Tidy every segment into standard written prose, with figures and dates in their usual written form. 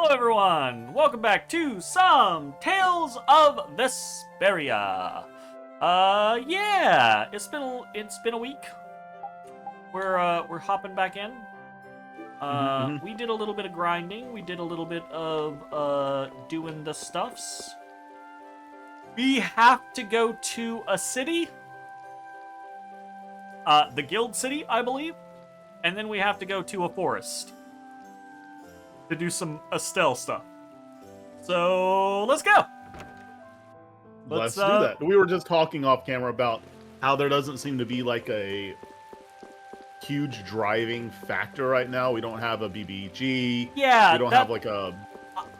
Hello everyone! Welcome back to some Tales of Vesperia. Yeah, it's been a week. We're hopping back in. We did a little bit of grinding. We did a little bit of doing the stuffs. We have to go to a city. The guild city, I believe. And then we have to go to a forest to do some Estelle stuff. So let's go. Let's do that. We were just talking off camera about how there doesn't seem to be like a huge driving factor right now. We don't have a BBG. Yeah, we don't have like a.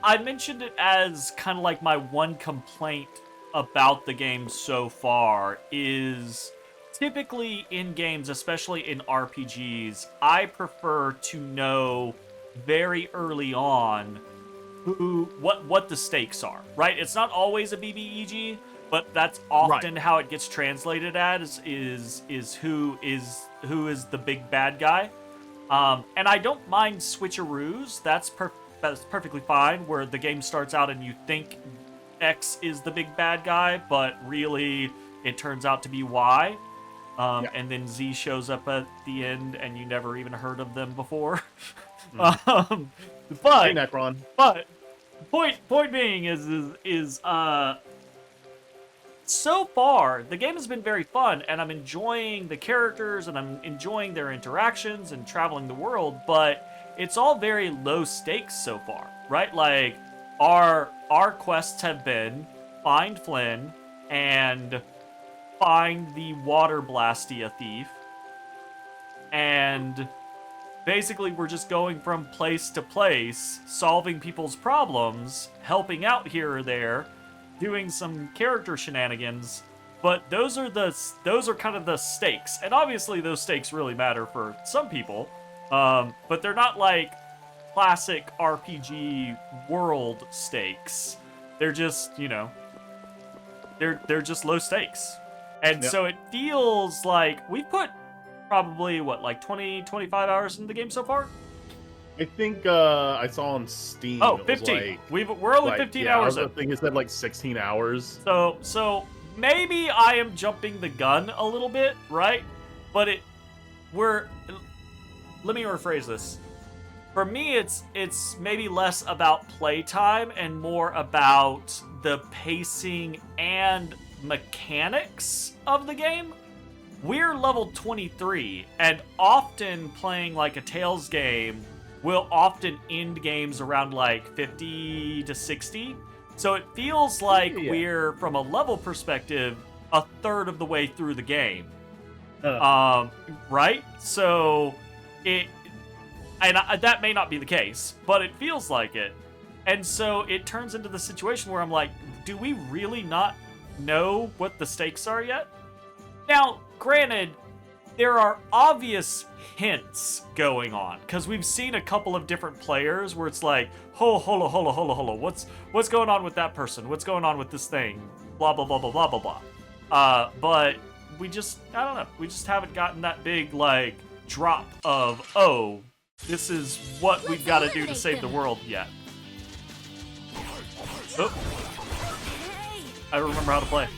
I mentioned it as kind of like my one complaint about the game so far is typically in games, especially in RPGs, I prefer to know very early on what the stakes are, right? It's not always a BBEG, but that's often how it gets translated as is who is the big bad guy. And I don't mind switcheroos. That's perfectly fine, where the game starts out and you think X is the big bad guy, but really it turns out to be Y. And then Z shows up at the end, and you never even heard of them before. But Hey, Necron. But point being is so far the game has been very fun, and I'm enjoying the characters, and I'm enjoying their interactions and traveling the world. But it's all very low stakes so far, right? Like our quests have been find Flynn and find the water blastia thief, and basically we're just going from place to place, solving people's problems, helping out here or there, doing some character shenanigans. But those are kind of the stakes, and obviously those stakes really matter for some people, but they're not like classic RPG world stakes. They're just, you know, they're just low stakes. And so it feels like we've put probably, what, like 20, 25 hours into the game so far? I think I saw on Steam. Oh, 15. We're only 15 hours in. I think it said like 16 hours. So maybe I am jumping the gun a little bit, right? But let me rephrase this. For me, it's maybe less about playtime and more about the pacing and mechanics of the game. We're level 23, and often playing like a Tales game will often end games around like 50 to 60. So it feels like we're, from a level perspective, a third of the way through the game. Right? So that may not be the case, but it feels like it. And so it turns into the situation where I'm like, do we really not know what the stakes are yet? Now, granted, there are obvious hints going on, because we've seen a couple of different players where it's like, hola, what's going on with that person? What's going on with this thing? Blah, blah, blah, blah, blah, blah, blah. But we just, I don't know, we just haven't gotten that big, like, drop of, oh, this is what we've got to do to save the world yet. Oh. I don't remember how to play.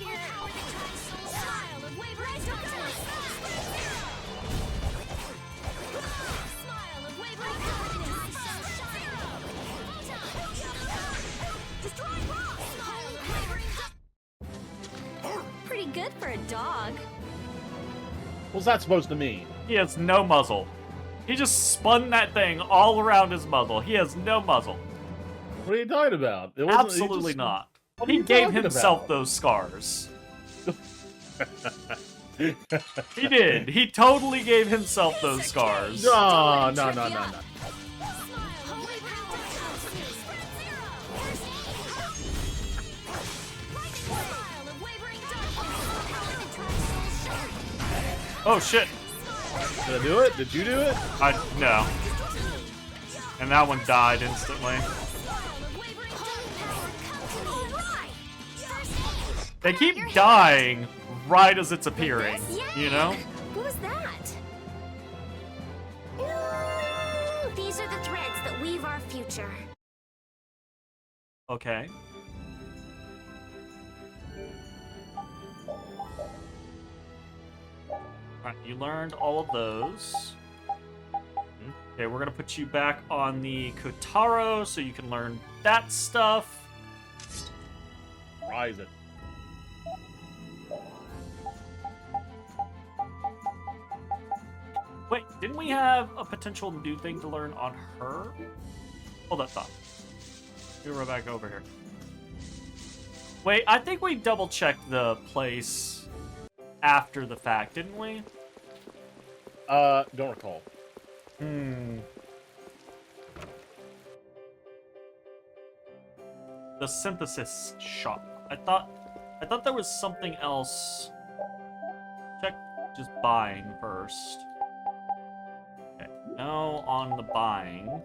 Pretty good for a dog. What's that supposed to mean? He has no muzzle. He just spun that thing all around his muzzle. He has no muzzle. What are you talking about? Absolutely not. He gave himself those scars. He did. He totally gave himself those scars. No. Oh shit. Did I do it? Did you do it? No. And that one died instantly. They keep dying right as it's appearing, you know? What was that? Ooh, these are the threads that weave our future. Okay. Alright, you learned all of those. Okay, we're gonna put you back on the Kotaro so you can learn that stuff. Rise it. Wait, didn't we have a potential new thing to learn on her? Hold that thought. We'll go back over here. Wait, I think we double-checked the place after the fact, didn't we? Don't recall. The synthesis shop. I thought there was something else. Check just buying first. Okay, no on the buying.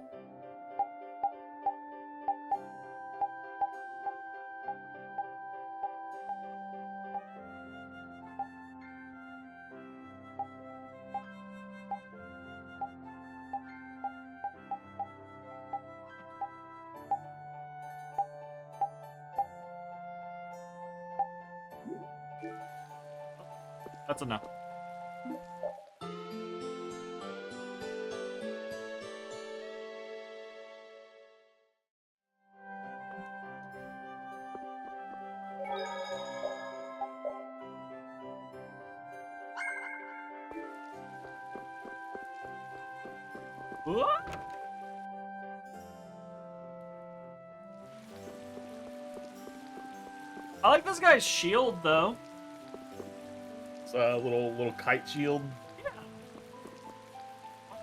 That's enough. What? I like this guy's shield, though. It's a little kite shield. Yeah.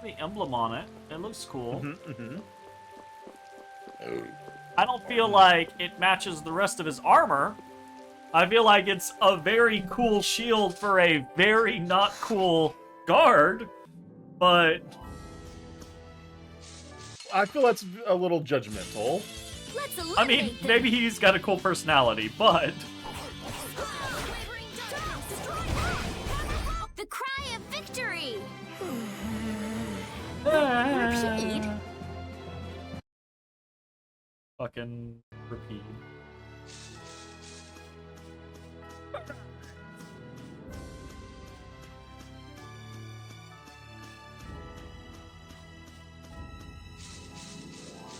The emblem on it. It looks cool. I don't feel like it matches the rest of his armor. I feel like it's a very cool shield for a very not cool guard, but I feel that's a little judgmental. Let's I mean, eliminate them. maybe he's got a cool personality, but The cry of victory. repeat. Fucking repeat.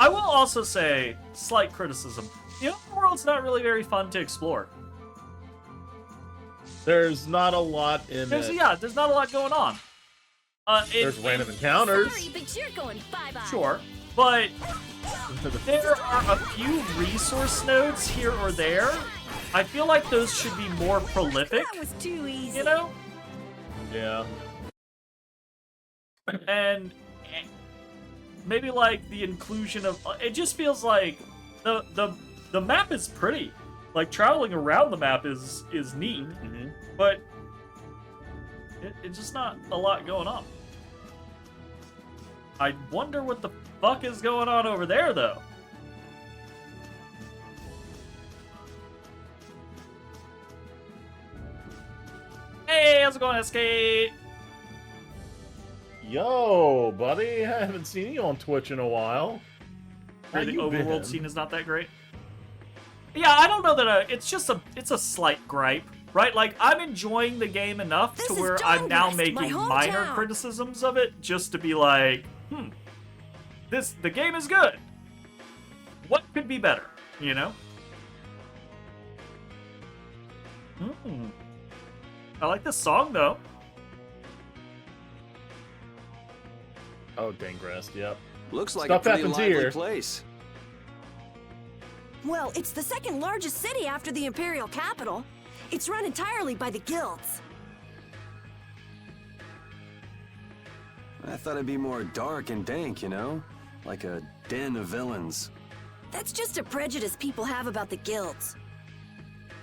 I will also say, slight criticism. The open world's not really very fun to explore. There's not a lot in There's it. there's not a lot going on. There's random encounters. Sorry, but you're going bye-bye. Sure, but there are a few resource nodes here or there. I feel like those should be more prolific, That was too easy. you know? Yeah. And maybe like the inclusion of it just feels like the map is pretty. Like traveling around the map is neat, but it's just not a lot going on. I wonder what the fuck is going on over there, though. Hey, how's it going, SK? Yo, buddy, I haven't seen you on Twitch in a while. How The you overworld been? scene is not that great. Yeah, I don't know that it's a slight gripe, right? Like I'm enjoying the game enough This to is where I'm now Dawnwest, making my minor hometown. criticisms of it just to be like, the game is good. What could be better, you know? I like this song though. Oh, Dangrest, yep. Looks like Stuff a pretty happens lively here. place. Well, it's the second largest city after the Imperial capital. It's run entirely by the guilds. I thought it'd be more dark and dank, you know? Like a den of villains. That's just a prejudice people have about the guilds.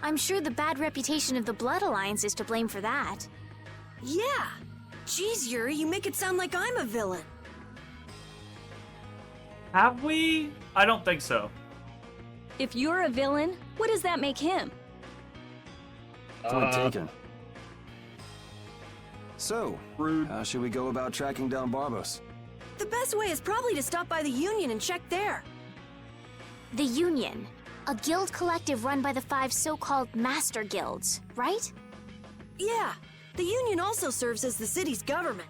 I'm sure the bad reputation of the Blood Alliance is to blame for that. Yeah. Jeez, Yuri, you make it sound like I'm a villain. Have we? I don't think so. If you're a villain, what does that make him? Point taken. So, Rude. how should we go about tracking down Barbos? The best way is probably to stop by the Union and check there. The Union. A guild collective run by the 5 so-called master guilds, right? Yeah, the Union also serves as the city's government.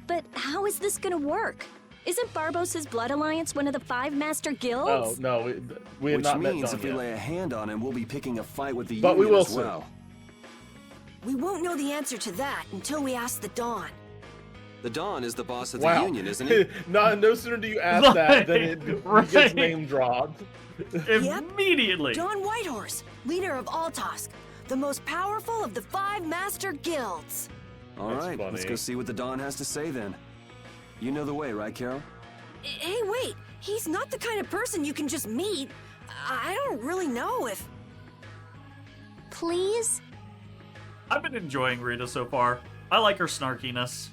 But how is this gonna work? Isn't Barbos's Blood Alliance one of the 5 master guilds? Oh, no, we have Which not met means Dawn if we yet. lay a hand on him, we'll be picking a fight with the But we Union will as soon. well. We won't know the answer to that until we ask the Dawn. The Dawn is the boss of Wow. the Union, isn't he? No sooner do you ask that than it Right. gets name dropped. Immediately. Dawn Whitehorse, leader of Altosk, the most powerful of the 5 master guilds. All That's right, let's funny. go see what the Dawn has to say then. You know the way, right, Carol? Hey, wait, he's not the kind of person you can just meet. I don't really know if... Please? I've been enjoying Rita so far. I like her snarkiness.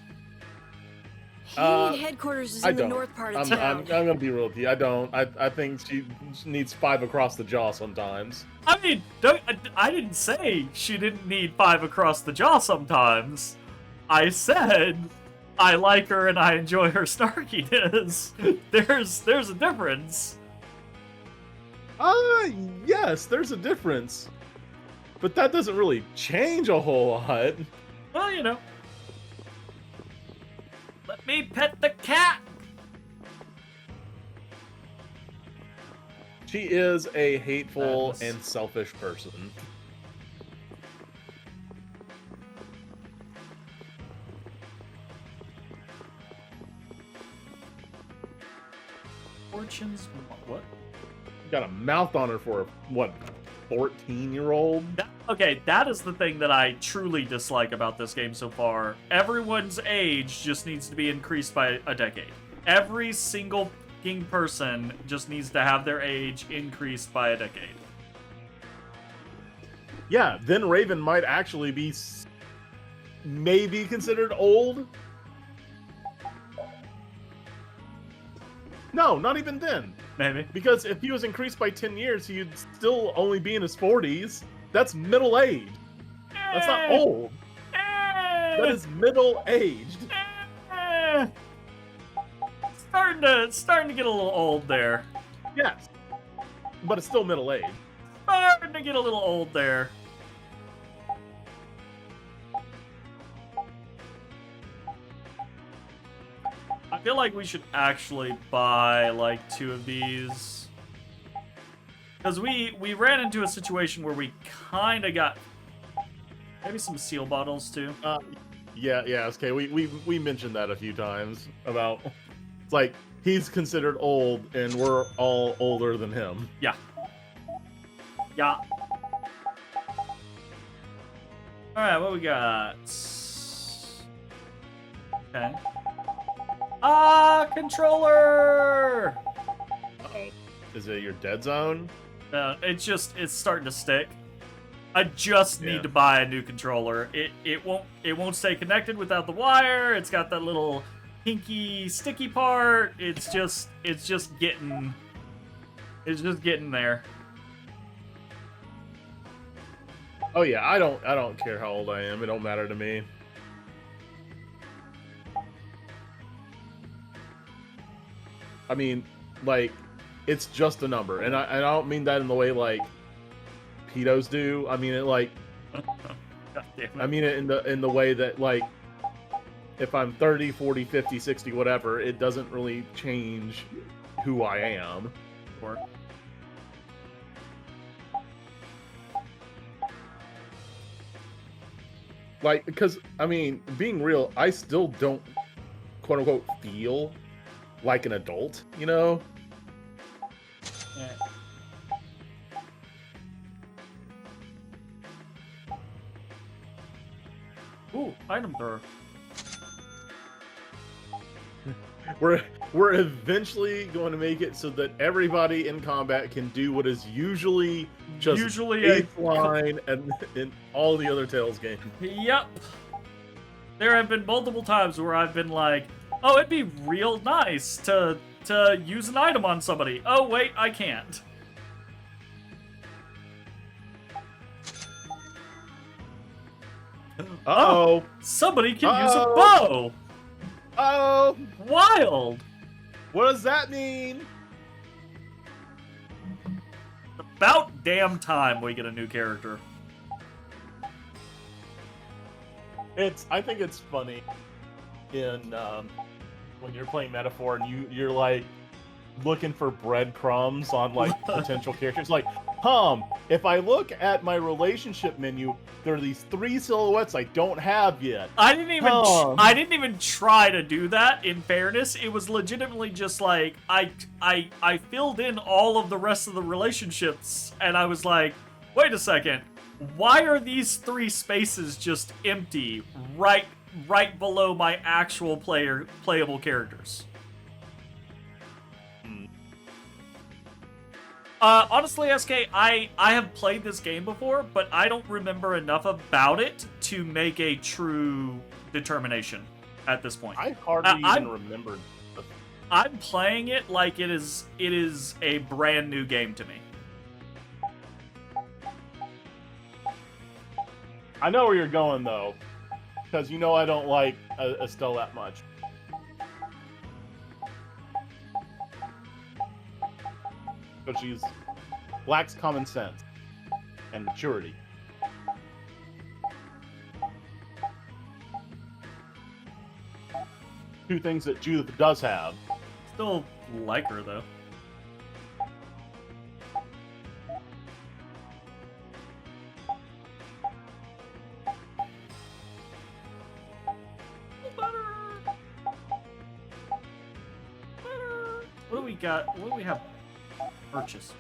Union headquarters is I in the don't. north part of I'm town. gonna be real with you. I don't. I think she needs 5 across the jaw sometimes. I mean, I didn't say she didn't need 5 across the jaw sometimes. I said I like her and I enjoy her snarkiness. There's a difference. Yes, there's a difference. But that doesn't really change a whole lot. Well, you know. Let me pet the cat. She is a hateful Madness. and selfish person. Fortune's what? Got a mouth on her for a, what, 14-year-old? Okay, that is the thing that I truly dislike about this game so far. Everyone's age just needs to be increased by a decade. Every single fucking person just needs to have their age increased by a decade. Yeah, then Raven might actually be maybe considered old. No, not even then. Maybe. Because if he was increased by 10 years, he'd still only be in his 40s. That's middle age. That's not old. That is middle aged. Starting to get a little old there. Yes. But it's still middle aged. Starting to get a little old there. I feel like we should actually buy like 2 of these. Because we ran into a situation where we kind of got maybe some seal bottles too. Yeah, okay. We mentioned that a few times about it's like he's considered old and we're all older than him. Yeah. Yeah. Alright, what we got? Okay. Controller! Uh-oh. Is it your dead zone? It's starting to stick. I just need to buy a new controller. It won't stay connected without the wire. It's got that little hinky sticky part. It's just getting there. Oh yeah, I don't care how old I am. It don't matter to me. I mean, like, it's just a number, and I don't mean that in the way like pedos do. I mean it like God damn it. I mean it in the way that like if I'm 30, 40, 50, 60, whatever, it doesn't really change who I am. Or- Like, because, I mean, being real, I still don't, quote-unquote, feel like an adult, you know? Yeah. Ooh, item thrower. We're eventually going to make it so that everybody in combat can do what is usually just Usually a- eighth line and in all the other Tales games. Yep. There have been multiple times where I've been like, oh, it'd be real nice to use an item on somebody. Oh, wait, I can't. Uh-oh. Somebody can use a Uh-oh. bow. Oh, Wild. what does that mean? about damn time we get a new character. I think it's funny in when you're playing Metaphor and you're like looking for breadcrumbs on like potential characters. Like, if I look at my relationship menu, there are these 3 silhouettes I don't have yet. I didn't even try to do that. In fairness, it was legitimately just like I filled in all of the rest of the relationships, and I was like, wait a second, why are these 3 spaces just empty right below my actual playable characters? Honestly, SK, I have played this game before, but I don't remember enough about it to make a true determination at this point. I hardly even remembered. I'm playing it like it is a brand new game to me. I know where you're going though, because you know I don't like Estelle that much. But she's lacks common sense and maturity. Two things that Judith does have. Still like her though. What do we got? What do we have? Purchase.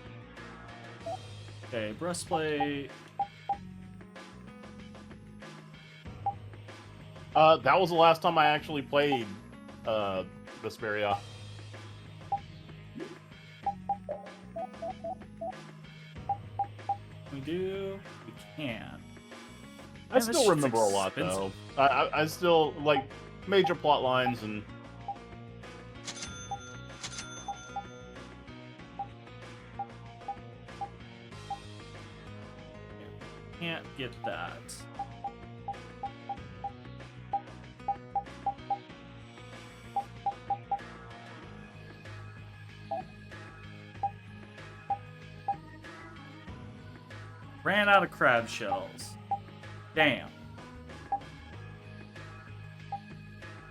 Okay, breastplate. That was the last time I actually played Vesperia. We can. I still remember a lot though. I still like major plot lines and. Can't get that. Ran out of crab shells. Damn.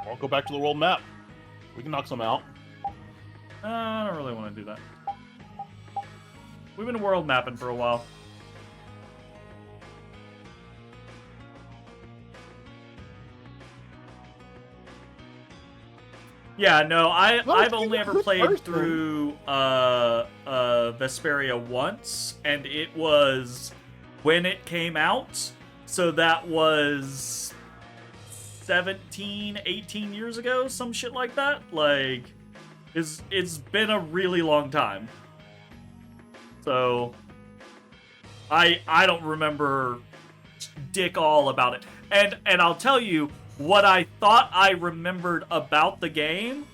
I'll go back to the world map. We can knock some out. I don't really want to do that. We've been world mapping for a while. Yeah, no, I've only ever played through Vesperia once, and it was when it came out, so that was 17, 18 years ago, some shit like that. Like, it's been a really long time. So, I don't remember dick all about it. And I'll tell you, what I thought I remembered about the game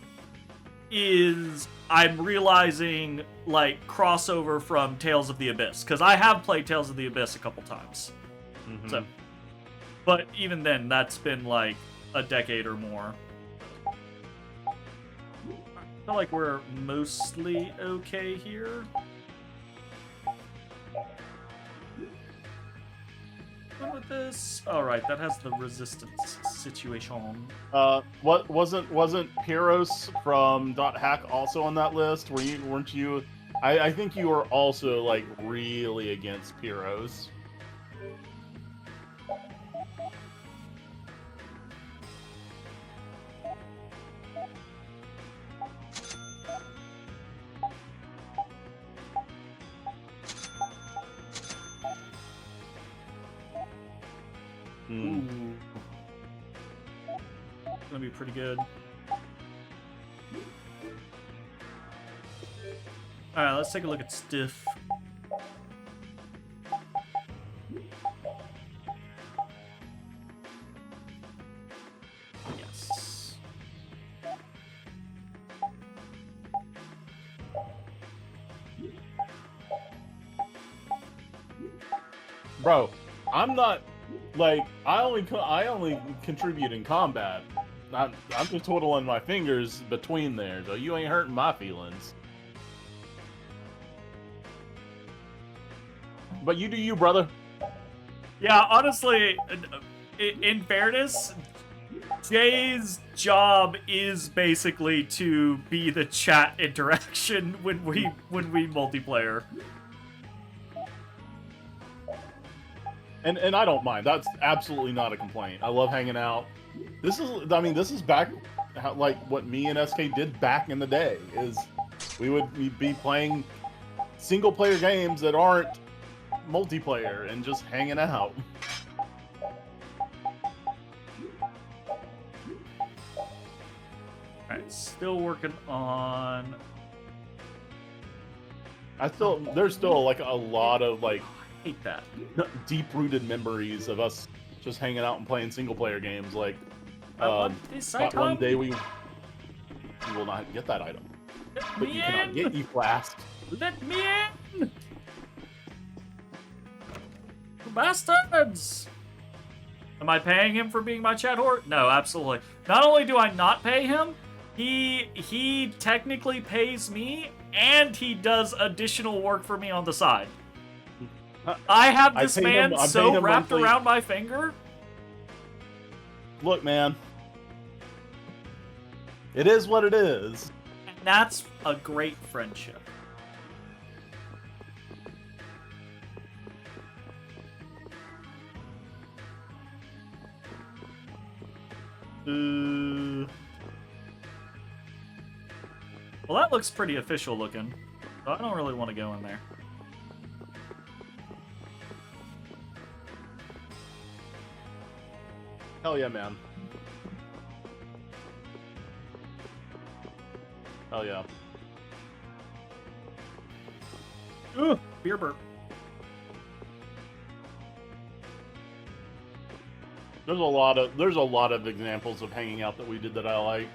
is I'm realizing, like, crossover from Tales of the Abyss. Because I have played Tales of the Abyss a couple times. Mm-hmm. So, but even then, that's been, like, a decade or more. I feel like we're mostly okay here. With this, all right, that has the resistance situation. What wasn't Pyros from .hack also on that list? Weren't you? I think you were also like really against Pyros. Ooh. It's gonna be pretty good. Alright, let's take a look at Stiff. Yes. Bro, I'm not. Like, I only contribute in combat. I'm just twiddling my fingers between there, so you ain't hurting my feelings. But you do you, brother. Yeah, honestly, in fairness, Jay's job is basically to be the chat interaction when we multiplayer. And I don't mind. That's absolutely not a complaint. I love hanging out. This is back like what me and SK did back in the day. Is we would be playing single player games that aren't multiplayer and just hanging out. Alright, still working on... There's still like a lot of like I hate that. deep-rooted memories of us just hanging out and playing single player games. Like, I want this item. one day we will not get that item, but you cannot get E-Flask. Let me in! Bastards! Am I paying him for being my chat whore? No, absolutely. Not only do I not pay him, he technically pays me, and he does additional work for me on the side. I have this man so wrapped around my finger. Look, man. It is what it is. And that's a great friendship. Well, that looks pretty official looking. So I don't really want to go in there. Hell yeah, man. Hell yeah. Ooh, beer burp. There's a lot of examples of hanging out that we did that I like.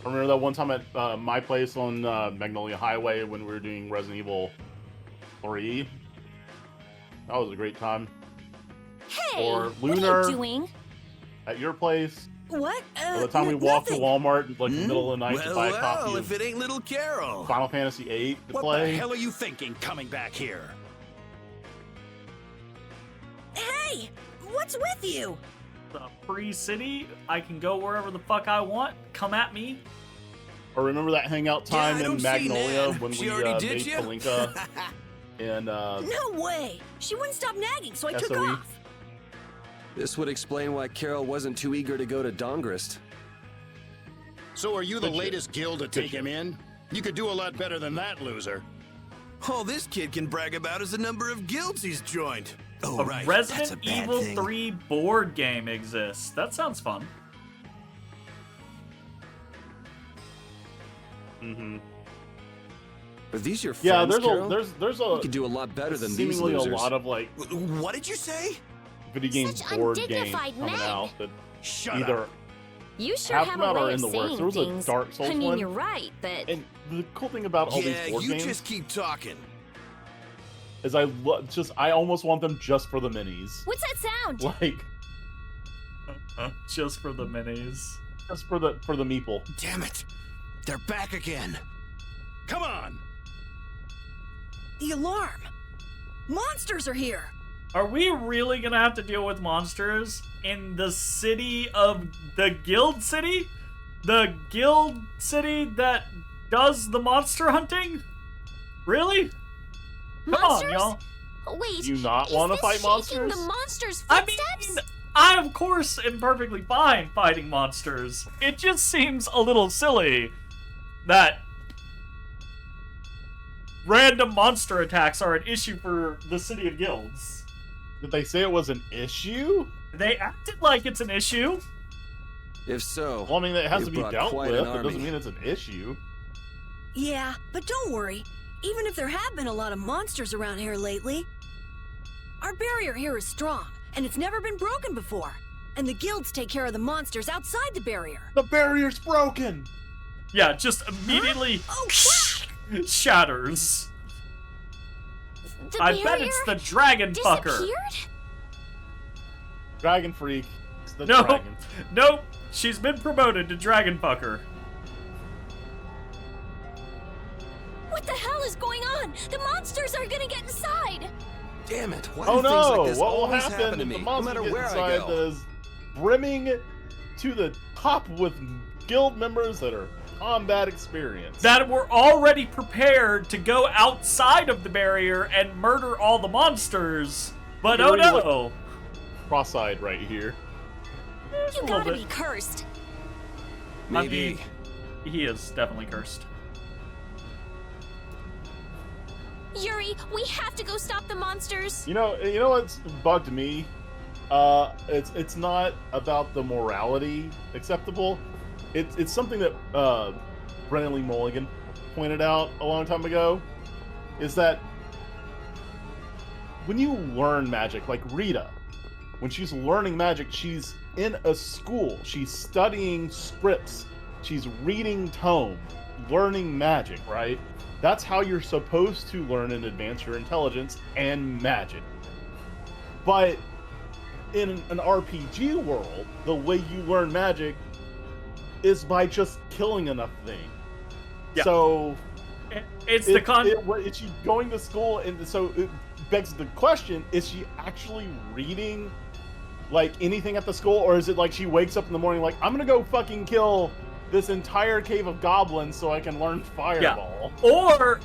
I remember that one time at my place on Magnolia Highway when we were doing Resident Evil 3. That was a great time. Hey, Or what Lunar are you doing? at your place. What? By the time we walked to Walmart like in the middle of the night to buy a copy if of it ain't little Carol. Final Fantasy VIII to What play. the hell are you thinking coming back here? Hey, what's with you? The free city. I can go wherever the fuck I want. Come at me. Or remember that hangout time I in don't see Magnolia Nan. when She we already made did you? Palinka and No way. She wouldn't stop nagging, so I took SOE. off. This would explain why Carol wasn't too eager to go to Dongrist. So are you the Good shit. latest guild to take him in? You could do a lot better than that, loser. All this kid can brag about is the number of guilds he's joined. Oh, A right. Resident That's a bad Evil thing. 3 board game exists. That sounds fun. mm-hmm. Are these your friends, Yeah, Carol? there's You could do a lot better than these seemingly losers. a lot of like What did you say? video game Such board games undignified coming men. out that Shut either up. You sure half have of them a are way in of the works. saying There was a things. Dark Souls I mean, one. you're right, but And the cool thing about all Yeah, these board you games just keep talking. is I almost want them just for the minis. what's that sound? Like Just for the minis. just for the meeple. Damn it. They're back again. Come on! The alarm. Monsters are here. Are we really gonna have to deal with monsters in the city of the Guild City? The Guild City that does the monster hunting? Really? Come Monsters? on, y'all. Wait, Do you not is wanna this fight shaking monsters? the monster's I footsteps? mean, I of course am perfectly fine fighting monsters. It just seems a little silly that random monster attacks are an issue for the City of Guilds. Did they say it was an issue? They acted like it's an issue. If so, Well, I mean, it has you to be brought dealt quite with. an It doesn't army. mean it's an issue. Yeah, but don't worry. Even if there have been a lot of monsters around here lately, our barrier here is strong, and it's never been broken before. And the guilds take care of the monsters outside the barrier. The barrier's broken. Yeah, just immediately Oh, crap! shatters. The I barrier bet it's the dragon fucker. disappeared? Dragon freak. It's the No, dragon. nope. She's been promoted to dragon fucker. What the hell is going on? The monsters are gonna get inside! Damn it! Why Oh do things no! like this What will always happen happen to if me, the no monster matter gets where I inside go? is brimming to the top with guild members that are combat experienced? That were already prepared to go outside of the barrier and murder all the monsters. But oh Yuri no! Cross-eyed right here. You little gotta bit. be cursed. Maybe. He is definitely cursed. Yuri, we have to go stop the monsters. You know what's bugged me? It's not about the morality acceptable. It's something that Brennan Lee Mulligan pointed out a long time ago. Is that when you learn magic, like Rita, when she's learning magic, she's in a school. She's studying scripts. She's reading tome, learning magic, right? That's how you're supposed to learn and advance your intelligence and magic. But in an RPG world, the way you learn magic is by just killing enough things. Yeah. So It's is she going to school? And so it begs the question: is she actually reading like anything at the school, or is it like she wakes up in the morning like, I'm gonna go fucking kill this entire cave of goblins so I can learn fireball? Yeah. Or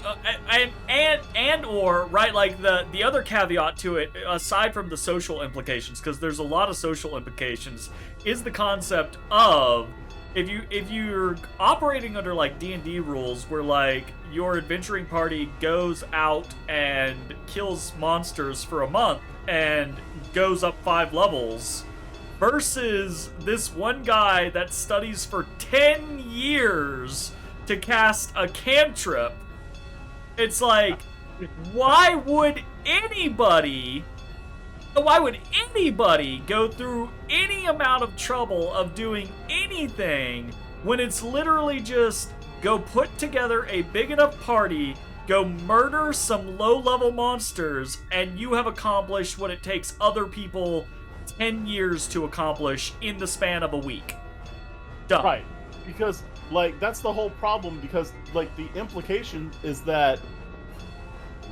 or right, like the other caveat to it, aside from the social implications, because there's a lot of social implications, is the concept of if you're operating under like D&D rules where like your adventuring party goes out and kills monsters for a month and goes up 5 levels versus this one guy that studies for 10 years to cast a cantrip, it's like, why would anybody go through any amount of trouble of doing anything when it's literally just go put together a big enough party, go murder some low-level monsters, and you have accomplished what it takes other people 10 years to accomplish in the span of a week. Done. Right. Because, like, that's the whole problem, because, like, the implication is that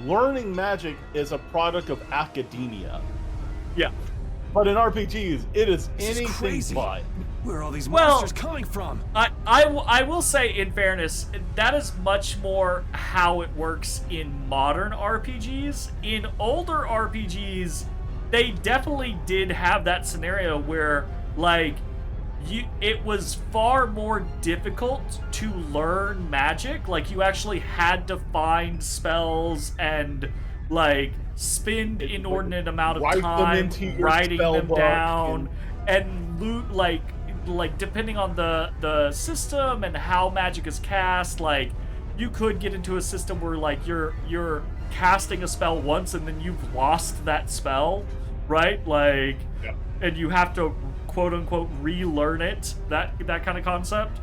learning magic is a product of academia. Yeah. But in RPGs, it is This is anything crazy. but. Where are all these Well- monsters coming from? I will say, in fairness, that is much more how it works in modern RPGs. In older RPGs, they definitely did have that scenario where, like, it was far more difficult to learn magic. Like, you actually had to find spells and, like, spend inordinate amount of Write them time into your writing spell them book down and loot, like depending on the system and how magic is cast, like you could get into a system where like you're casting a spell once and then you've lost that spell, right? Like, Yeah. and you have to quote unquote relearn it. That kind of concept.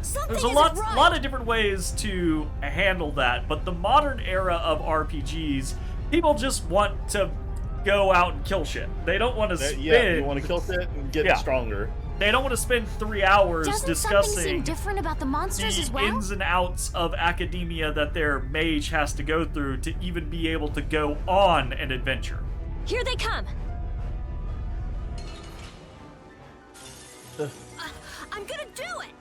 Something There's a isn't right. lot of different ways to handle that, but the modern era of RPGs, people just want to go out and kill shit. They don't want to spend. Yeah, you want to kill shit and get Yeah. stronger. They don't want to spend 3 hours Doesn't something seem discussing different about the monsters the as well? ins and outs of academia that their mage has to go through to even be able to go on an adventure. Here they come. I'm gonna do it!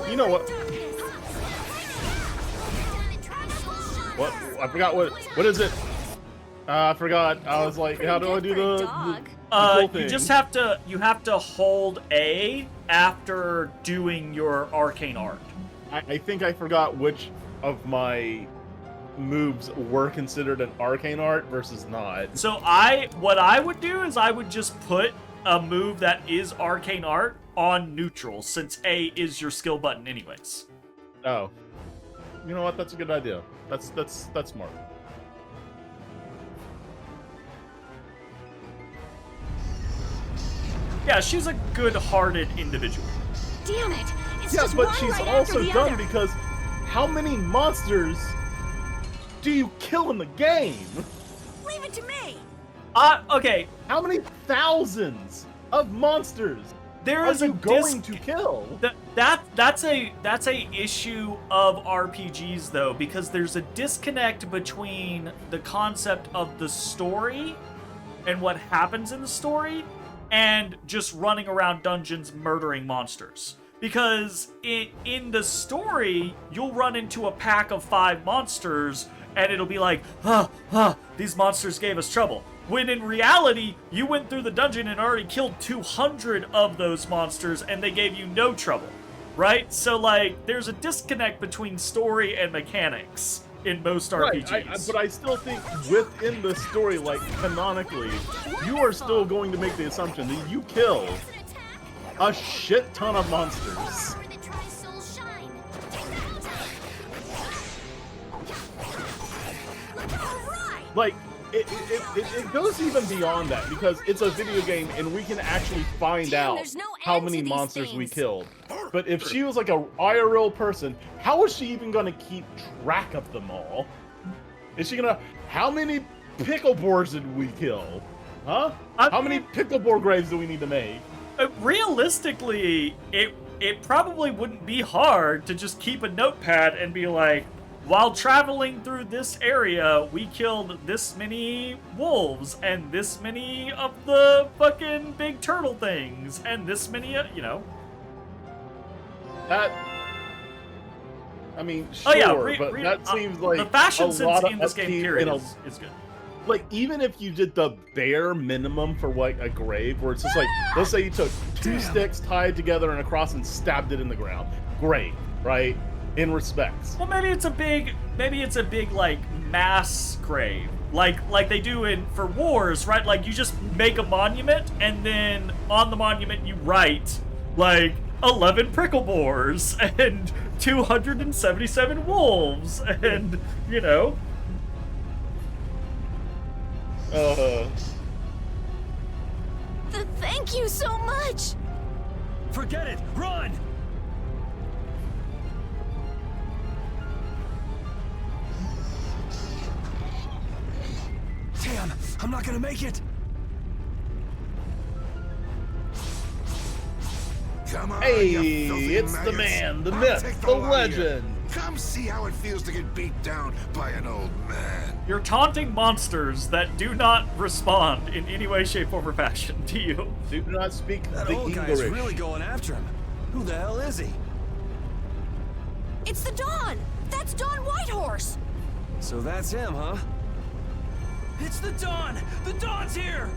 You know what? What? I forgot what is it? I forgot. I was like, how do I do the cool You thing? just have to hold A after doing your arcane art. I think I forgot which of my moves were considered an arcane art versus not. So what I would do is I would just put a move that is arcane art on neutral, since A is your skill button anyways. Oh, you know what? That's a good idea. That's smart. Yeah, she's a good-hearted individual. Damn it! It's Yeah, just but one she's right also after the dumb other. because how many monsters do you kill in the game? Leave it to me! Okay, How many thousands of monsters there are is a you going to kill? That's a issue of RPGs though, because there's a disconnect between the concept of the story and what happens in the story and just running around dungeons murdering monsters. Because in the story, you'll run into a pack of 5 monsters and it'll be like, these monsters gave us trouble. When in reality, you went through the dungeon and already killed 200 of those monsters and they gave you no trouble, right? So, like, there's a disconnect between story and mechanics in most RPGs. Right, but I still think within the story, like, canonically, you are still going to make the assumption that you killed a shit ton of monsters. Like, it goes even beyond that, because it's a video game and we can actually find out how many monsters we killed. But if she was like a IRL person, how is she even gonna keep track of them all? Is she gonna... How many pickleboars did we kill? Huh? How many pickleboar graves do we need to make? Realistically, it probably wouldn't be hard to just keep a notepad and be like, while traveling through this area, we killed this many wolves, and this many of the fucking big turtle things, and this many, you know. That... I mean, sure, but that seems like the fashion a sense lot in this of game period is good. Like, even if you did the bare minimum for, like, a grave, where it's just like, let's say you took 2 sticks tied together and a cross and stabbed it in the ground. Great, right? In respects. Well, maybe it's a big like mass grave, like they do for wars, right? Like you just make a monument, and then on the monument you write like 11 prickleboars and 277 wolves, and you know. Thank you so much. Forget it! Run! Damn, I'm not gonna make it! Come on, Hey, you filthy it's the maggots. man, the I'll myth, take the lot of you. legend. Come see how it feels to get beat down by an old man. You're taunting monsters that do not respond in any way, shape, form, or fashion to you. Do not speak That the old English. guy's really going after him. Who the hell is he? It's the Dawn! That's Dawn Whitehorse! So that's him, huh? It's the Dawn! The Dawn's here!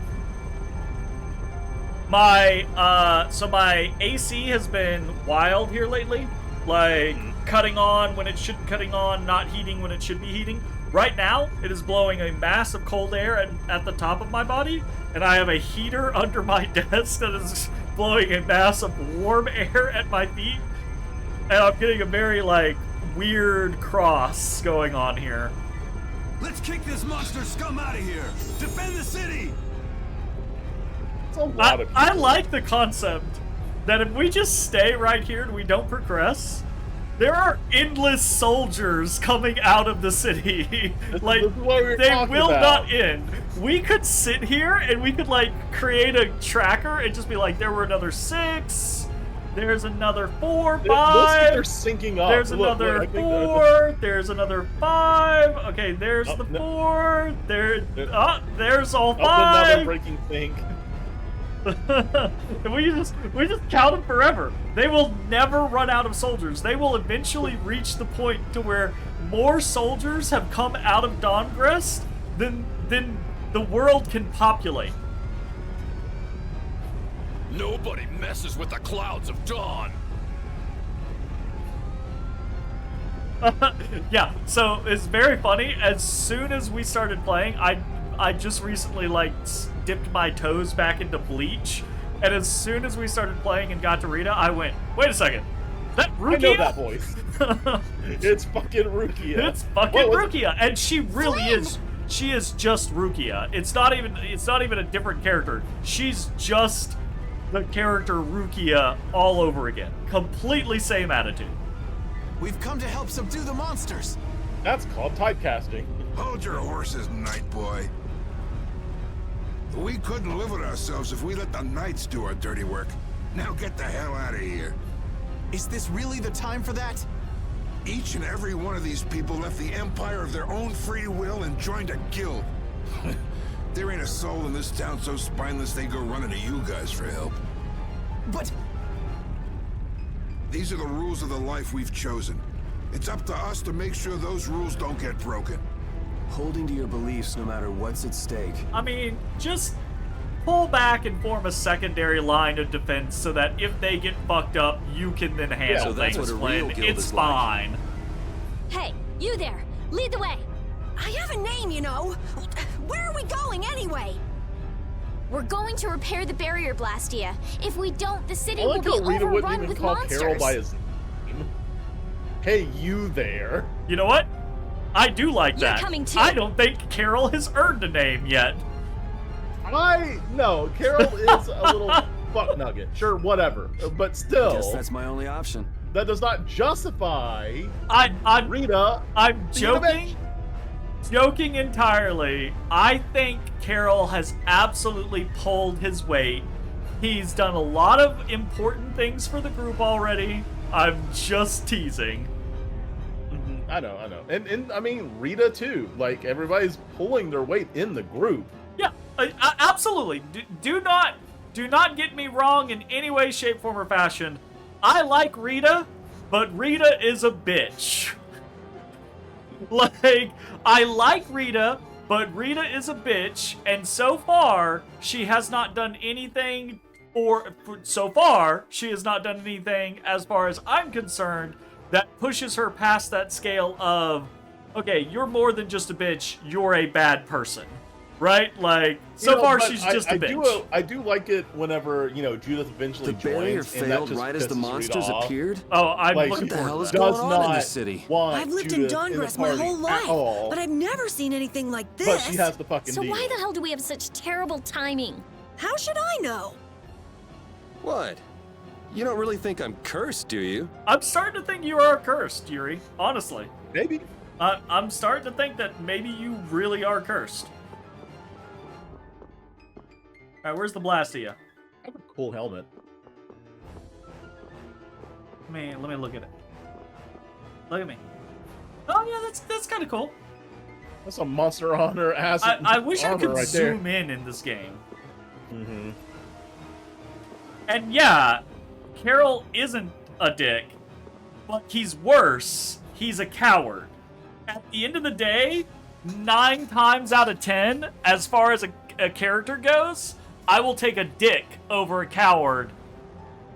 So my AC has been wild here lately. Like, cutting on when it shouldn't cutting on, not heating when it should be heating. Right now, it is blowing a mass of cold air at the top of my body, and I have a heater under my desk that is blowing a mass of warm air at my feet. And I'm getting a very, like, weird cross going on here. Let's kick this monster scum out of here! Defend the city! It's a lot of I people. like the concept that if we just stay right here and we don't progress, there are endless soldiers coming out of the city. Like, this is what we were they talking will about. not end. We could sit here and we could, like, create a tracker and just be like, there were another 6, there's another 4, 5. They're syncing up. There's Look, another I think 4. There's another 5. Okay, there's the no. 4. There's all another 5. breaking thing. we just count them forever. They will never run out of soldiers. They will eventually reach the point to where more soldiers have come out of Dawngrest than the world can populate. Nobody messes with the clouds of dawn. Yeah, so it's very funny. As soon as we started playing, I just recently, like, dipped my toes back into Bleach, and as soon as we started playing and got to Rita, I went, wait a second, is that Rukia? I know that voice. It's fucking Rukia. It's fucking Rukia, and she really is. She is just Rukia. It's not even a different character. She's just the character Rukia all over again. Completely same attitude. We've come to help subdue the monsters. That's called typecasting. Hold your horses, Night Boy. We couldn't live with ourselves if we let the Knights do our dirty work. Now get the hell out of here. Is this really the time for that? Each and every one of these people left the Empire of their own free will and joined a guild. There ain't a soul in this town so spineless they go running to you guys for help. But... These are the rules of the life we've chosen. It's up to us to make sure those rules don't get broken. Holding to your beliefs no matter what's at stake. I mean, just pull back and form a secondary line of defense so that if they get fucked up, you can then handle so that's things. what a real guild It's is like. fine. Hey, you there! Lead the way! I have a name, you know. Where are we going anyway? We're going to repair the barrier, Blastia. If we don't, the city I will like be how Rita wouldn't overrun even with call monsters. Carol by his name. Hey, you there. You know what? I do like You're that. coming too. I don't think Carol has earned a name yet. No, Carol is a little fuck nugget. Sure, whatever. But still, Guess that's my only option. that does not justify I'm Rita. I'm being a joking. bitch. Joking entirely. I think Carol has absolutely pulled his weight. He's done a lot of important things for the group already. I'm just teasing. I know. And I mean, Rita too. Like, everybody's pulling their weight in the group. Yeah, absolutely. Do not get me wrong in any way, shape, form, or fashion. I like Rita, but Rita is a bitch. Like, I like Rita, but Rita is a bitch, and so far, she has not done anything she has not done anything, as far as I'm concerned, that pushes her past that scale of, okay, you're more than just a bitch, you're a bad person. Right? Like, so far she's just a bitch. I do like it whenever, Judith eventually The barrier joins, and that failed just right as the pisses monsters Rita off. appeared? Oh, I'm Like, looking What the forward hell to is that. going Does on in not this city? want I've lived Judith in Dawngrass my party whole at life, all, but I've never seen anything like this. but she has the fucking So deal. why the hell do we have such terrible timing? How should I know? What? You don't really think I'm cursed, do you? I'm starting to think you are cursed, Yuri. Honestly. Maybe. I'm starting to think that maybe you really are cursed. Alright, where's the Blastia? I have a cool helmet. Let me look at it. Look at me. Oh yeah, that's kind of cool. That's a Monster Hunter acid I wish I armor could right there. zoom in this game. Mm-hmm. And yeah, Carol isn't a dick, but he's worse. He's a coward. At the end of the day, 9 times out of 10, as far as a character goes, I will take a dick over a coward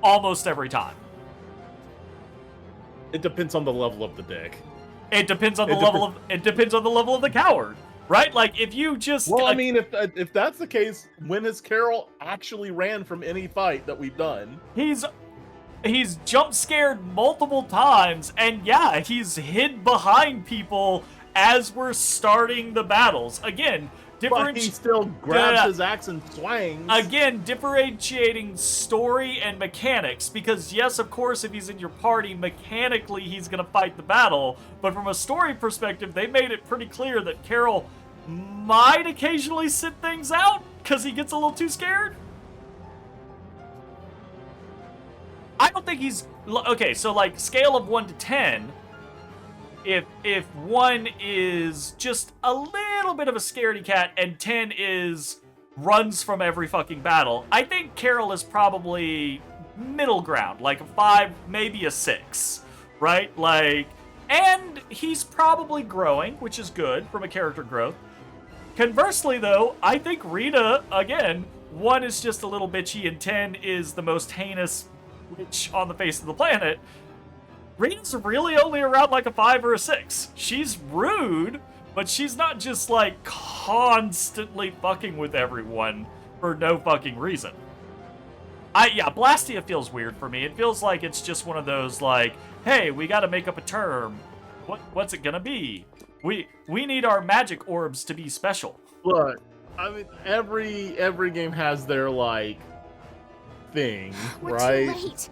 almost every time. It depends on the level of the dick. It depends on the level of the coward, right? Like if you just Well, I mean, if that's the case, when has Carol actually ran from any fight that we've done? He's jump scared multiple times, and yeah, he's hid behind people as we're starting the battles. Again, But he still grabs his axe and swangs. Again, differentiating story and mechanics, because yes, of course, if he's in your party, mechanically he's gonna fight the battle, but from a story perspective, they made it pretty clear that Carol might occasionally sit things out, because he gets a little too scared. I don't think he's... Okay, so like, scale of 1 to 10, if 1 is just a little bit of a scaredy cat and 10 is runs from every fucking battle, I think Carol is probably middle ground, like a 5, maybe a 6, right? Like, and he's probably growing, which is good from a character growth. Conversely, though, I think Rita, again, 1 is just a little bitchy and 10 is the most heinous witch on the face of the planet. Rita's really only around like a 5 or a 6. She's rude, but she's not just like constantly fucking with everyone for no fucking reason. Yeah, Blastia feels weird for me. It feels like it's just one of those like, hey, we gotta make up a term. What's it gonna be? We need our magic orbs to be special. Look, I mean, every game has their like thing, We're right? too late.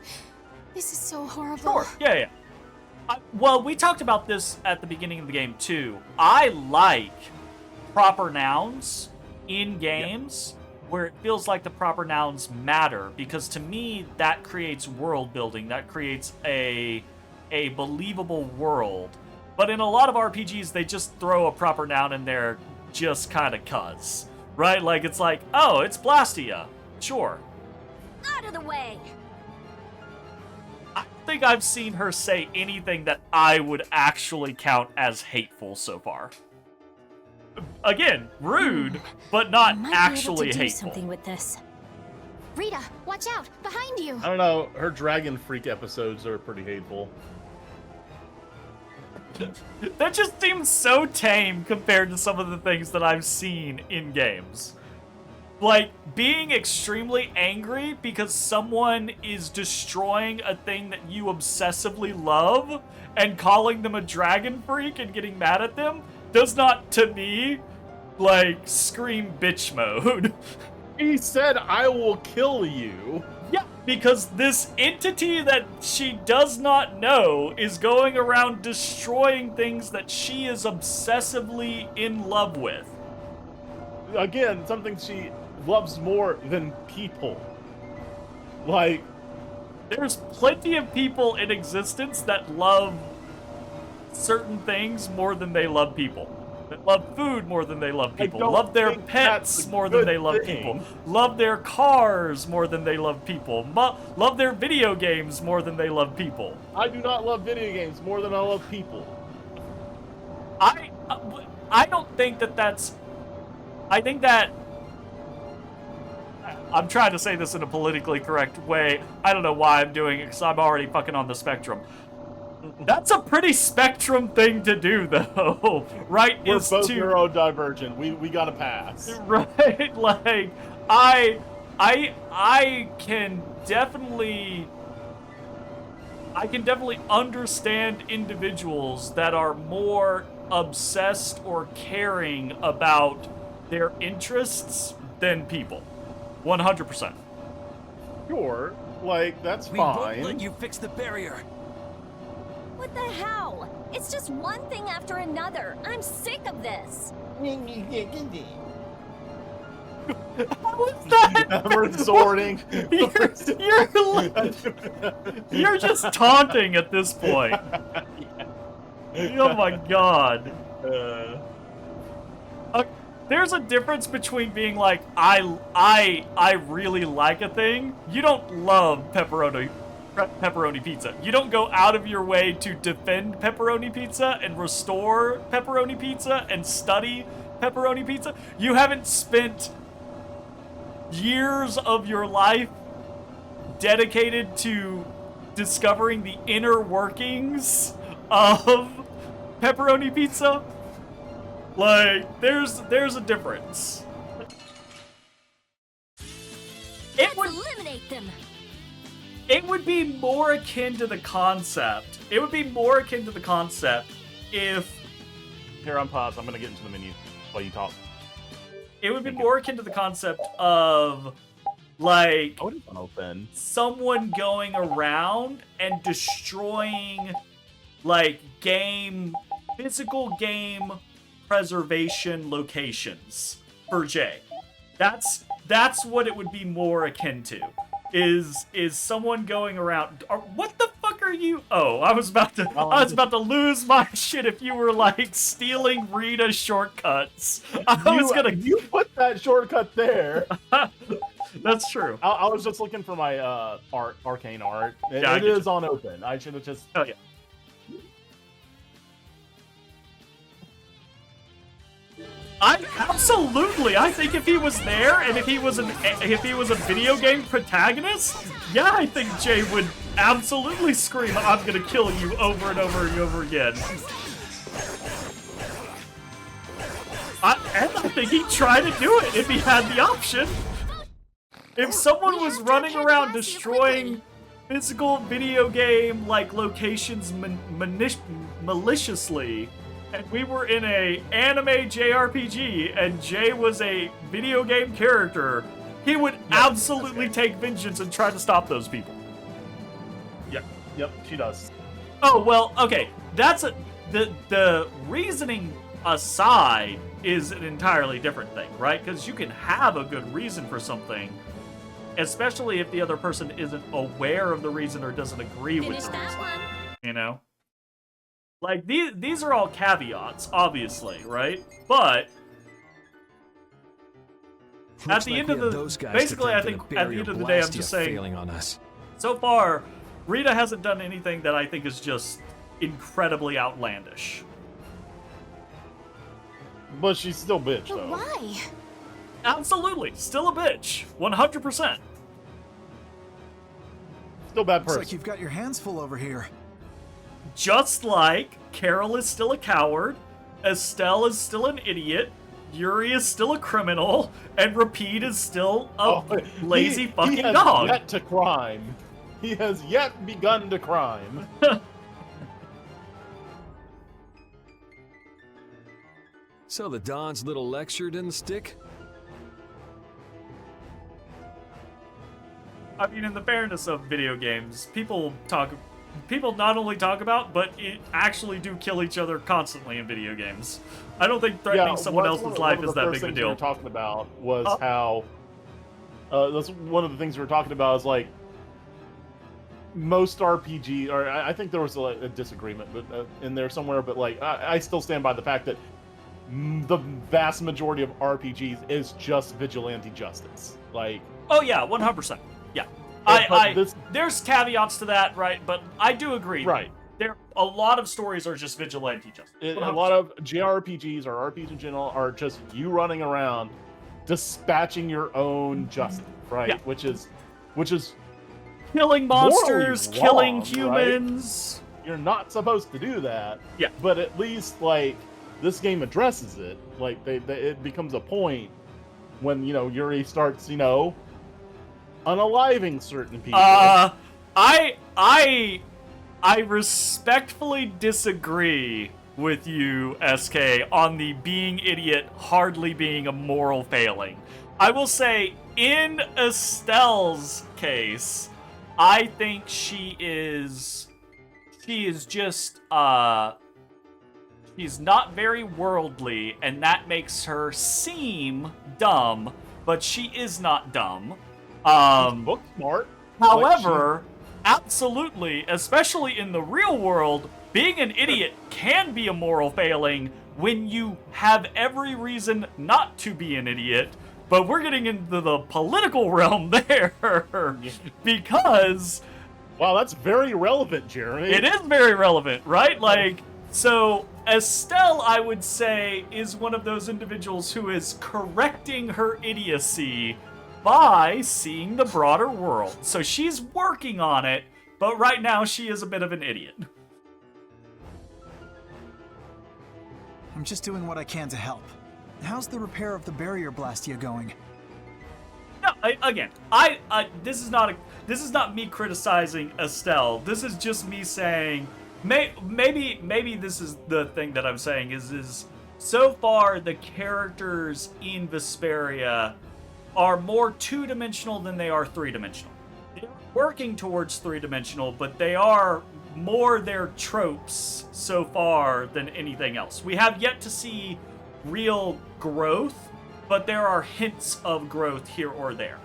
This is so horrible. Sure. Yeah. Well, we talked about this at the beginning of the game, too. I like proper nouns in games where it feels like the proper nouns matter, because to me that creates world building, that creates a believable world. But in a lot of RPGs, they just throw a proper noun in there just kind of cuz, right? Like, it's like, oh, it's Blastia. Sure. Out of the way! I think I've seen her say anything that I would actually count as hateful so far. Again, rude, but not actually do hateful. Something with this. Rita, watch out! Behind you! I don't know. Her Dragon Freak episodes are pretty hateful. That just seems so tame compared to some of the things that I've seen in games. Like, being extremely angry because someone is destroying a thing that you obsessively love and calling them a dragon freak and getting mad at them does not, to me, like, scream bitch mode. He said, I will kill you. Yeah, because this entity that she does not know is going around destroying things that she is obsessively in love with. Again, something she loves more than people. Like, there's plenty of people in existence that love certain things more than they love people. That love food more than they love people. Love their pets more than they love people. Love their cars more than they love people. Love their video games more than they love people. I do not love video games more than I love people. I don't think that that's... I think that... I'm trying to say this in a politically correct way. I don't know why I'm doing it, because I'm already fucking on the spectrum. That's a pretty spectrum thing to do, though, right? We're both neurodivergent. We gotta pass. Right? Like, I can definitely... I can definitely understand individuals that are more obsessed or caring about their interests than people. 100%. Sure, like, that's We fine. won't let you fix the barrier. What the hell? It's just one thing after another. I'm sick of this. How is that? Resorting. You're just taunting at this point. Oh my god. There's a difference between being like, I really like a thing. You don't love pepperoni pizza. You don't go out of your way to defend pepperoni pizza and restore pepperoni pizza and study pepperoni pizza. You haven't spent years of your life dedicated to discovering the inner workings of pepperoni pizza. Like, there's a difference. Eliminate them. It would be more akin to the concept. It would be more akin to the concept if... Here, on pause. I'm gonna get into the menu while you talk. It would be more akin to the concept of, like, someone going around and destroying, like, physical game preservation locations for Jay. That's what it would be more akin to. Is someone going around? What the fuck are you? Oh, I was about to lose my shit if you were like stealing Rita's shortcuts. You put that shortcut there. That's true. I was just looking for my arcane art. It is on open. I should have just. Oh yeah. Absolutely. I think if he was there and if he was a video game protagonist, yeah, I think Jay would absolutely scream, "I'm gonna kill you" over and over and over again. And I think he'd try to do it if he had the option. If someone was running around destroying physical video game like locations maliciously, and we were in a anime JRPG, and Jay was a video game character, he would absolutely take vengeance and try to stop those people. Yep, she does. Oh, well, okay. That's the reasoning aside is an entirely different thing, right? Because you can have a good reason for something, especially if the other person isn't aware of the reason or doesn't agree with the reason. You know? Like, these are all caveats, obviously, right? But at the end of the... Basically, I think at the end of the day, I'm just saying... On us. So far, Rita hasn't done anything that I think is just incredibly outlandish. But she's still bitch, But though. why? Absolutely. Still a bitch. 100%. Still bad Looks person. like you've got your hands full over here. Just like Carol is still a coward, Estelle is still an idiot, Yuri is still a criminal, and Rapide is still a lazy fucking dog. He has yet to crime. He has yet begun to crime. So the Don's little lecture didn't stick? I mean, in the fairness of video games, people not only talk about, but actually do kill each other constantly in video games. I don't think threatening someone else's life is that big of a deal. We were talking about was how that's one of the things we were talking about is like most RPG, or I think there was a disagreement but in there somewhere, but like I still stand by the fact that the vast majority of RPGs is just vigilante justice. Like, oh yeah, 100%. Yeah, there's caveats to that, right? But I do agree. Right. A lot of stories are just vigilante justice. A lot of JRPGs or RPGs in general are just you running around dispatching your own justice, right? Yeah. Which is killing monsters, morally killing wrong, humans. Right? You're not supposed to do that. Yeah. But at least like this game addresses it. Like it becomes a point when Yuri starts unaliving certain people. I respectfully disagree with you, SK, on the being idiot hardly being a moral failing. I will say, in Estelle's case, I think she is just, she's not very worldly, and that makes her seem dumb, but she is not dumb. Book smart. However, absolutely, especially in the real world, being an idiot can be a moral failing when you have every reason not to be an idiot. But we're getting into the political realm there because... Wow, that's very relevant, Jeremy. It is very relevant, right? Like, so Estelle, I would say, is one of those individuals who is correcting her idiocy by seeing the broader world. So she's working on it, but right now she is a bit of an idiot. I'm just doing what I can to help. How's the repair of the barrier blastia going? No, this is not me criticizing Estelle. This is just me saying, maybe this is the thing that I'm saying is so far the characters in Vesperia are more two-dimensional than they are three-dimensional. They're working towards three-dimensional, but they are more their tropes so far than anything else. We have yet to see real growth, but there are hints of growth here or there.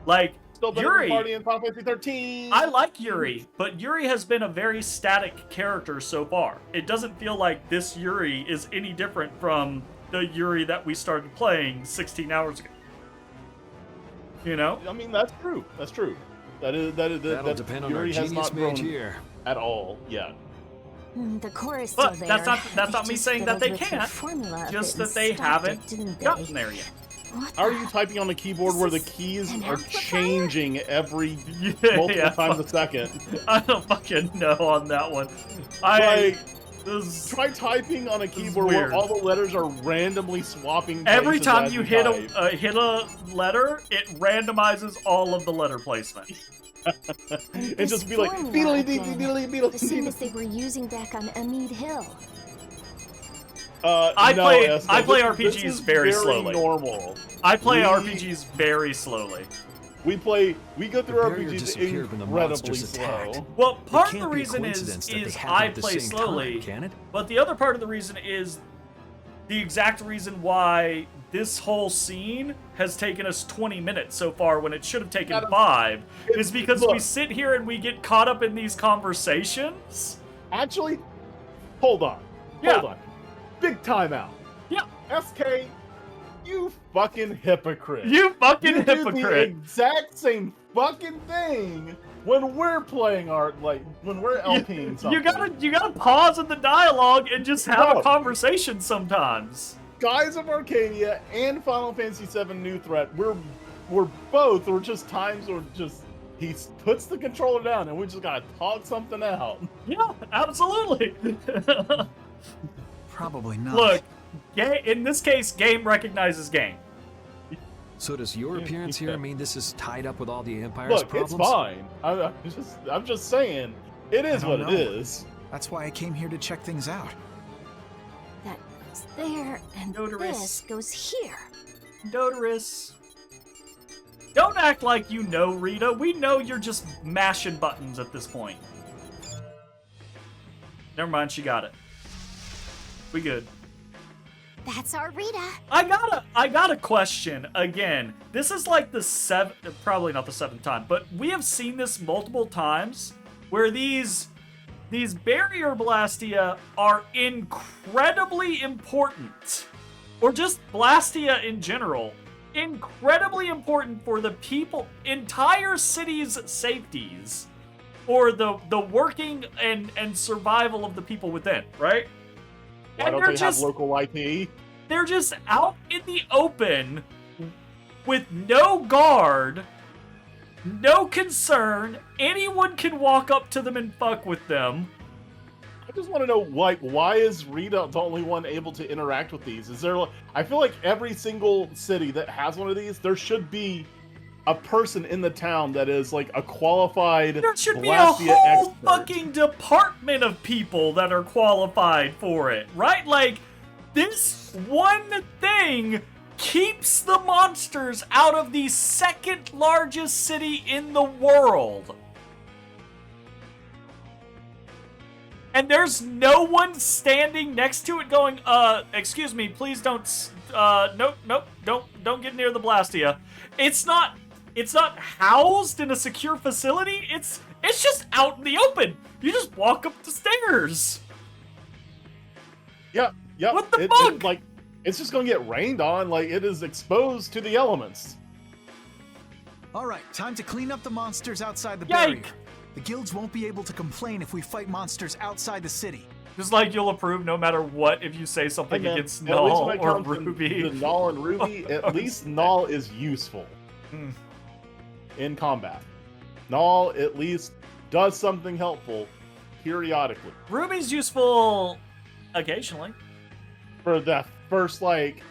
Like, Yuri, party in Final Fantasy 13. I like Yuri, but Yuri has been a very static character so far. It doesn't feel like this Yuri is any different from the Yuri that we started playing 16 hours ago. I mean, that's true. That's true. That'll depend on Yuri our has genius not grown mage here at all yet. The core is But still there. that's not me saying that they can't. Just that they haven't gotten there yet. How are you typing on the keyboard where the keys are changing every multiple times a second? I don't fucking know on that one. Try typing on a keyboard where all the letters are randomly swapping. Every time as you hit type. hit a letter, it randomizes all of the letter placement. And just be like, beedly deedly beedly beedly. The same as they were using back on Amid Hill. I play RPGs very slowly. Normal. I play RPGs very slowly. We go through RPGs incredibly slow. Well, part of the reason is I play slowly, but the other part of the reason is the exact reason why this whole scene has taken us 20 minutes so far when it should have taken 5 is because we sit here and we get caught up in these conversations. Actually, hold on. Hold on. Big time out. Yeah. SK, you fucking hypocrite. You fucking you hypocrite. Do the exact same fucking thing when we're playing when we're LPing something. You gotta pause in the dialogue and just have a conversation sometimes. Guys of Arcadia and Final Fantasy VII New Threat, we're just times where he puts the controller down and we just gotta talk something out. Yeah, absolutely. Probably not. Look, in this case, game recognizes game. So does your appearance here mean this is tied up with all the Empire's problems? It's fine. I'm just saying, it is what it is. That's why I came here to check things out. That goes there, and this goes here. Dodoris. Don't act like you know, Rita. We know you're just mashing buttons at this point. Never mind, she got it. We good. That's our Rita. I got a question again. This is like the probably not the 7th time, but we have seen this multiple times where these barrier blastia are incredibly important, or just blastia in general, incredibly important for the entire city's safeties, or the working and survival of the people within, right? Why don't they have local IP? They're just out in the open with no guard, no concern. Anyone can walk up to them and fuck with them. I just want to know, why is Rita the only one able to interact with these? Is there? I feel like every single city that has one of these, there should be a person in the town that is like a qualified. There should be Blastia a whole expert. fucking department of people that are qualified for it, right? Like, this one thing keeps the monsters out of the 2nd largest city in the world. And there's no one standing next to it going, excuse me, please don't, nope, don't get near the Blastia. It's not housed in a secure facility. It's just out in the open. You just walk up the stairs. Yep. What the fuck? It's just gonna get rained on. Like, it is exposed to the elements. All right, time to clean up the monsters outside the barrier. The guilds won't be able to complain if we fight monsters outside the city. Just like you'll approve no matter what if you say something against At least Null when it or comes Ruby. to Null and Ruby, at least Null is useful in combat. Null at least does something helpful periodically. Ruby's useful occasionally. For the first,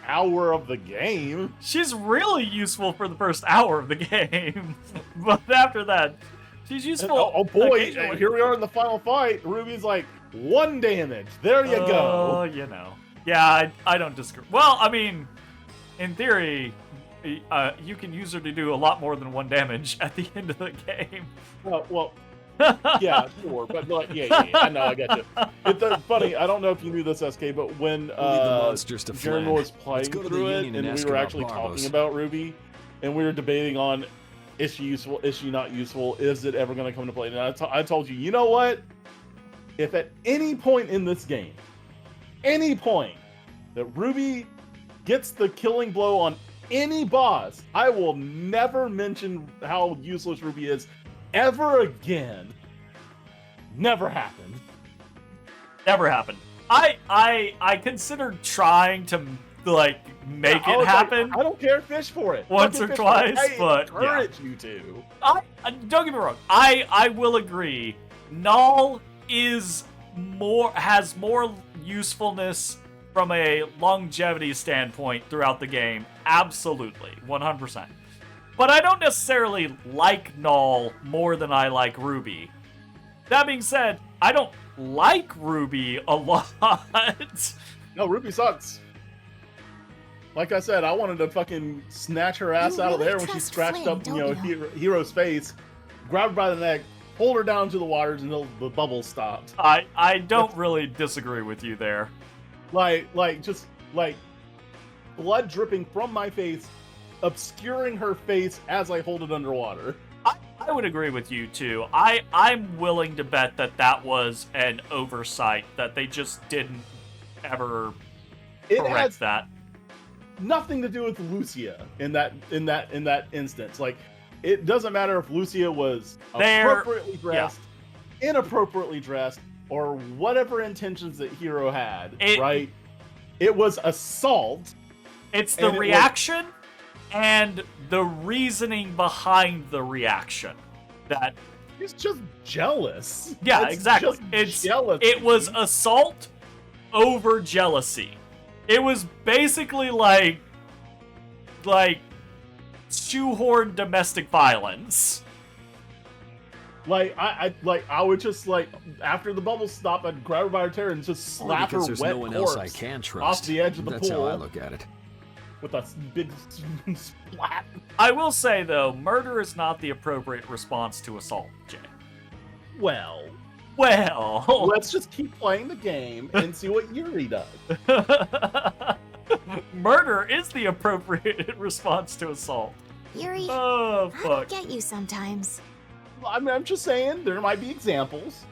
hour of the game. She's really useful for the first hour of the game. But after that, she's useful. Oh boy, here we are in the final fight. Ruby's 1 damage. There you go. Oh, you know. Yeah, I don't disagree. Well, I mean, in theory, you can use her to do a lot more than 1 damage at the end of the game. Well, yeah, sure, but yeah, I know, I got you. It's funny, I don't know if you knew this, SK, but when Jeremy was playing through it, and we were actually talking about Ruby, and we were debating on, is she useful, is she not useful, is it ever going to come to play? And I told you, you know what? If at any point in this game, any point that Ruby gets the killing blow on any boss, I will never mention how useless Ruby is ever again. Never happened. Never happened. I considered trying to make it happen. I don't care, fish for it. Once or twice, but I encourage you to. Don't get me wrong. I will agree. Null has more usefulness from a longevity standpoint throughout the game. Absolutely, 100%. But I don't necessarily like Null more than I like Ruby. That being said, I don't like Ruby a lot. No, Ruby sucks. Like I said, I wanted to fucking snatch her ass out of there when she scratched up, Hero's face, grab her by the neck, hold her down to the waters until the bubbles stopped. I don't really disagree with you there. Just like blood dripping from my face, obscuring her face as I hold it underwater. I would agree with you too. I'm willing to bet that was an oversight, that they just didn't ever correct that. Nothing to do with Lucia in that instance. Like, it doesn't matter if Lucia was appropriately dressed, inappropriately dressed, or whatever intentions that Hero had, right? It was assault. It's the reaction and the reasoning behind the reaction that he's just jealous. Yeah, exactly. It's jealousy. It was assault over jealousy. It was basically like shoehorned domestic violence. Like I would just like after the bubbles stop, I'd grab her by her hair and just slap her wet no one corpse else I can trust. off the edge of the That's pool. how I look at it. With a big splat. I will say though, murder is not the appropriate response to assault, Jay. Well, let's just keep playing the game and see what Yuri does. Murder is the appropriate response to assault. Yuri, oh I fuck. don't get you sometimes. I mean, I'm just saying there might be examples.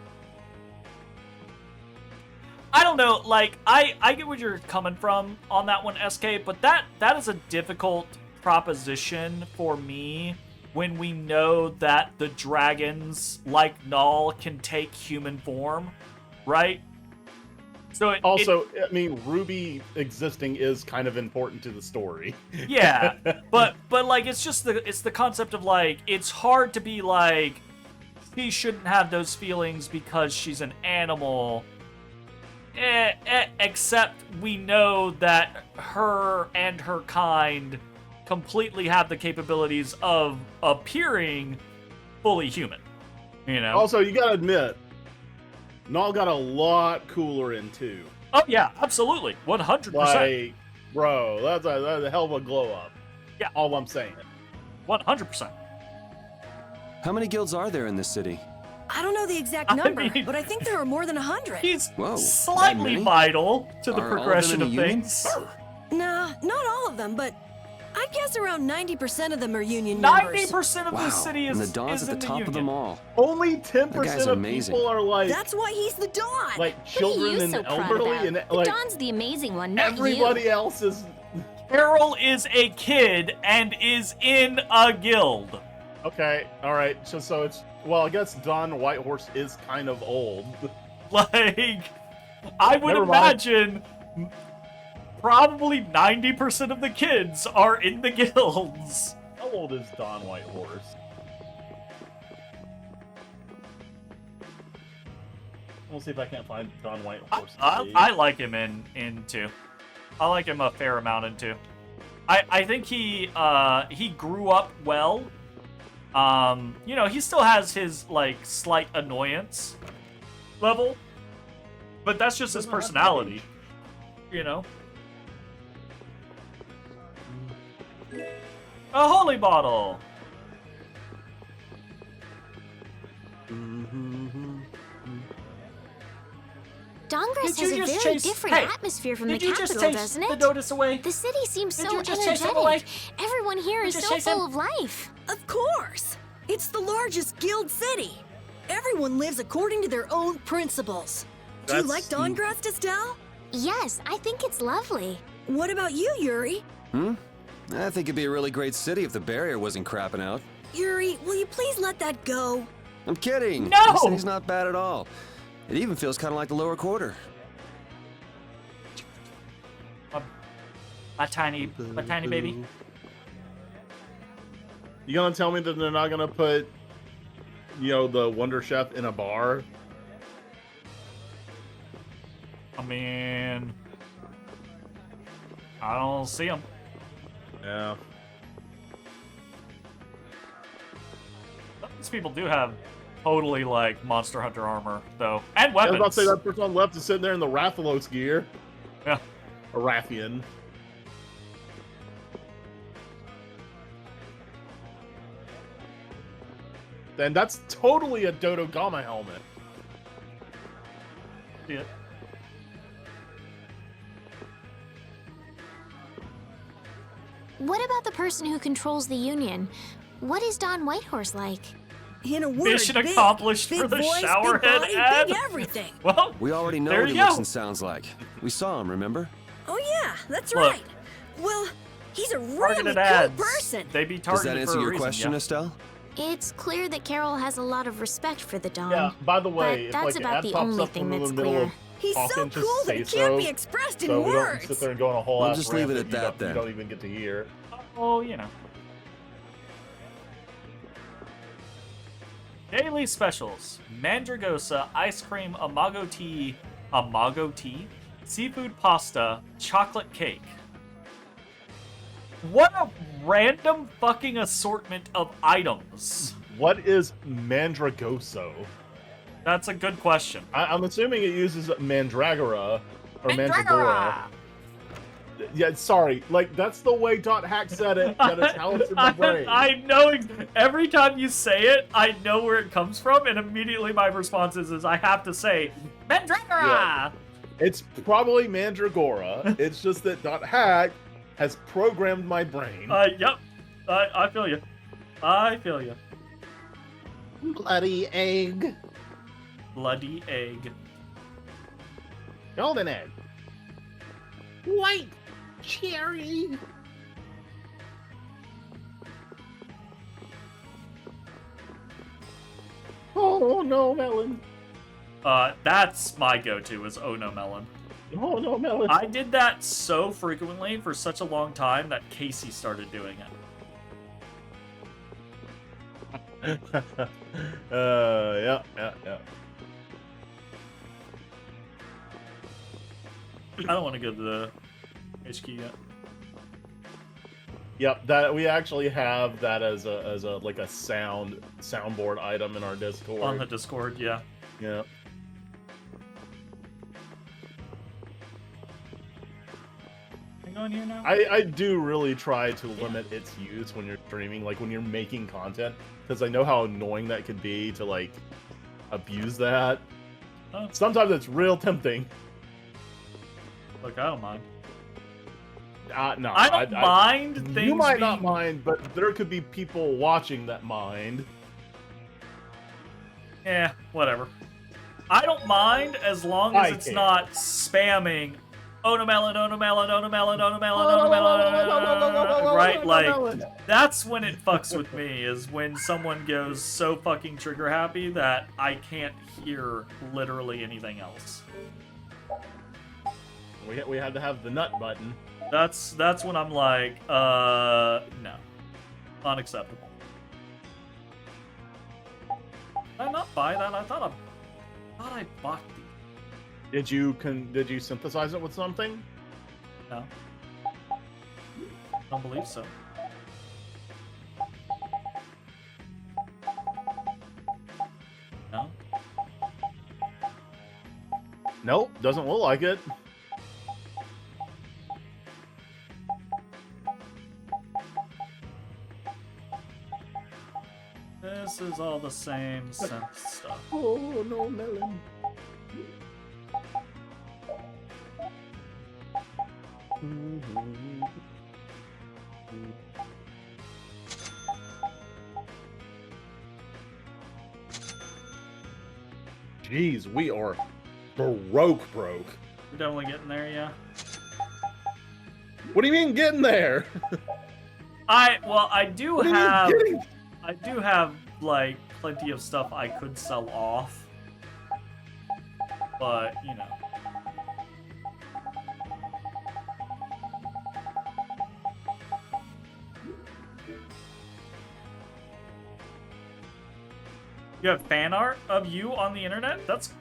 I don't know, like, I get where you're coming from on that one, SK, but that is a difficult proposition for me when we know that the dragons, like Null, can take human form, right? So I mean, Ruby existing is kind of important to the story. Yeah, but like, it's just the concept of, like, it's hard to be like, she shouldn't have those feelings because she's an animal. Except we know that her and her kind completely have the capabilities of appearing fully human. You know? Also, you gotta admit, Null got a lot cooler in 2. Oh, yeah, absolutely. 100%. Like, bro, that's a hell of a glow up. Yeah. All I'm saying. 100%. How many guilds are there in this city? I don't know the exact number, but I think there are more than 100. He's slightly vital to the progression of things. Nah, not all of them, but I'd guess around 90% of them are union members. 90% of the city is and the Dawn's is at the in top union. of them all. Only 10% of people are like... That's why he's the Dawn! Like, children and elderly, and like... The Dawn's the amazing one, not everybody you. else is... Carol is a kid and is in a guild. Okay, alright, so it's... Well, I guess Dawn Whitehorse is kind of old. Like, I would imagine probably 90% of the kids are in the guilds. How old is Dawn Whitehorse? We'll see if I can't find Dawn Whitehorse. I like him in 2. I like him a fair amount in 2. I think he grew up well. You know, he still has his, like, slight annoyance level, but that's just his personality, you know? A holy bottle! Dongrass has a very different atmosphere from the capital, doesn't it? The notice away? The city seems so just chase it away? energetic. Everyone here is so full of life. Of course! It's the largest guild city. Everyone lives according to their own principles. Do you like Dongrass, Estelle? Yes, I think it's lovely. What about you, Yuri? I think it'd be a really great city if the barrier wasn't crapping out. Yuri, will you please let that go? I'm kidding. No! The city's not bad at all. It even feels kind of like the lower quarter. My tiny baby. You gonna tell me that they're not gonna put, you know, the Wonder Chef in a bar? I mean, I don't see him. Yeah. These people do have totally, like, Monster Hunter armor, though. And weapons. I was about to say that person on the left is sitting there in the Rathalos gear. Yeah. A Rathian. Then that's totally a Dodo Gama helmet. See it. What about the person who controls the Union? What is Don Whitehorse like? In a word, Mission big. accomplished Big for the voice, showerhead big body, ad. big everything. Well, We already know there what he you looks go. and sounds like. We saw him, remember? Oh yeah, that's Look. right. Well, he's a really Targeted cool ads. person. They be Does targeted that answer for a your reason, question, yeah. Estelle? It's clear that Carol has a lot of respect for the Dawn. Yeah, by the way, but that's if like about the the ad pops only up thing in the that's middle clear. of He's so talking, just cool that say it can't so, be expressed in so we don't words. sit there and go on a whole We'll ass just rant leave it at you that, don't- then. You don't even get to hear. Oh, you know. Daily specials: Mandragosa ice cream, amago tea, seafood pasta, chocolate cake. What a random fucking assortment of items. What is Mandragoso? That's a good question. I'm assuming it uses Mandragora or Mandragora. Yeah, sorry. Like, that's the way .hack said it. That is how it's in my brain. I know. Every time you say it, I know where it comes from, and immediately my response is I have to say, Mandragora! Yeah. It's probably Mandragora. It's just that .hack has programmed my brain. Yep. I feel you. I feel you. Bloody egg. Bloody egg. Golden egg. White cherry. Oh no, melon. That's my go-to is Oh No Melon. Oh no, melon. I did that so frequently for such a long time that Casey started doing it. Yeah. I don't want to go to the HQ yet. Yep, that we actually have that as a like a soundboard item in our Discord. On the Discord, yeah. Yeah. Hang on here now. I do really try to limit its use when you're streaming, like when you're making content, because I know how annoying that could be to like abuse that. Oh. Sometimes it's real tempting. Look, I don't mind. No, I don't mind things. You might not mind, but there could be people watching that mind. Yeah, whatever. I don't mind as long as it's not spamming. Oh no melon, oh no melon, oh no melon, oh no melon, oh no melon. Right, like that's when it fucks with me. Is when someone goes so fucking trigger happy that I can't hear literally anything else. We had to have the nut button. That's when I'm like, no, unacceptable. Did I not buy that? I thought I bought these. Did you synthesize it with something? No, don't believe so. No. Nope, doesn't look like it. This is all the same synth stuff. Oh no, melon. Jeez, we are broke. We're definitely getting there, yeah. What do you mean getting there? I do have like plenty of stuff I could sell off, but you know. You have fan art of you on the internet? That's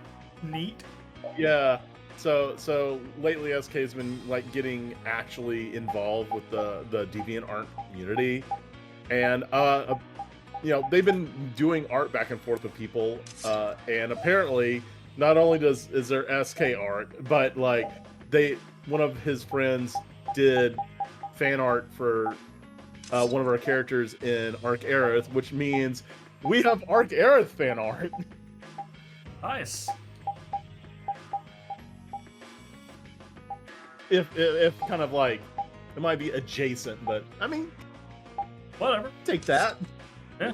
neat. Yeah. So lately SK's been like getting actually involved with the DeviantArt community, and you know, they've been doing art back and forth with people, and apparently not only is there SK art, but like one of his friends did fan art for one of our characters in Arc Aerith, which means we have Arc Aerith fan art. Nice. If kind of like It might be adjacent, but I mean, whatever. Take that. Yeah.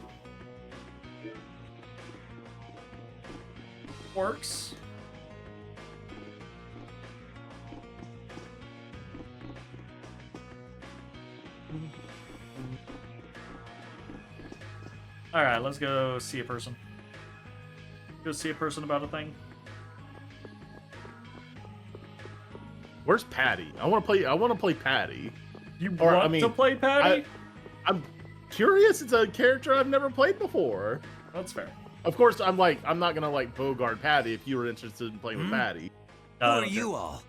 Works. All right, let's go see a person. Go see a person about a thing. Where's Patty? I want to play Patty. You want to play Patty? I'm curious. It's a character I've never played before. That's fair. Of course, I'm not gonna like Bogart Patty if you were interested in playing with Patty. Who are you all?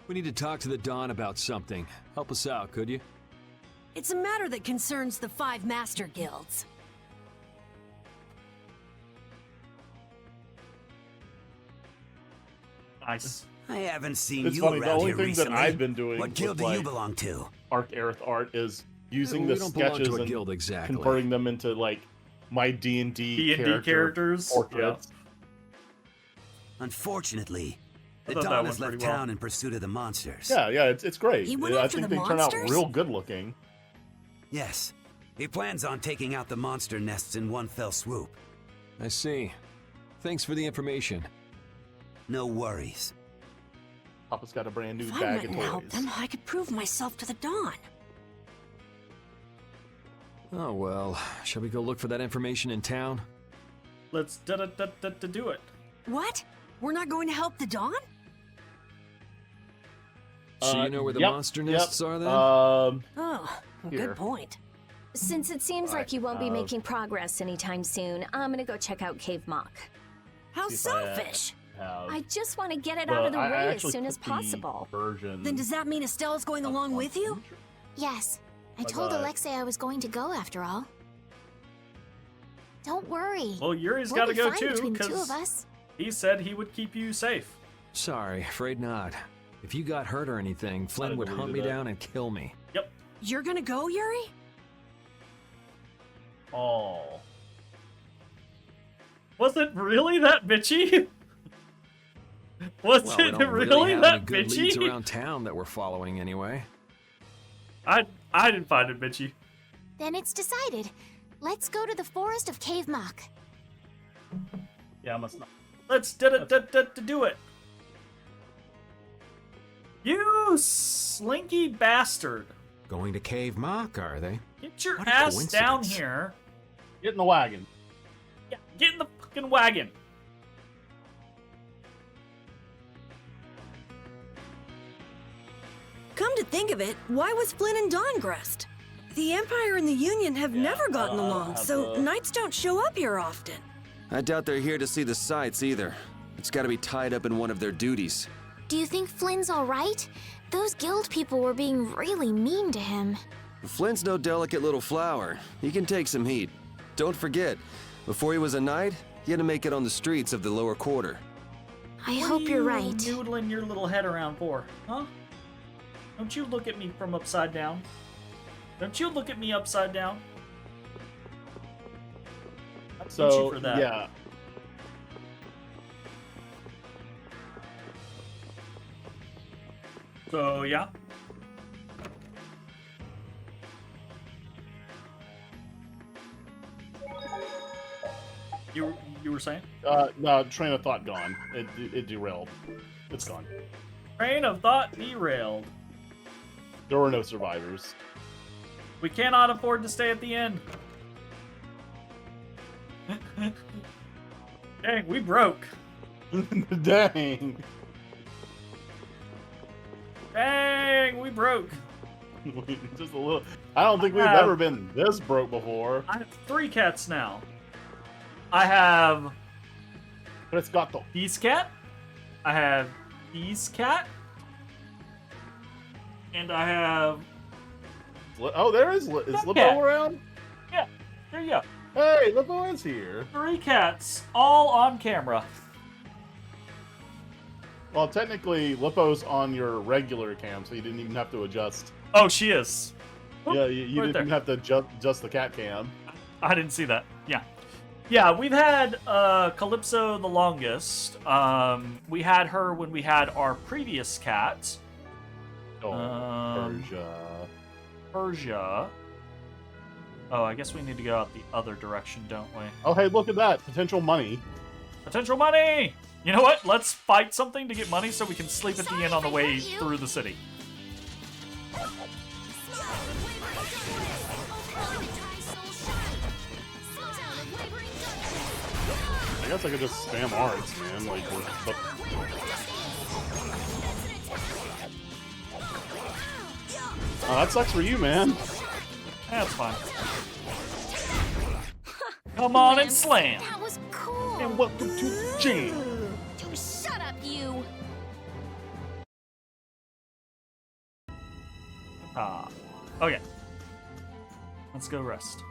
We need to talk to the Don about something. Help us out, could you? It's a matter that concerns the 5 Master Guilds. Nice. I haven't seen It's you funny. around The only here thing recently. that I've been doing, What guild do with, you belong to? Arc Aerith art is using We the don't belong to sketches a and guild exactly. converting them into like my D&D characters. portraits. Unfortunately, the I thought that Don went has left pretty well. town in pursuit of the monsters. Yeah, it's great. He went I after think the they turn out monsters? real good looking. Yes. He plans on taking out the monster nests in one fell swoop. I see. Thanks for the information. No worries. Papa's got a brand new If I bag went of and helped toys. them, I could prove myself to the Dawn. Oh well, shall we go look for that information in town? Let's do it. What? We're not going to help the Dawn? So you know where the yep, monster yep. nests are then? Oh, Here. good point. Since it seems like you won't be making progress anytime soon, I'm gonna go check out Cave Mock. How See if I, selfish. I just want to get it out of the I way as actually soon as put the possible. Version Then does that mean Estella's going along with you? Yes, I But, told Alexei I was going to go after all. Don't worry. Well, Yuri's We'll got to be go fine too, between the two because of us. he said he would keep you safe. Sorry, afraid not. If you got hurt or anything, Flynn would hunt me deleted that. down and kill me. Yep. You're gonna go, Yuri? Oh. Was it really that bitchy? Was Well, we it don't really have that any good leads bitchy? around town that we're following anyway. I didn't find it bitchy. Then it's decided. Let's go to the forest of Cave Mock. Yeah, I must not. Let's do it. You slinky bastard. Going to Cave Mock, are they? Get your What a ass down coincidence. here. Get in the wagon. Yeah, get in the fucking wagon. Come to think of it, why was Flynn and Dawn gressed? The Empire and the Union have never gotten along, so knights don't show up here often. I doubt they're here to see the sights either. It's gotta be tied up in one of their duties. Do you think Flynn's alright? Those guild people were being really mean to him. Flynn's no delicate little flower. He can take some heat. Don't forget, before he was a knight, he had to make it on the streets of the lower quarter. I hope you're right. What are you noodling your little head around for, huh? Don't you look at me from upside down. Don't you look at me upside down. I'll teach you So for that. yeah. So yeah. You were saying? No, train of thought gone. It derailed. It's gone. Train of thought derailed. There were no survivors. We cannot afford to stay at the end. Dang, we broke. Dang. Dang, we broke. Just a little. I don't think we've ever been this broke before. I have 3 cats now. I have But it's got the Beast Cat. I have Beast Cat. And I have... Oh, there is Lippo cat. around? Yeah, there you go. Hey, Lippo is here. 3 cats, all on camera. Well, technically, Lippo's on your regular cam, so you didn't even have to adjust. Oh, she is. Yeah, you right didn't there. have to adjust the cat cam. I didn't see that. Yeah. Yeah, we've had Calypso the longest. We had her when we had our previous cat. Persia. Persia. Oh, I guess we need to go out the other direction, don't we? Oh, hey, look at that. Potential money. Potential money! You know what? Let's fight something to get money so we can sleep at the inn on the way through the city. I guess I could just spam arts, man. Like, but... Oh, that sucks for you, man. That's fine. Come on and slam. That was cool. And welcome to the jam. Dude, shut up, you. Okay. Let's go rest.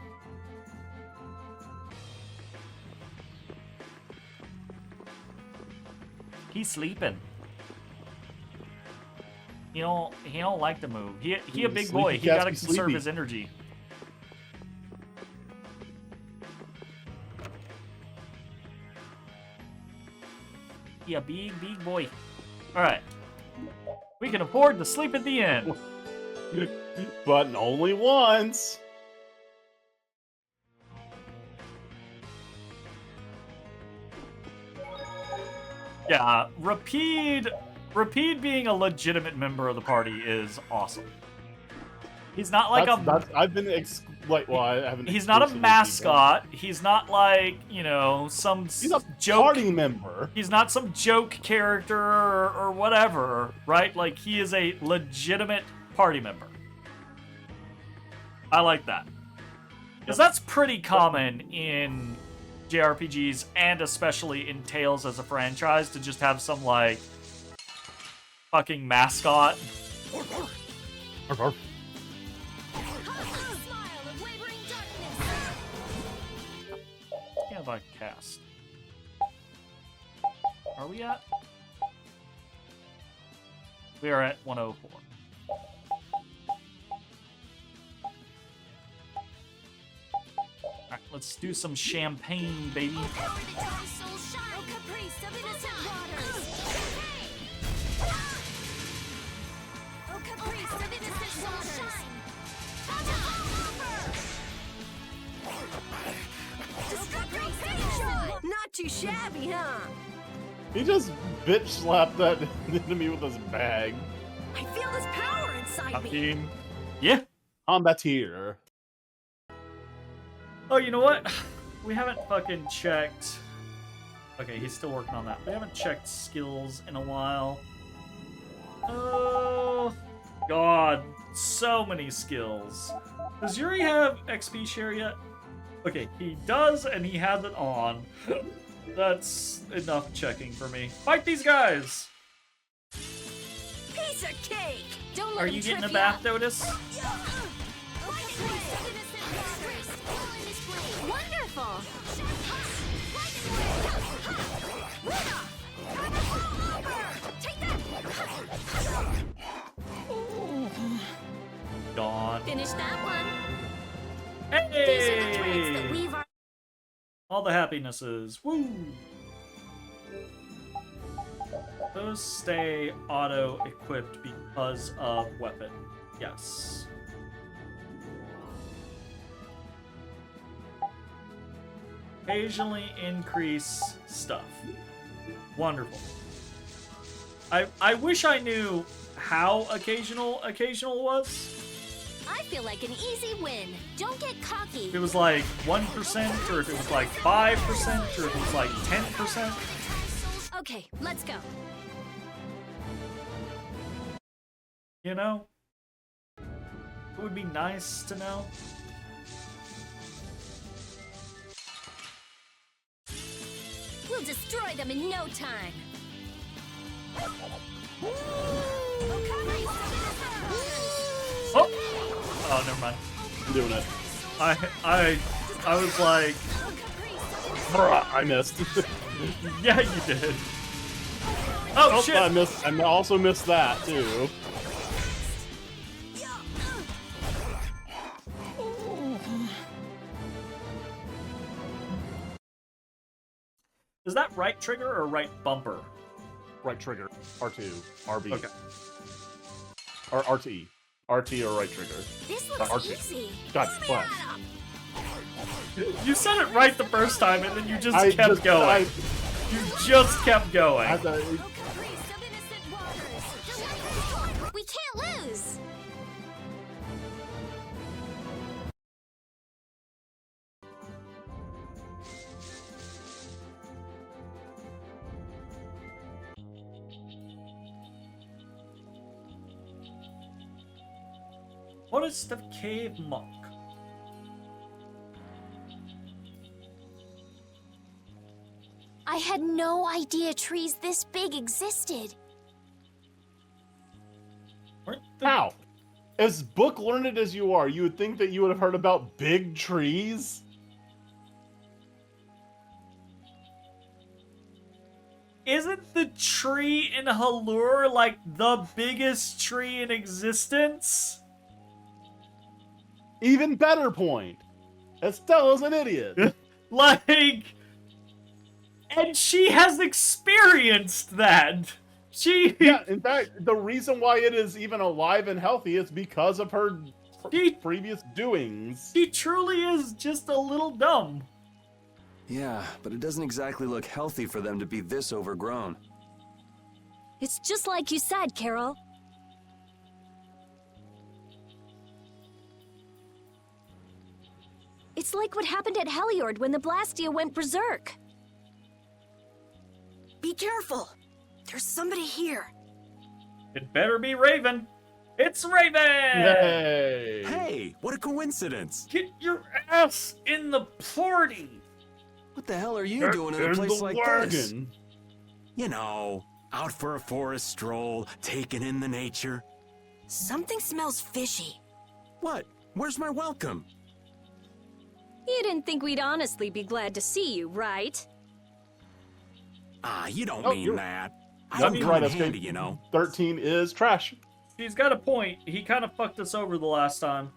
He's sleeping. He don't like to move. He a big boy. He gotta conserve his energy. He a big boy. Alright. We can afford to sleep at the inn. But only once. Yeah, Rapide being a legitimate member of the party is awesome. He's not like I've been I haven't. He's not a mascot. He's not like, you know, some he's a joke party member. He's not some joke character or whatever, right? Like, he is a legitimate party member. I like that. Because that's pretty common in JRPGs and especially in Tales as a franchise to just have some, like, fucking mascot. What have I cast? Are we at? We are at 104. Alright, let's do some champagne, baby. Not too shabby, huh? He just bitch slapped that enemy with his bag. I feel this power inside me. Yeah. Combat here. Oh, you know what? We haven't fucking checked. Okay, he's still working on that. We haven't checked skills in a while. Oh, God. So many skills. Does Yuri have XP share yet? Okay, he does, and he has it on. That's enough checking for me. Fight these guys! Piece of cake! Don't Are you getting a bath, Dotus? Wonderful. Gone. Finish that one. Hey! These are the drinks that we've All the happinesses. Woo! Those stay auto-equipped because of weapon. Yes. Occasionally increase stuff. Wonderful. I wish I knew how occasional was. I feel like an easy win. Don't get cocky. If it was like 1%, or if it was like 5%, or if it was like 10%. Okay, let's go. You know? It would be nice to know. We'll destroy them in no time. Oh! Oh, never mind. I'm doing it. I was like... Bruh, I missed. Yeah, you did. Oh, shit! I missed. I also missed that, too. Is that right trigger or right bumper? Right trigger. R2. RB. Okay. Or RTE. RT or right trigger. This looks RT. easy. God bless. You said it right the first time, and then you just kept going. You just kept going. We can't lose. What is the cave monk? I had no idea trees this big existed. How? As book learned as you are, you would think that you would have heard about big trees? Isn't the tree in Halure like the biggest tree in existence? Even better point. Estella's an idiot. Like, and she has experienced that. Yeah, in fact, the reason why it is even alive and healthy is because of her previous doings. She truly is just a little dumb. Yeah, but it doesn't exactly look healthy for them to be this overgrown. It's just like you said, Carol. It's like what happened at Heliord when the Blastia went berserk. Be careful. There's somebody here. It better be Raven. It's Raven! Yay! Hey, what a coincidence. Get your ass in the party. What the hell are you doing in a place like this? You know, out for a forest stroll, taking in the nature. Something smells fishy. What? Where's my welcome? You didn't think we'd honestly be glad to see you, right? Ah, you don't mean that. I That's don't right, come in SK. handy, you know. 13 is trash. He's got a point. He kind of fucked us over the last time.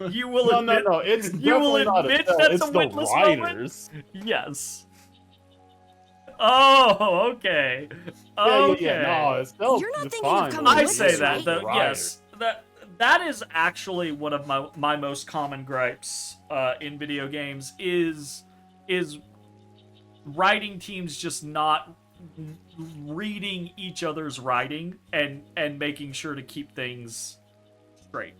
You will admit. No. It's you will definitely not admit Estelle, that's it's a the witless writers. moment. Yes. Oh, okay. Okay. Yeah. No, Estelle. You're not is thinking of fine. coming I with say us, that right? though. Writers. Yes. That is actually one of my most common gripes in video games is writing teams just not reading each other's writing and making sure to keep things straight.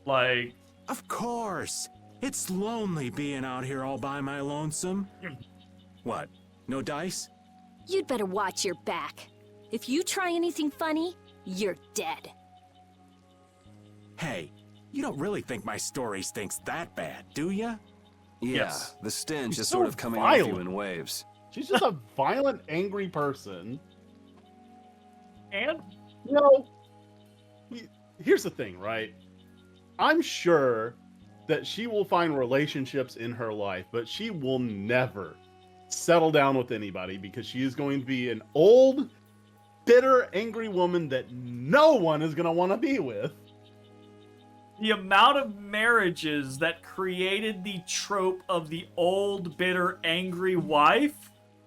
Like, Of course. It's lonely being out here all by my lonesome. What? No dice? You'd better watch your back. If you try anything funny, you're dead. Hey, you don't really think my story stinks that bad, do ya? Yeah, Yes. the stench She's is so sort of coming off you violent. in waves. She's just a violent, angry person. and You know, here's the thing, right? I'm sure that she will find relationships in her life, but she will never settle down with anybody because she is going to be an old, bitter, angry woman that no one is going to want to be with. the amount of marriages that created the trope of the old, bitter, angry wife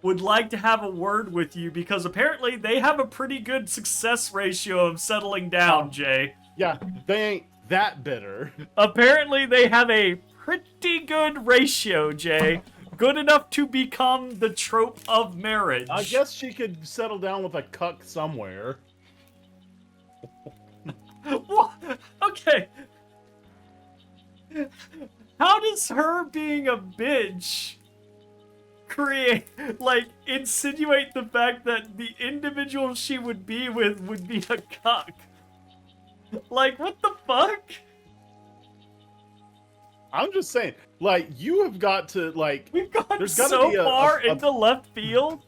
would like to have a word with you because apparently they have a pretty good success ratio of settling down, Jay. Yeah, they ain't that bitter. Apparently they have a pretty good ratio, Jay. Good enough to become the trope of marriage. I guess she could settle down with a cuck somewhere. What? Okay. How does her being a bitch insinuate the fact that the individual she would be with would be a cuck? Like, what the fuck? I'm just saying, like, you have got to, like... We've gone there's gotta so be far into left field.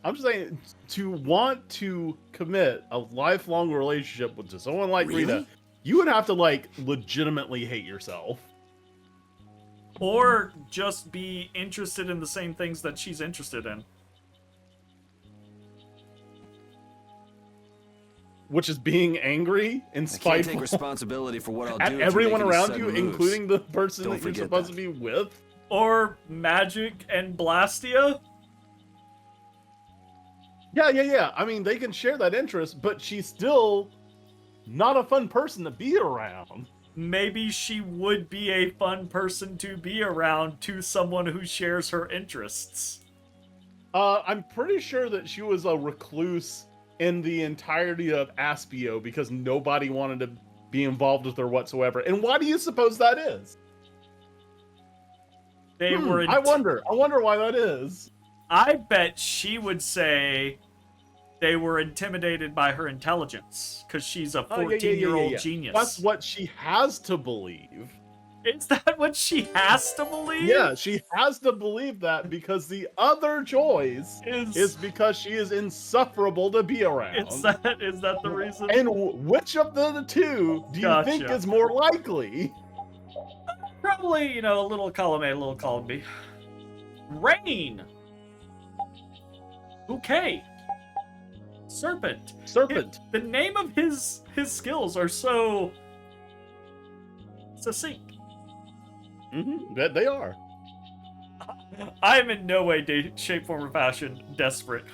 I'm just saying, to want to commit a lifelong relationship with someone like Rita, you would have to, like, legitimately hate yourself. Or just be interested in the same things that she's interested in. Which is being angry and I can't spiteful take responsibility for what I'll at do if you everyone make any around sudden you, moves. including the person Don't that you're forget supposed that. to be with. Or Magic and Blastia. Yeah. I mean, they can share that interest, but she's still not a fun person to be around. Maybe she would be a fun person to be around to someone who shares her interests. I'm pretty sure that she was a recluse in the entirety of Aspio because nobody wanted to be involved with her whatsoever. And why do you suppose that is? They were. I wonder why that is. I bet she would say they were intimidated by her intelligence because she's a 14-year-old genius. That's what she has to believe. Is that what she has to believe? Yeah, she has to believe that because the other choice is because she is insufferable to be around. Is that the reason? And which of the two do you think is more likely? Probably, a little column A, a little column B. Rain. Okay. Serpent. The name of his skills are so succinct. They are. I am in no way, shape, form, or fashion desperate.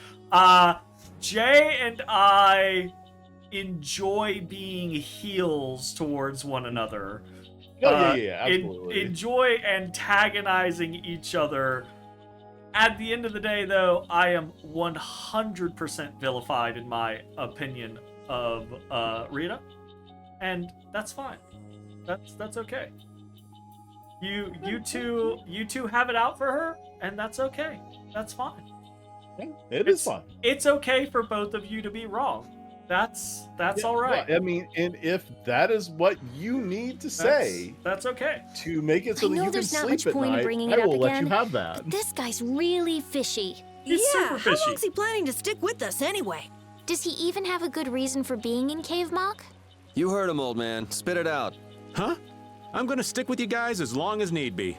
Jay and I enjoy being heels towards one another. Yeah, absolutely. Enjoy antagonizing each other. At the end of the day, though, I am 100% vilified in my opinion of Rita, and that's fine. That's okay. You two have it out for her, and that's okay. That's fine. It is fine. It's okay for both of you to be wrong. That's all right. I mean, and if that is what you need to say, that's okay. To make it so that you can there's not sleep much at point in night, bringing I it up will let again, you have that. but this guy's really fishy. He's super How fishy. long's he planning to stick with us anyway? Does he even have a good reason for being in Cave Mock? You heard him, old man. Spit it out. Huh? I'm gonna stick with you guys as long as need be.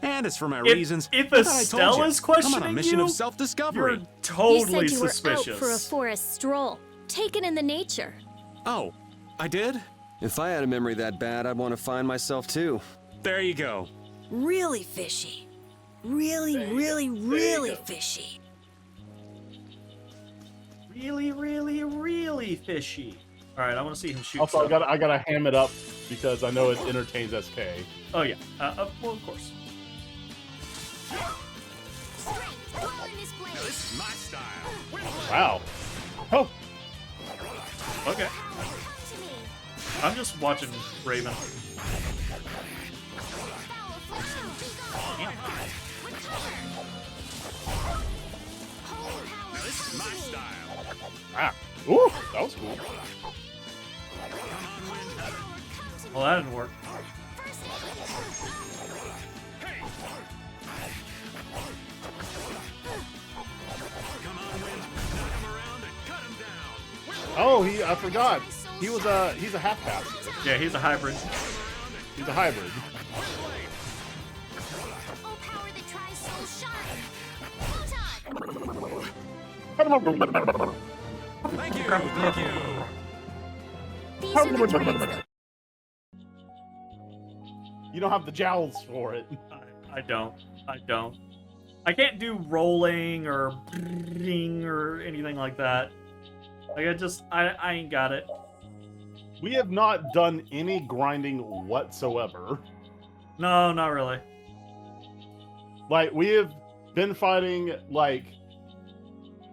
And as for my reasons, if I thought I told Estelle you, is questioning I'm on a mission you, of self-discovery. You're totally you said you suspicious. were out for a forest stroll, taken in the nature. Oh, I did? If I had a memory that bad, I'd want to find myself too. There you go. Really fishy. Really fishy. Really fishy. All right, I want to see him shoot. Also, stuff. I gotta ham it up because I know it entertains SK. Oh yeah, well of course. This is my style. Wow. Oh. Okay. I'm just watching Raven. This is my style. Ah. Ooh, that was cool. Well, that didn't work. Oh, I forgot. He's a half caster. Yeah, he's a hybrid. He's a hybrid. Thank you. These are the droids that You don't have the jowls for it. I don't. I can't do rolling or anything like that. Like I ain't got it. We have not done any grinding whatsoever. No, not really. Like, we have been fighting, like,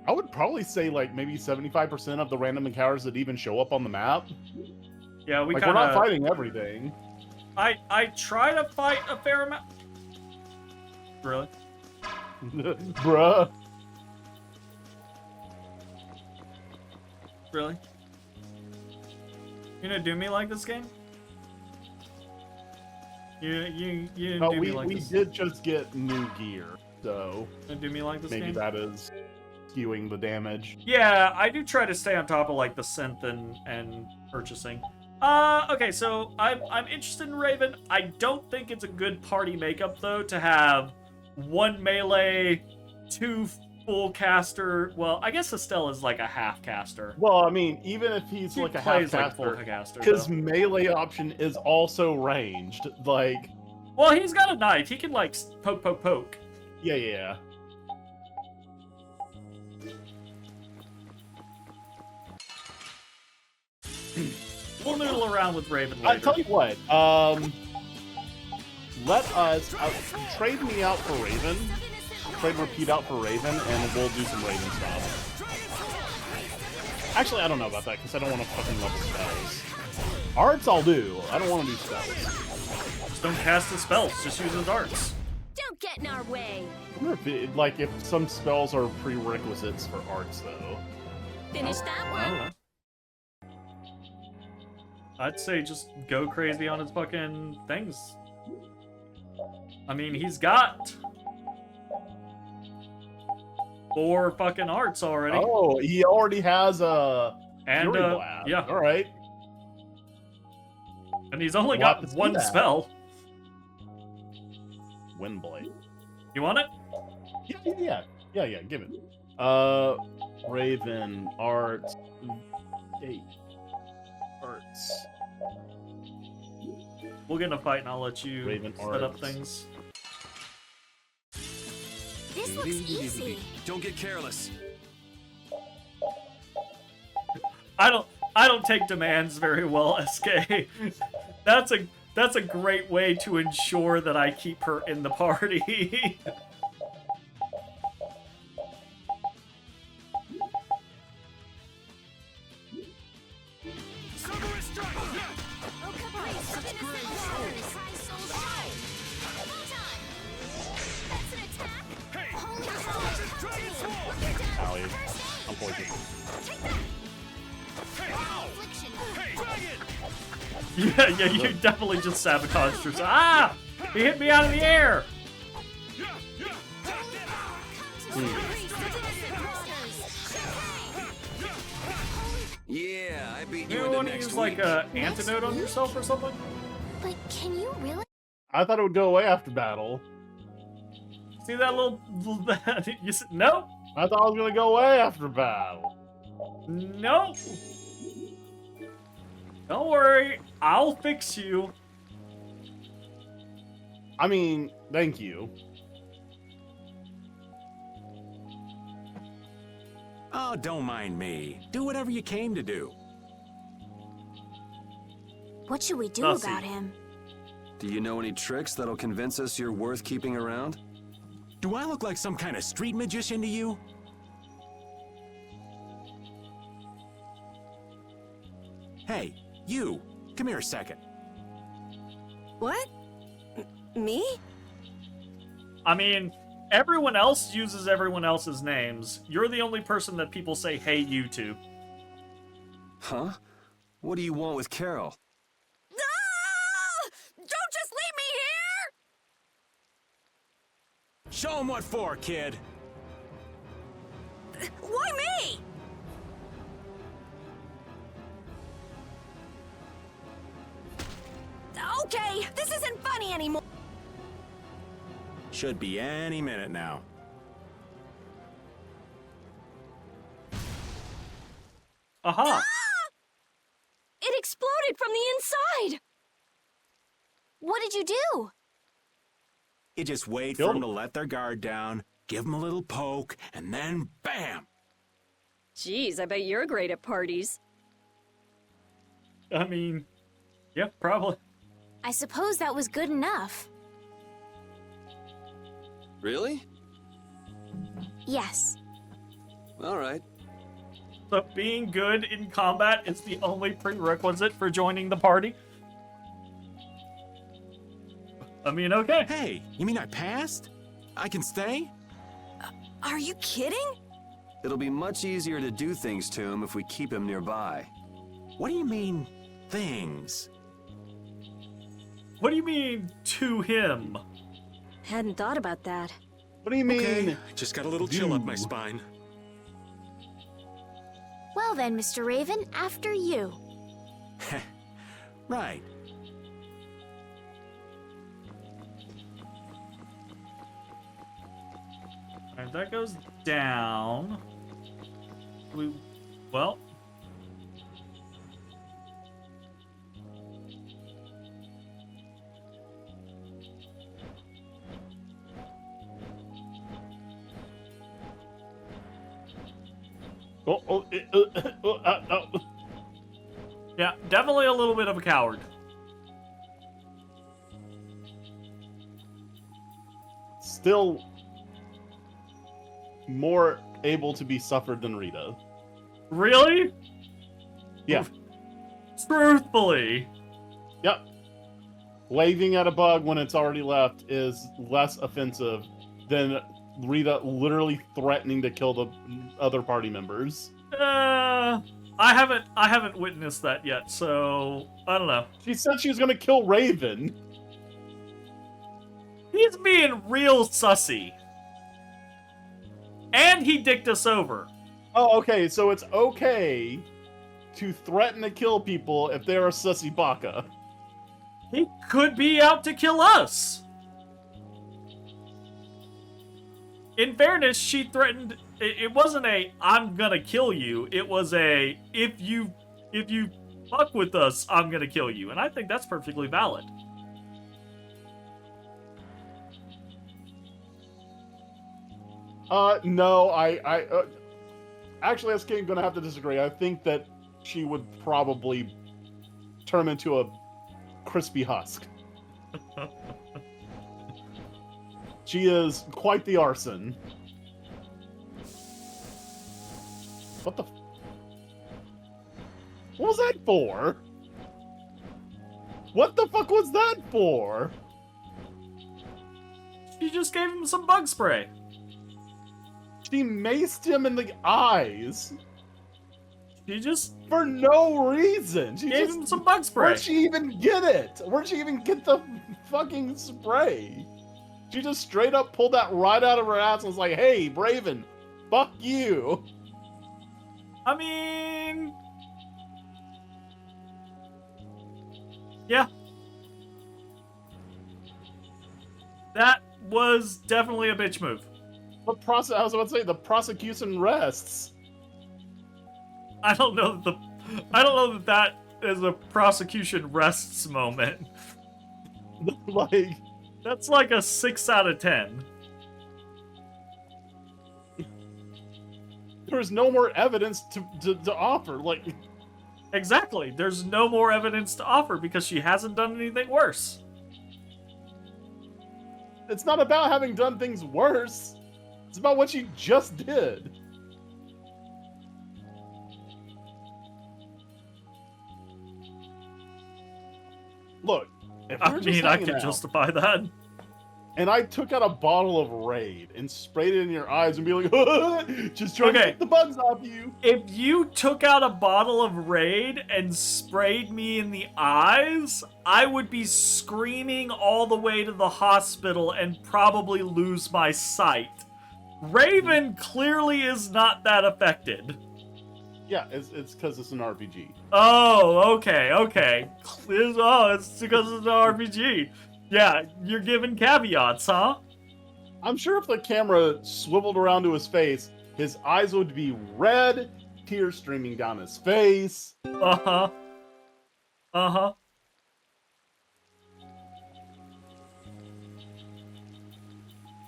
I would probably say, like, maybe 75% of the random encounters that even show up on the map. Yeah, we're not fighting everything. I try to fight a fair amount. Really? Bruh. Really? You gonna do me like this game? You didn't No, do me like we this. did just get new gear, so Gonna do me like this maybe game? that is skewing the damage. Yeah, I do try to stay on top of like the synth and purchasing. Okay, so I'm interested in Raven. I don't think it's a good party makeup though to have one melee, two full caster. Well, I guess Estelle is like a half caster. Well, I mean, even if he's like a half caster, his though. melee option is also ranged. Like, Well, he's got a knife. He can like poke. yeah. We'll noodle around with Raven later. I tell you what, let us trade me out for Raven. Trade Repeat out for Raven, and we'll do some Raven stuff. Actually, I don't know about that, because I don't want to fucking level spells. Arts I'll do. I don't want to do spells. Just don't cast the spells. Just use the darts. Don't get in our way. I wonder if some spells are prerequisites for arts, though. Finish that I don't one. know. I'd say just go crazy on his fucking things. I mean, he's got 4 fucking arts already. Oh, he already has a and Fury Blast. Yeah. All right. And he's only We'll have got to see 1 that. spell. Windblade. You want it? Yeah, give it. Raven, arts, 8. Arts. We'll get in a fight and I'll let you Raven set up arts. things. This looks easy. Don't get careless. I don't take demands very well, SK. That's a great way to ensure that I keep her in the party. Owie. I'm pointing. Yeah, you definitely just sabotaged yourself. Ah! He hit me out of the air! Yeah, I beat you You into want to next use week. like a antidote on yourself or something? But can you really? I thought it would go away after battle. See that little you said no? I thought it was gonna go away after battle. No. Don't worry, I'll fix you. I mean, thank you. Oh, don't mind me. Do whatever you came to do. What should we do Sussy. about him? Do you know any tricks that'll convince us you're worth keeping around? Do I look like some kind of street magician to you? Hey, you! Come here a second. What? Me? I mean, everyone else uses everyone else's names. You're the only person that people say hey you to. Huh? What do you want with Carol? Ah! Don't just leave me Show 'em what for, kid! here! Why me? Okay, this isn't funny anymore. Should be any minute now. Aha! It exploded from the inside! What did you do? You just wait Killed for 'em to 'em. let their guard down, give 'em a little poke, and then BAM! Jeez, I bet you're great at parties. I mean, yeah, probably. I suppose that was good enough. Really? Yes. All right. So being good in combat is the only prerequisite for joining the party? I mean, okay. Hey, you mean I passed? I can stay? Are you kidding? It'll be much easier to do things to him if we keep him nearby. What do you mean, things? What do you mean, to him? Hadn't thought about that. What do you mean? Okay, just got a little chill up my spine. Well then, Mr. Raven, after you. Right. Alright, that goes down. Well. Yeah, definitely a little bit of a coward. Still more able to be suffered than Rita. Really? Yeah. Truthfully. Yep. Waving at a bug when it's already left is less offensive than Rita literally threatening to kill the other party members. I haven't witnessed that yet, so I don't know. She said she was gonna kill Raven. He's being real sussy. And he dicked us over. Oh, okay, so it's okay to threaten to kill people if they're a sussy baka. He could be out to kill us. In fairness, she threatened. It wasn't a "I'm gonna kill you." It was a if you fuck with us, I'm gonna kill you, and I think that's perfectly valid. No, actually, I'm gonna have to disagree. I think that she would probably turn into a crispy husk. She is quite the arson. What the? What was that for? What the fuck was that for? She just gave him some bug spray. She maced him in the eyes. She just... For no reason. She gave him some bug spray. Where'd she even get it? Where'd she even get the fucking spray? She just straight up pulled that right out of her ass and was like, hey, Raven, fuck you. I mean... Yeah. That was definitely a bitch move. I was about to say, the prosecution rests. I don't know that is a prosecution rests moment. Like, that's like a 6 out of 10. There's no more evidence to offer. Like, exactly. There's no more evidence to offer because she hasn't done anything worse. It's not about having done things worse. It's about what she just did. Look, if I mean, I can justify that. And I took out a bottle of Raid and sprayed it in your eyes and be like, just trying to get the bugs off you. If you took out a bottle of Raid and sprayed me in the eyes, I would be screaming all the way to the hospital and probably lose my sight. Raven clearly is not that affected. Yeah, it's because it's an RPG. Oh, okay. It's because it's an RPG. Yeah, you're giving caveats, huh? I'm sure if the camera swiveled around to his face, his eyes would be red, tears streaming down his face. Uh-huh.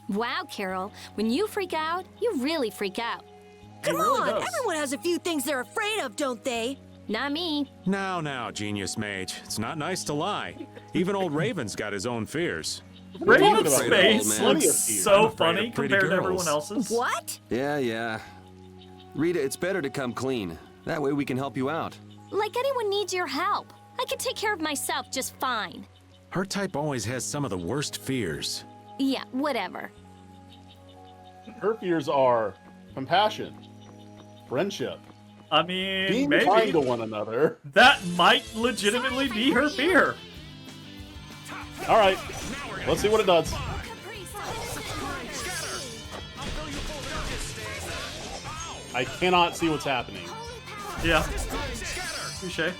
Wow, Carol, when you freak out, you really freak out. Come on, everyone has a few things they're afraid of, don't they? Not me. Now, Genius Mage. It's not nice to lie. Even old Raven's got his own fears. Raven's face looks so funny compared to everyone else's. What? Yeah. Rita, it's better to come clean. That way we can help you out. Like anyone needs your help. I can take care of myself just fine. Her type always has some of the worst fears. Yeah, whatever. Her fears are compassion, friendship, I mean, being maybe kind to one another. That might legitimately be her fear. All right, let's see what it does. I cannot see what's happening. Yeah. Touché.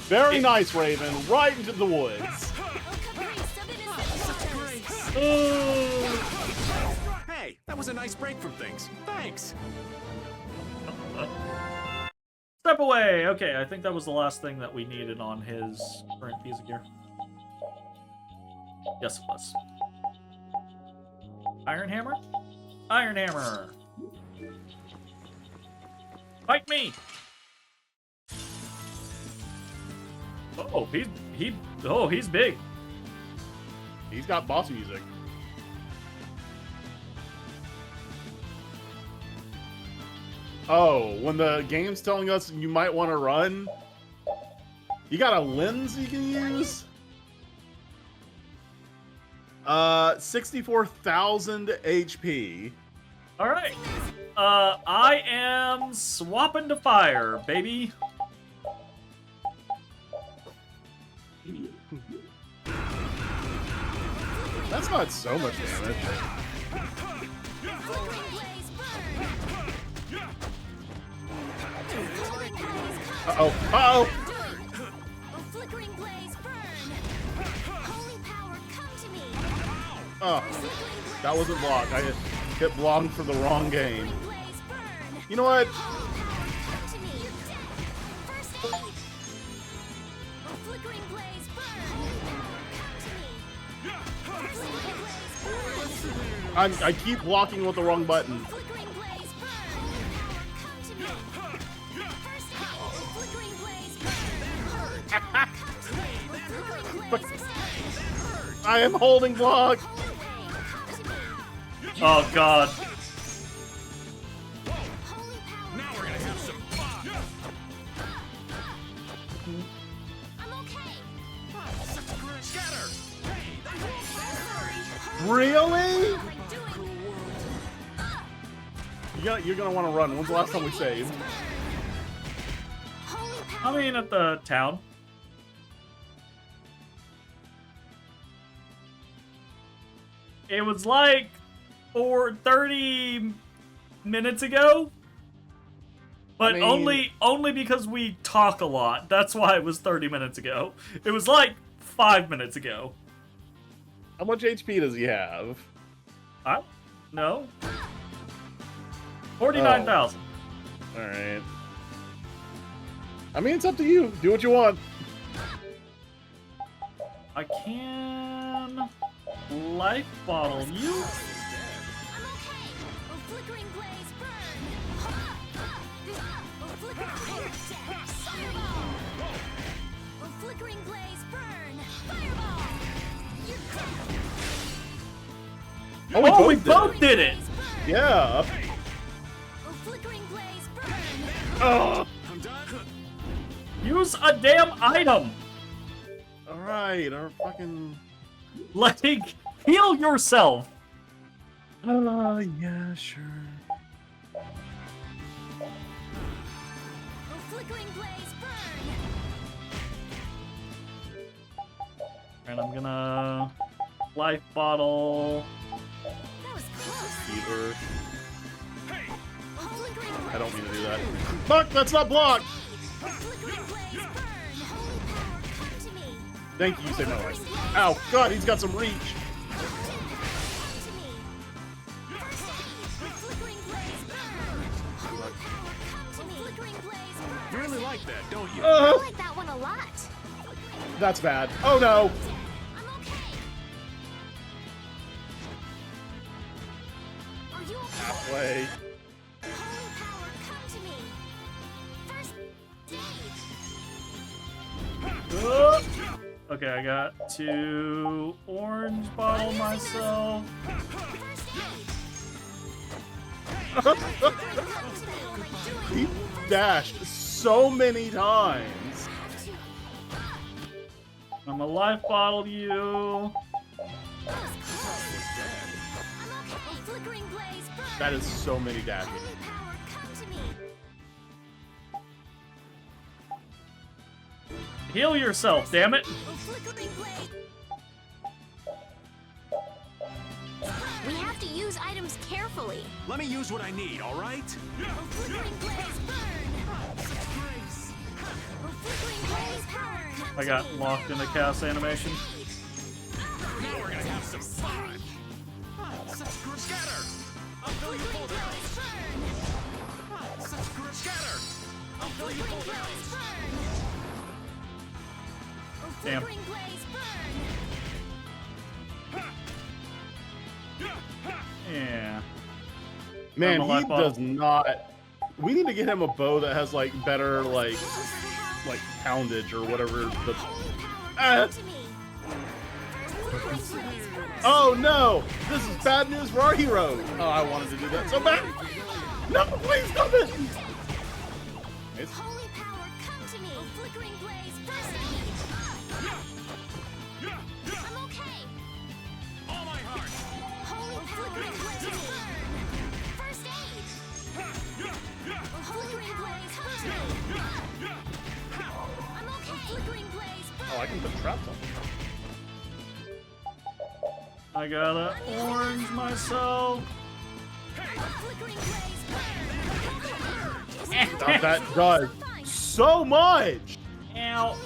Very nice, Raven. Right into the woods. Hey, that was a nice break from things. Thanks. Step away. Okay, I think that was the last thing that we needed on his current piece of gear. Yes, it was. Iron Hammer? Iron Hammer! Fight me! Oh, he's big. He's got boss music. Oh, when the game's telling us you might want to run, you got a lens you can use? 64,000 HP. All right. I am swapping to fire, baby. That's not so much damage. Uh-oh. Uh-oh! Oh, that wasn't block. I hit block for the wrong game. You know what? I keep blocking with the wrong button. I am holding block. Oh God. Now we're gonna have some fun. Scatter. Really? You're gonna want to run. When's the last time we saved? I mean, at the town. It was like 30 minutes ago. But I mean, only because we talk a lot. That's why it was 30 minutes ago. It was like 5 minutes ago. How much HP does he have? I don't know. 49,000. Oh. Alright. I mean, it's up to you. Do what you want. I can life bottle you. Oh, we both did it! Yeah. Oh. Use a damn item! Alright, our fucking... Like, heal yourself! Yeah, sure. And I'm gonna... life bottle... Fever. I don't mean to do that. Fuck, that's not blocked! Thank you, you saved my life. Ow, God, he's got some reach. You really like that, don't you? I like that one a lot. That's bad. Oh no! Halfway. Okay, I got to orange bottle myself. He dashed so many times. I'm a life bottle you. That is so many dashes. Heal yourself, damn it. We have to use items carefully. Let me use what I need, all right? I got locked in a cast animation. Now we're gonna have some fun. Scatter. I'll fill you full house. Scatter. I'll fill you full house. Damn. Yeah. Man, I'm a life he bottle. does not... We need to get him a bow that has, like, better, like... like poundage or whatever the. Ah! Oh no! This is bad news for our hero. Oh, I wanted to do that so bad. No, please stop it. It's... Holy power, come to me. Flickering blaze, first aid. I'm okay. All my heart. Holy flickering blaze, burn. First aid. Flickering blaze, first aid. I'm okay. Flickering blaze, burn. Oh, I can put traps on. I gotta orange myself. Flickering blaze, burn. Stop that does so much. Ow.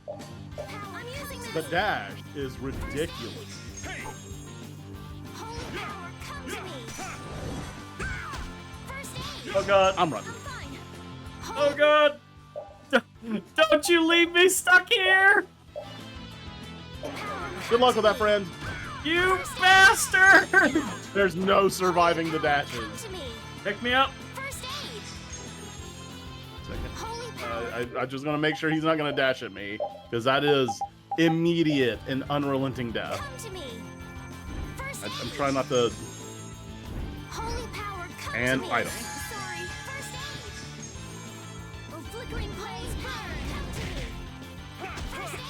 I'm using this. The dash is ridiculous. Holy power, come to me. First aid. Oh god. I'm running. Fine. Oh god. Don't you leave me stuck here. Good luck with that, friend. You bastard. There's no surviving the dashes. To me. Pick me up. First aid. Holy I'm just gonna make sure he's not gonna dash at me, because that is immediate and unrelenting death. come to me. First I'm trying not to. Holy power, come And to me. item. Sorry. First aid. Oh, flickering blaze, burn. Come to me. First aid.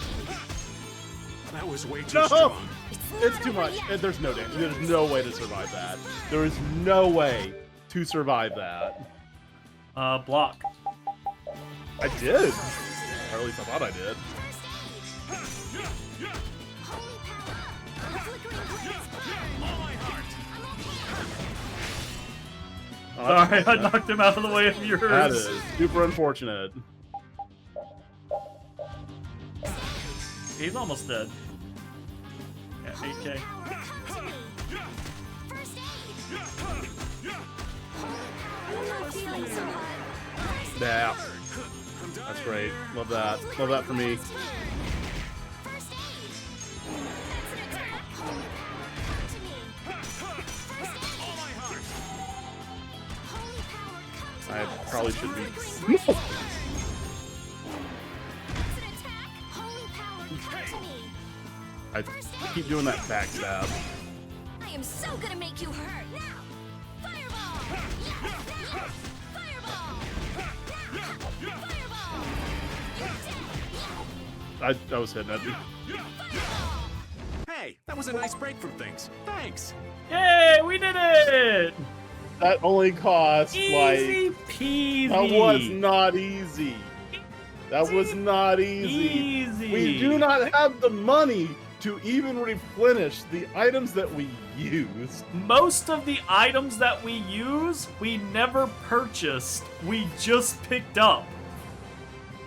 That was way too No! strong. It's too much. There's no damage. There's no way to survive that. There is no way to survive that. Block. I did. Or at least I thought I did. Holy power. Flickering blaze, burn. All my heart. I'm okay. Oh, Sorry, I knocked him out of the way of yours. That is super unfortunate. He's almost dead. Yeah, 8K. Come to me. First aid. I'm not feeling so hot. Yeah. That's great. Love that. Love that for me. First aid. That's an attack. Holy power, come to me. First aid. All my heart. Holy power, come to me. I probably should be. That's an attack. Holy power, come to me. I keep doing that backstab. I am so gonna make you hurt now. Fireball. Yes. Fireball. Fireball. You're dead. I was hitting it. Hey, that was a nice break from things. Thanks. Yay, we did it! That only cost Easy like. peasy. That was not easy. That was not easy. Easy. We do not have the money to even replenish the items that we use. Most of the items that we use, we never purchased. We just picked up.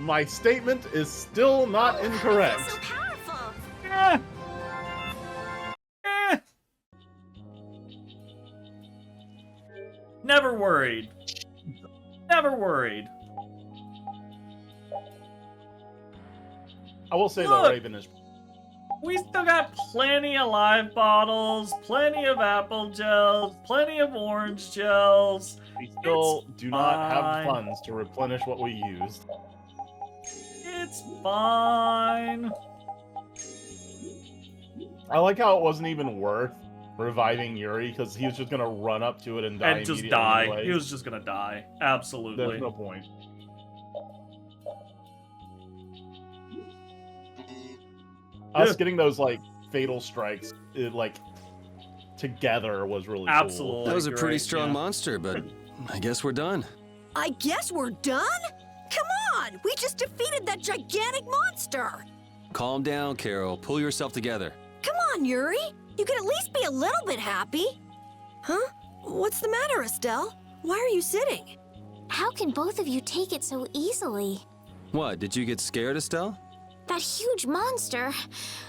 My statement is still not incorrect. So powerful. Eh. Eh. Never worried. Never worried. I will say Look. that Raven is. We still got plenty of live bottles, plenty of apple gels, plenty of orange gels. We still do not have fine. funds to replenish what we used. It's fine. I like how it wasn't even worth reviving Yuri because he was just gonna run up to it and die And just immediately die. anyway. He was just gonna die. Absolutely. There's no point. Us getting those like fatal strikes, like together was really Absolutely. cool. That was a pretty great, strong yeah. monster, but I guess we're done. I guess we're done? Come on! We just defeated that gigantic monster! Calm down, Carol. Pull yourself together. Come on, Yuri! You can at least be a little bit happy! Huh? What's the matter, Estelle? Why are you sitting? How can both of you take it so easily? What, did you get scared, Estelle? That huge monster.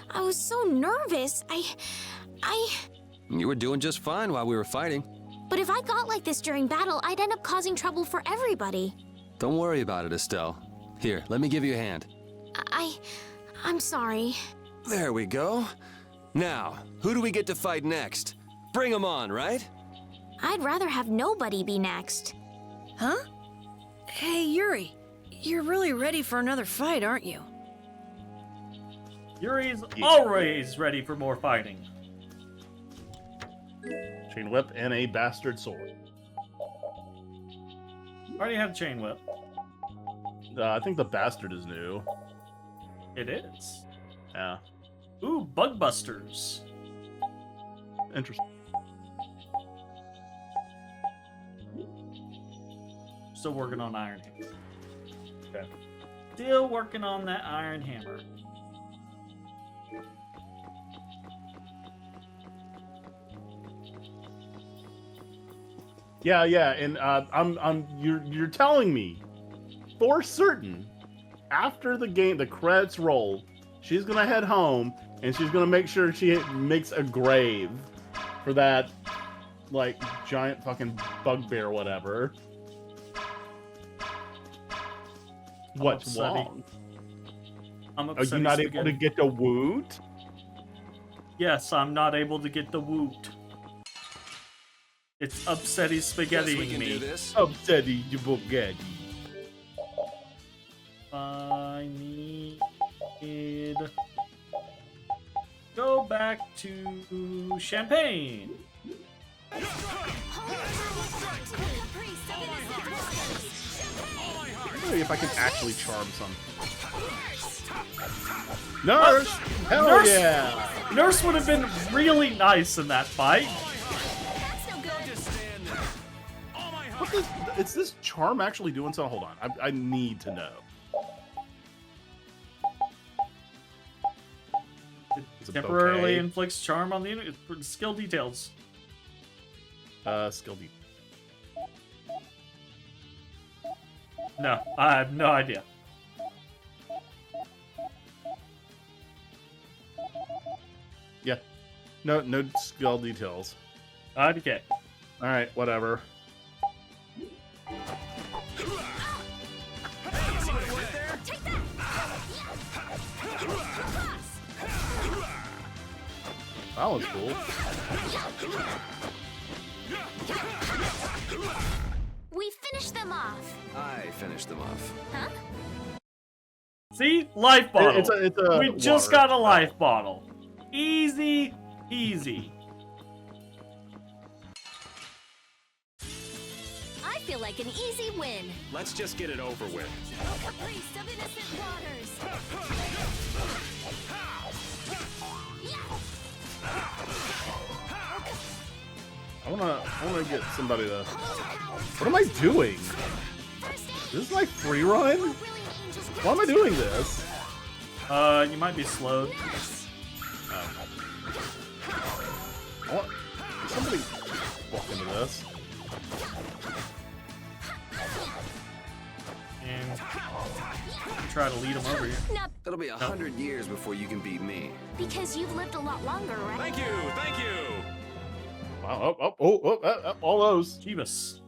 I was so nervous. You were doing just fine while we were fighting. But if I got like this during battle, I'd end up causing trouble for everybody. Don't worry about it, Estelle. Here, let me give you a hand. I'm sorry. There we go. Now, who do we get to fight next? Bring 'em on, right? I'd rather have nobody be next. Huh? Hey, Yuri. You're really ready for another fight, aren't you? Yuri's always ready for more fighting. Chain whip and a bastard sword. Already have chain whip. I think the bastard is new. It is. Yeah. Ooh, bug busters. Interesting. Still working on Iron Hammer. Okay. Still working on that Iron Hammer. Yeah, and you're telling me for certain after the game, the credits roll, she's gonna head home and she's gonna make sure she makes a grave for that like giant fucking bugbear or whatever. What's wrong? Are you not able to get the woot? Yes, I'm not able to get the woot. It's upsetty spaghettiing me. Upsetty spaghetti. I need... Go back to Champagne. Maybe if I can actually charm some. Nurse! Hell Nurse! Yeah! Nurse would have been really nice in that fight. Is this charm actually doing something? Hold on. I need to know. It temporarily inflicts charm on the enemy. Skill details. Skill details. No, I have no idea. Yeah. No skill details. Okay. Alright, whatever. That was cool. We finished them off. I finished them off. Huh? See? Life bottle. It's a we just water. got a life bottle. Easy peasy. I feel like an easy win. Let's just get it over with. No caprice of innocent waters. I wanna get somebody to. What am I doing? Is this my free run? Why am I doing this? You might be slowed. I want somebody walk into this. And try to lead him over here. It'll be 100 years before you can beat me. Because you've lived a lot longer, right? Thank you, thank you. Wow, all those. Jeebus.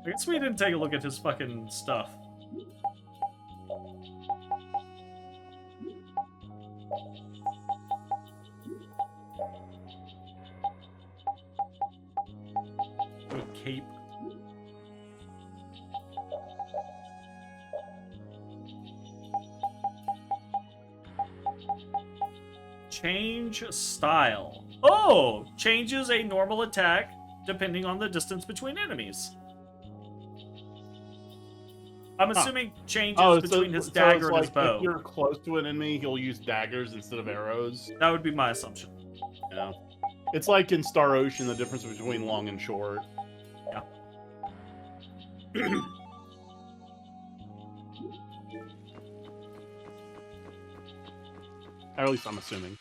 I guess we didn't take a look at his fucking stuff. Good cape. Change style. Oh! Changes a normal attack depending on the distance between enemies. I'm assuming changes between his dagger and his bow. If you're close to an enemy, he'll use daggers instead of arrows. That would be my assumption. Yeah. It's like in Star Ocean, the difference between long and short. Yeah. Or at least I'm assuming.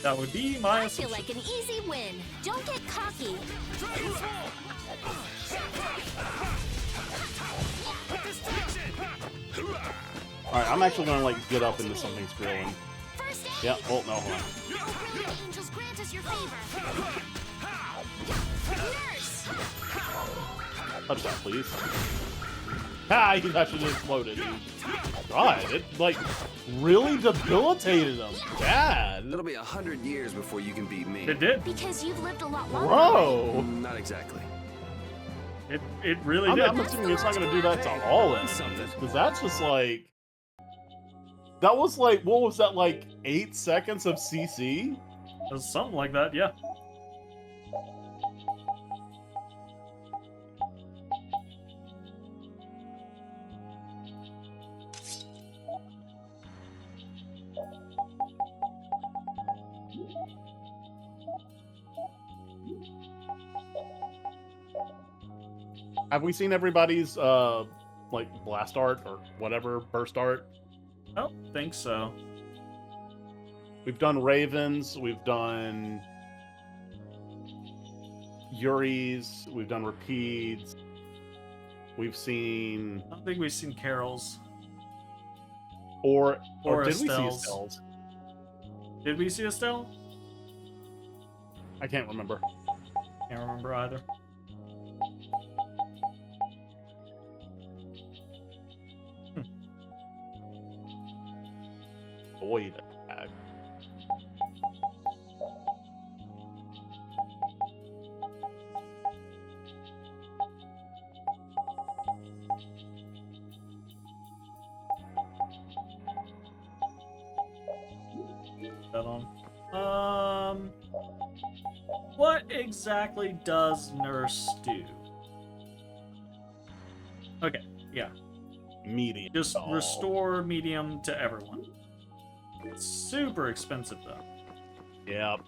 That would be my I feel assumption. like an easy win. Don't get cocky. Alright, I'm actually gonna like get up into something scrolling. Yeah, oh no, hold on. Brilliant angels grant us your favor. Nurse! Touch that, please. Ah, he actually exploded. God, it like really debilitated him. Dad. It'll be 100 years before you can beat me. It did. Because you've lived a lot longer. Bro. Not exactly. It really did. I'm assuming it's not going to do that to all enemies, because that's just like... That was like, what was that, like 8 seconds of CC? It was something like that, yeah. Have we seen everybody's, like, blast art or whatever, burst art? I don't think so. We've done Ravens, we've done Yuri's, we've done Repeats, we've seen... I don't think we've seen Carol's. Or did we see Estelle's. Estelle's? Did we see Estelle? I can't remember. Can't remember either. Void attack. That on. What exactly does Nurse do? Okay, yeah. Medium. Just restore medium to everyone. It's super expensive though. Yep.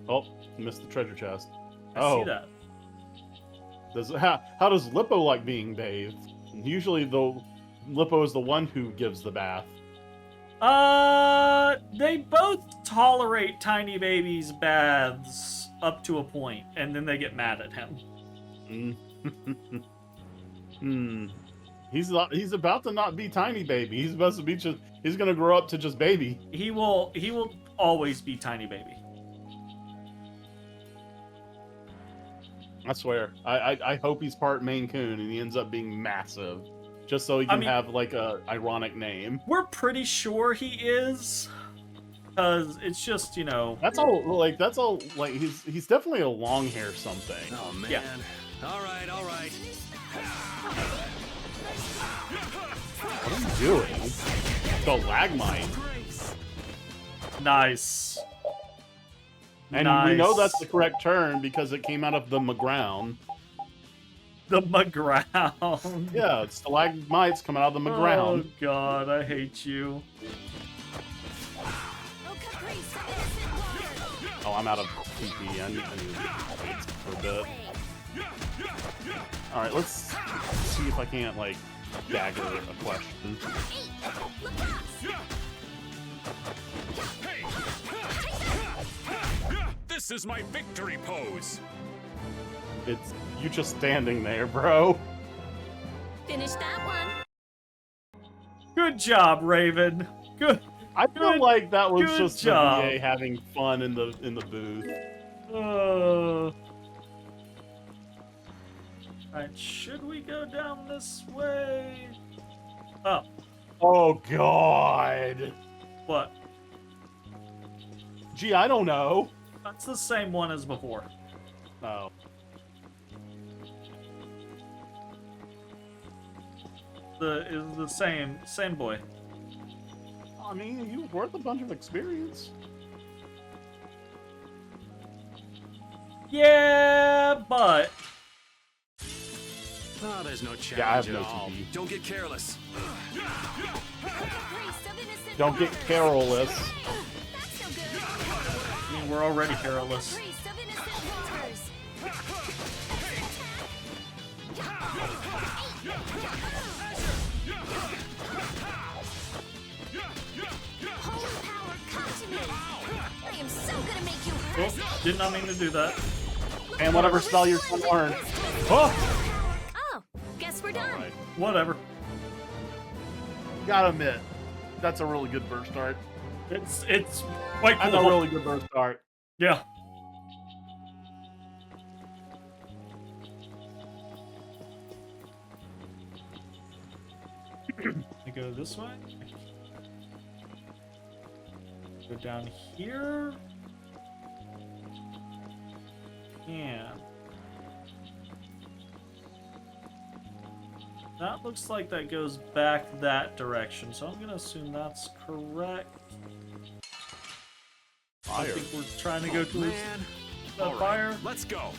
Oh, missed the treasure chest. I see that. How does Lippo like being bathed? Usually, though, Lippo is the one who gives the bath. They both tolerate tiny babies' baths up to a point, and then they get mad at him. He's about to not be tiny baby. He's supposed to be just. He's gonna grow up to just baby. He will always be tiny baby. I swear. I hope he's part Maine Coon and he ends up being massive, just so he can have like a ironic name. We're pretty sure he is, because it's just, you know. That's all. Like he's definitely a long hair something. Oh man. Yeah. All right, all right. What are you doing? Stalagmite. Nice. And we know that's the correct term because it came out of the McGround. The McGround. Yeah, stalagmites coming out of the McGround. Oh god, I hate you. Oh, I'm out of PP. I need to wait for a bit. Alright, let's see if I can't, like, dagger a question. This is my victory pose. It's you just standing there, bro. Finish that one. Good job, Raven. Good. I feel like that was good just job. the VA having fun in the booth. Alright, should we go down this way? Oh. Oh god. What? Gee, I don't know. That's the same one as before. Oh. Is the same boy. I mean, he was worth a bunch of experience. Yeah, but Oh, there's no challenge Yeah, I have at no all. TP. Don't get careless. Don't get careless. I mean, we're already careless. I am so gonna make you hurt. Oh, did not mean to do that. And whatever spell you're trying to learn. Oh! Oh, guess we're done. Right. Whatever. Gotta admit, that's a really good burst start. It's quite cool. That's a really good burst start. Yeah. I go this way. Go down here. can. That looks like that goes back that direction, so I'm gonna assume that's correct. Fire. I think we're trying to go towards the fire. Let's go.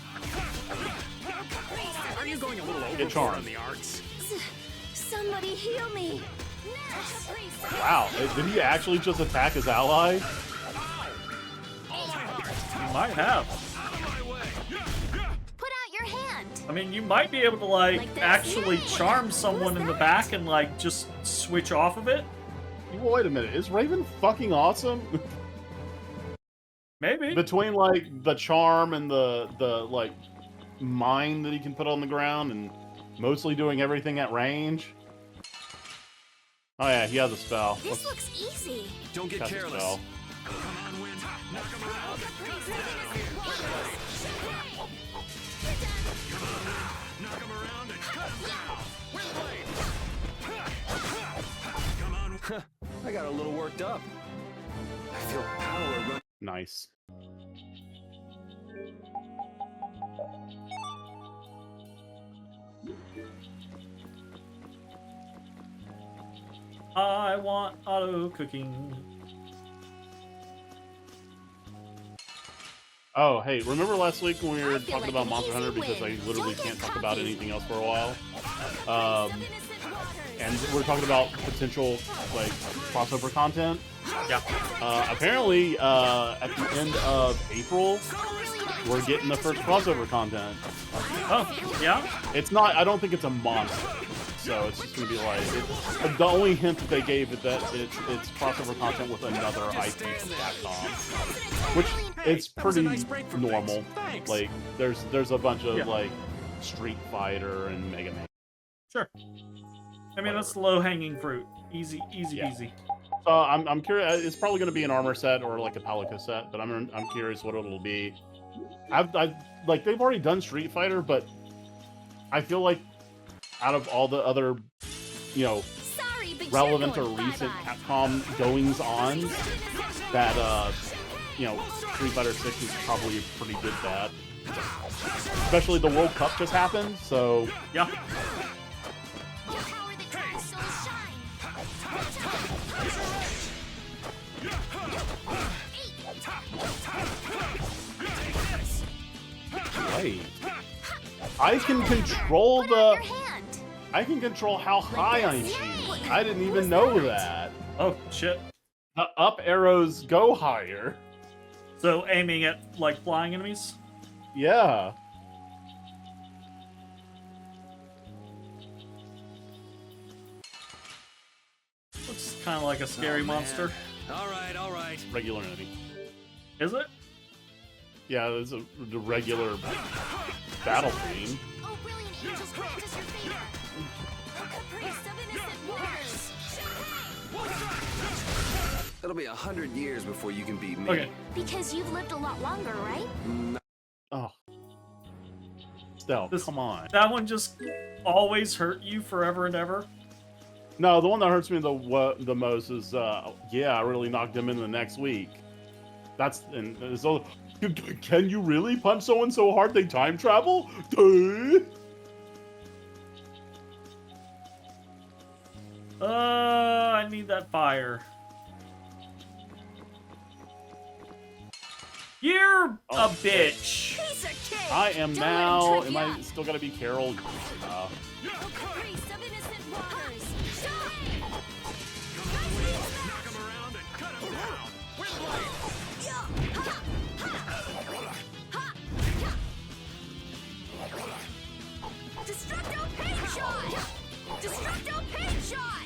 Are you going a little Get overboard charmed. on the arcs? Somebody heal me. Wow, did he actually just attack his ally? You might have. Put out your hand. I mean, you might be able to, like Like this? actually Yay! charm someone in the back and, like, just switch off of it. Wait a minute, is Raven fucking awesome? Maybe. Between, like, the charm and the like, mine that he can put on the ground and mostly doing everything at range. Oh yeah, he has a spell. This looks easy. Don't get Cast a careless. spell. Come on, Wind. Knock him around. Knock him around and cut him down. Wind blade. Come on. I got a little worked up. I feel power run. Nice. I want auto cooking. Oh, hey, remember last week when we were feel talking like about an Monster easy Hunter because I win. literally Don't can't get talk about cocky. anything else for a while? And we're talking about potential, like, crossover content. Yeah. Apparently, at the end of April, we're getting the first crossover content. Oh, yeah? It's not, I don't think it's a monster. So it's just gonna be like, the only hint that they gave is that it's crossover content with another IP from Capcom. Which it's pretty normal. Like, there's a bunch of, like, Street Fighter and Mega Man. Sure. I mean, that's low-hanging fruit. Easy, easy, Yeah. easy. So I'm curious. It's probably going to be an armor set or like a Palico set, but I'm curious what it'll be. I've like they've already done Street Fighter, but I feel like out of all the other, you know, Sorry, but relevant or you're going recent bye-bye. Capcom goings on, that you know, Street Fighter 6 is probably a pretty good bet. Especially the World Cup just happened, so yeah. Power that drives souls shine. Wait. I can control Put out the. your hand. I can control how high I'm shooting. I didn't even know that. Oh, shit. The up arrows go higher. So aiming at, like, flying enemies? Yeah. Looks kind of like a scary monster. All right. Regular enemy. Is it? Yeah, it's the regular battle theme. Oh, brilliant angels grant us your favor. A caprice of innocent waters. It'll be 100 years before you can beat me. Okay. Because you've lived a lot longer, right? Oh. Stell, come on. That one just always hurt you forever and ever? No, the one that hurts me the most is, yeah, I really knocked him in the next week. That's, and so, can you really punch someone so hard they time travel? Duh. I need that fire. You're a bitch. Piece of cake. I am Don't now, let him am trip I you still gotta be Carol? up. A caprice of innocent waters. Knock him around and cut him down. Wind blade. Destructo paint shot. Destructo paint shot.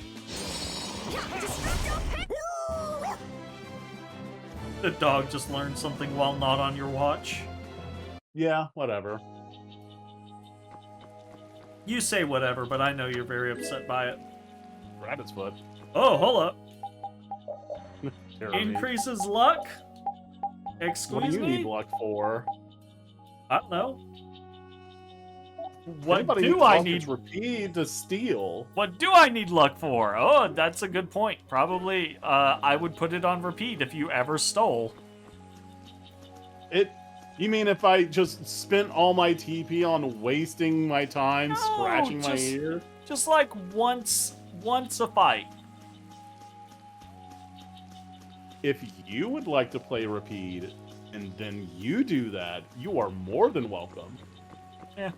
Destructo paint. The dog just learned something while not on your watch. Yeah, whatever. You say whatever, but I know you're very upset by it. Rabbit's foot. Oh, hold up. Terrible. Increases luck? What do Excuse you me? need luck for? I don't know. What Anybody do who I talks need? repeat to steal? What do I need luck for? Oh, that's a good point. Probably, I would put it on repeat if you ever stole. You mean if I just spent all my TP on wasting my time scratching my ear? Just like once a fight. If you would like to play repeat, and then you do that, you are more than welcome. Yeah.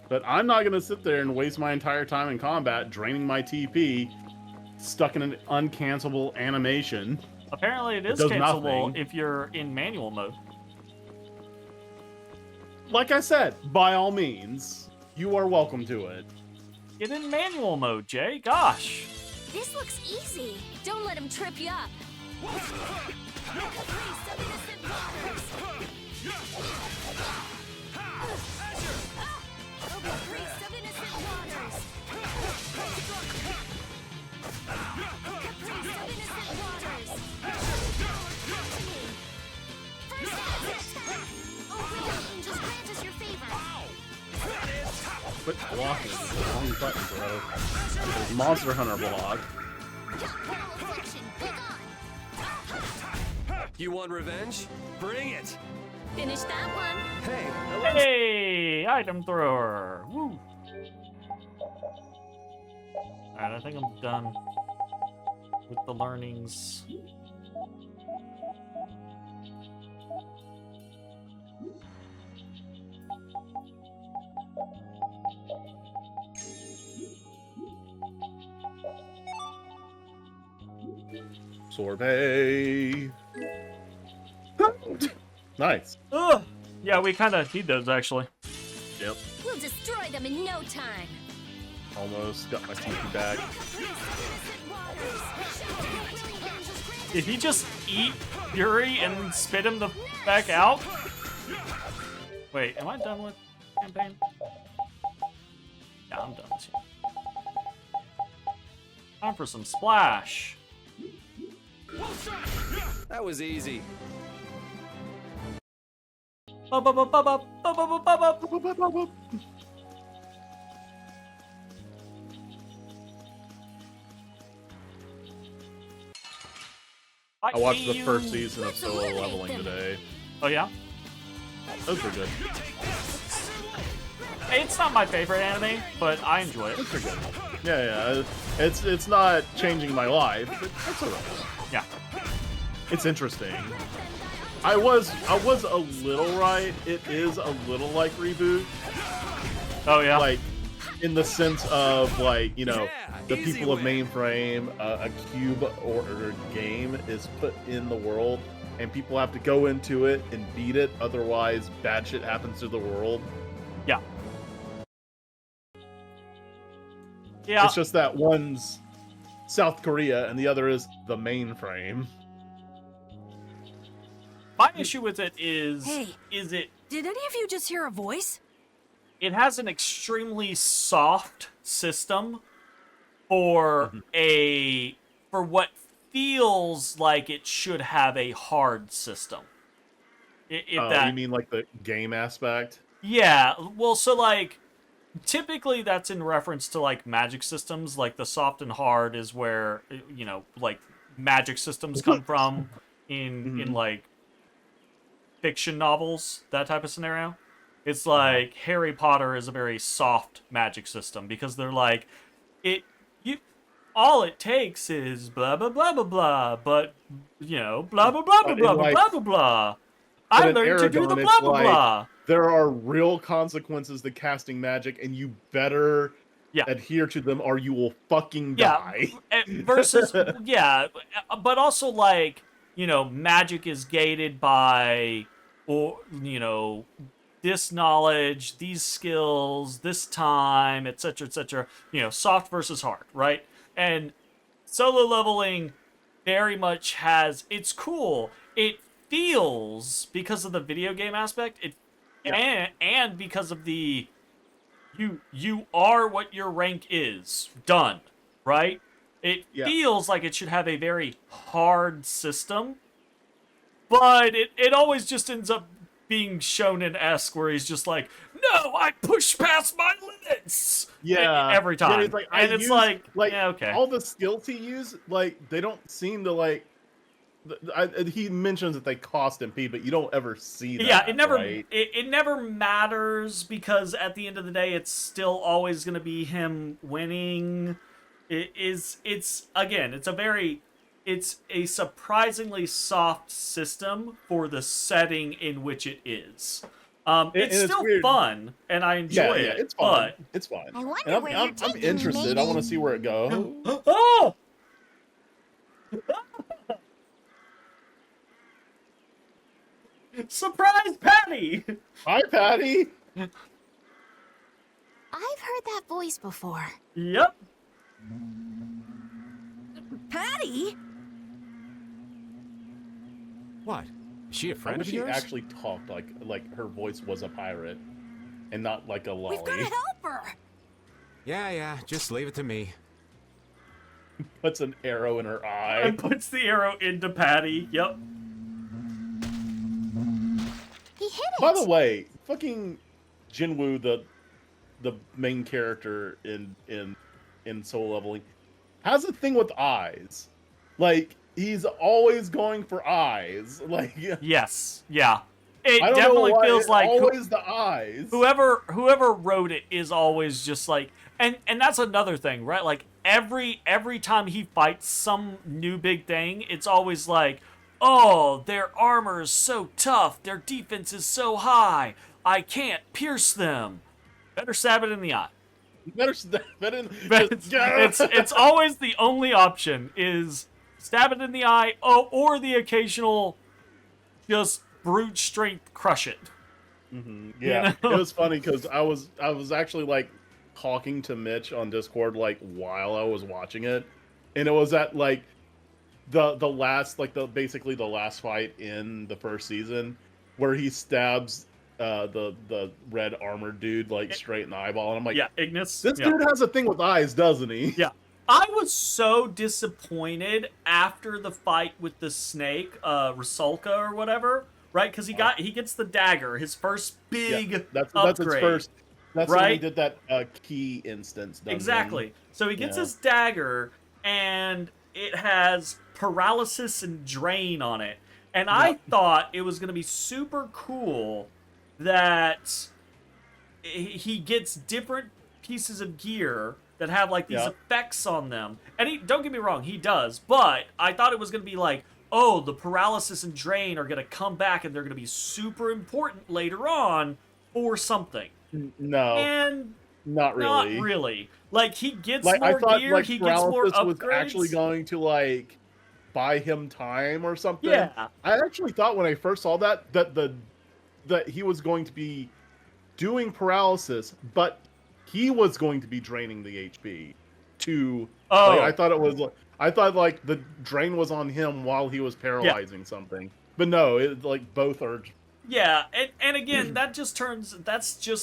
But I'm not going to sit there and waste my entire time in combat draining my TP, stuck in an uncancelable animation. Apparently it is does cancelable nothing. if you're in manual mode. Like I said, by all means, you are welcome to it. Get in manual mode, Jay. Gosh. This looks easy. Don't let him trip you up. Caprice of innocent waters. Oh, caprice of innocent waters. Caprice of innocent waters. First attack. Oh, brilliant angels, grant us your favor. Quit blocking is the wrong button, bro. There's Monster Hunter block. You want revenge? Bring it! Finish that one. Hey, Hey, item thrower. Woo. Alright, I think I'm done with the learnings. Sorbet. Nice. Ugh. Yeah, we kind of need those actually. Yep. We'll destroy them in no time. Almost got my TP back. Did he just eat Fury and spit him the back out? Wait, am I done with campaign? Yeah, I'm done too. Time for some splash. that was easy. I watched the first season of Solo Leveling today. Oh yeah? Those were good. It's not my favorite anime, but I enjoy it. Those are good. Yeah. It's not changing my life, but it's alright. Yeah. It's interesting. I was a little right. It is a little like Reboot. Oh yeah. Like in the sense of like, you know, the people of Mainframe, a cube or a game is put in the world and people have to go into it and beat it, otherwise bad shit happens to the world. Yeah. Yeah. It's just that one's South Korea and the other is the mainframe. My issue with it is, Hey. is it Did any of you just hear a voice? it has an extremely soft system for for what feels like it should have a hard system. If You mean like the game aspect? Yeah, well, so like typically that's in reference to like magic systems. Like the soft and hard is where, you know, like magic systems come from in like fiction novels, that type of scenario. It's like Harry Potter is a very soft magic system because they're like all it takes is blah blah blah blah blah, but you know, blah blah blah blah blah blah blah blah. I learned to do the blah blah blah. There are real consequences to casting magic, and you better adhere to them, or you will fucking die. Versus, but also like, you know, magic is gated by, or you know, this knowledge, these skills, this time, etc., etc. You know, soft versus hard, right? And Solo Leveling very much has, it's cool. It feels, because of the video game aspect, and because of the you are what your rank is. Done. Right? It feels like it should have a very hard system. But it always just ends up being shonen-esque where he's just like, no, I push past my limits. Every time. Yeah, it's like, and it's like, yeah, okay. All the skills he used, like, they don't seem to like he mentions that they cost MP, but you don't ever see that. Yeah, it never right? it never matters because at the end of the day, it's still always going to be him winning. It's again, it's a surprisingly soft system for the setting in which it is. It's still fun, and I enjoy it. It's fun. But It's fine. I wonder And where I'm you're taking me, interested. I want to see where it goes. Oh! Surprise, Patty! Hi, Patty. I've heard that voice before. Yep. Patty? What? Is she a I friend wish of she yours? actually talked like her voice was a pirate, and not like a lolly. We've got to help her. Yeah, just leave it to me. Puts an arrow in her eye. And puts the arrow into Patty. Yep. He hit it. By the way, fucking Jinwoo, the main character in Soul Leveling, has a thing with eyes. Like, he's always going for eyes. Like, Yes. Yeah. It I don't definitely know why, feels like always the eyes. whoever wrote it is always just like, and that's another thing, right? Like every time he fights some new big thing, it's always like, oh, their armor is so tough, their defense is so high, I can't pierce them. Better stab it in the eye. Better stab it in. It's always the only option is stab it in the eye, or the occasional just brute strength crush it. Mm-hmm. Yeah, You know? It was funny because I was actually like talking to Mitch on Discord like while I was watching it, and it was at like the last basically the last fight in the first season where he stabs the red armored dude like straight in the eyeball, and I'm like, yeah, Ignis. This Yeah. dude has a thing with eyes, doesn't he? Yeah. I was so disappointed after the fight with the snake, Rusalka or whatever, right? Because he gets the dagger, his first big that's upgrade. his first. That's right? when he did that key instance. Dungeon. Exactly. So he gets Yeah. his dagger, and it has paralysis and drain on it. And I thought it was going to be super cool that he gets different pieces of gear that have like these effects on them. And don't get me wrong, he does. But I thought it was going to be like, oh, the paralysis and drain are going to come back and they're going to be super important later on for something. No. And not really. Not really. Like, he gets like, more I thought, gear, like, he gets more paralysis was upgrades. actually going to like buy him time or something. Yeah. I actually thought when I first saw that he was going to be doing paralysis, but he was going to be draining the HP to. Oh. Like, I thought like the drain was on him while he was paralyzing something. But no, it like both are. Yeah, and again, that's just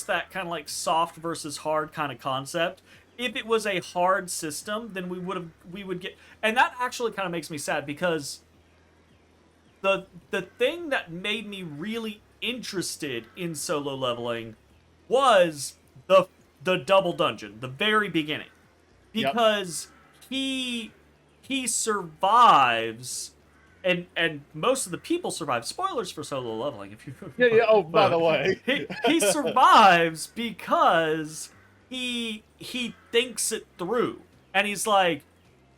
that kind of like soft versus hard kind of concept. If it was a hard system, then we would get, and that actually kind of makes me sad because the thing that made me really interested in solo leveling was the double dungeon, the very beginning, because he survives. And most of the people survive. Spoilers for solo leveling, if you. Yeah. Oh, by the way, he survives because he thinks it through, and he's like,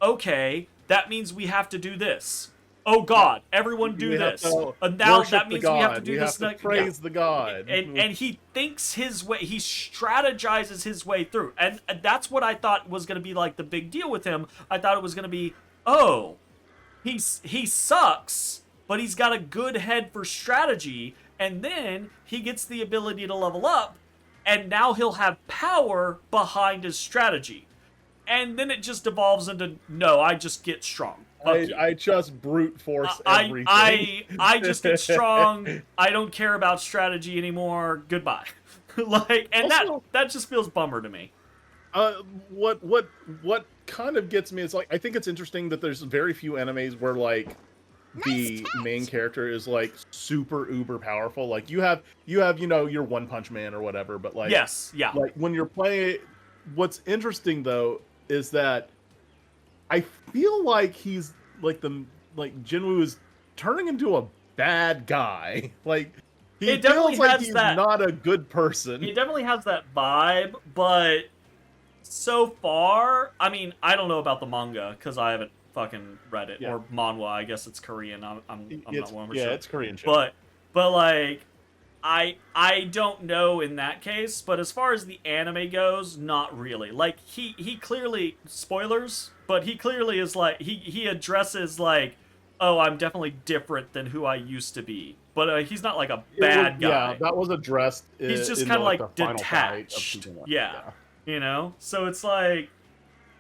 okay, that means we have to do this. Oh God, everyone do this. And now that means we have to do this. We have to praise the god. And he thinks his way. He strategizes his way through, and that's what I thought was going to be like the big deal with him. I thought it was going to be, oh. He sucks, but he's got a good head for strategy, and then he gets the ability to level up, and now he'll have power behind his strategy. And then it just evolves into, no, I just get strong. I just brute force everything. I just get strong. I don't care about strategy anymore. Goodbye. And also, that just feels bummer to me. What kind of gets me is like I think it's interesting that there's very few animes where like the main character is like super uber powerful. Like you have your One Punch Man or whatever, but like like when you're playing. What's interesting though is that I feel like he's like Jinwoo is turning into a bad guy. Like, he It definitely feels like has he's that- not a good person. It definitely has that vibe, but so far, I mean, I don't know about the manga because I haven't fucking read it, or manhwa. I guess it's Korean. I'm not 100% sure. It's Korean show. But like, I don't know in that case. But as far as the anime goes, not really. Like he clearly, spoilers, but he clearly is like he addresses like, oh, I'm definitely different than who I used to be. But he's not like a bad guy. Yeah, that was addressed. He's just kind of like detached. Yeah. You know? So it's like,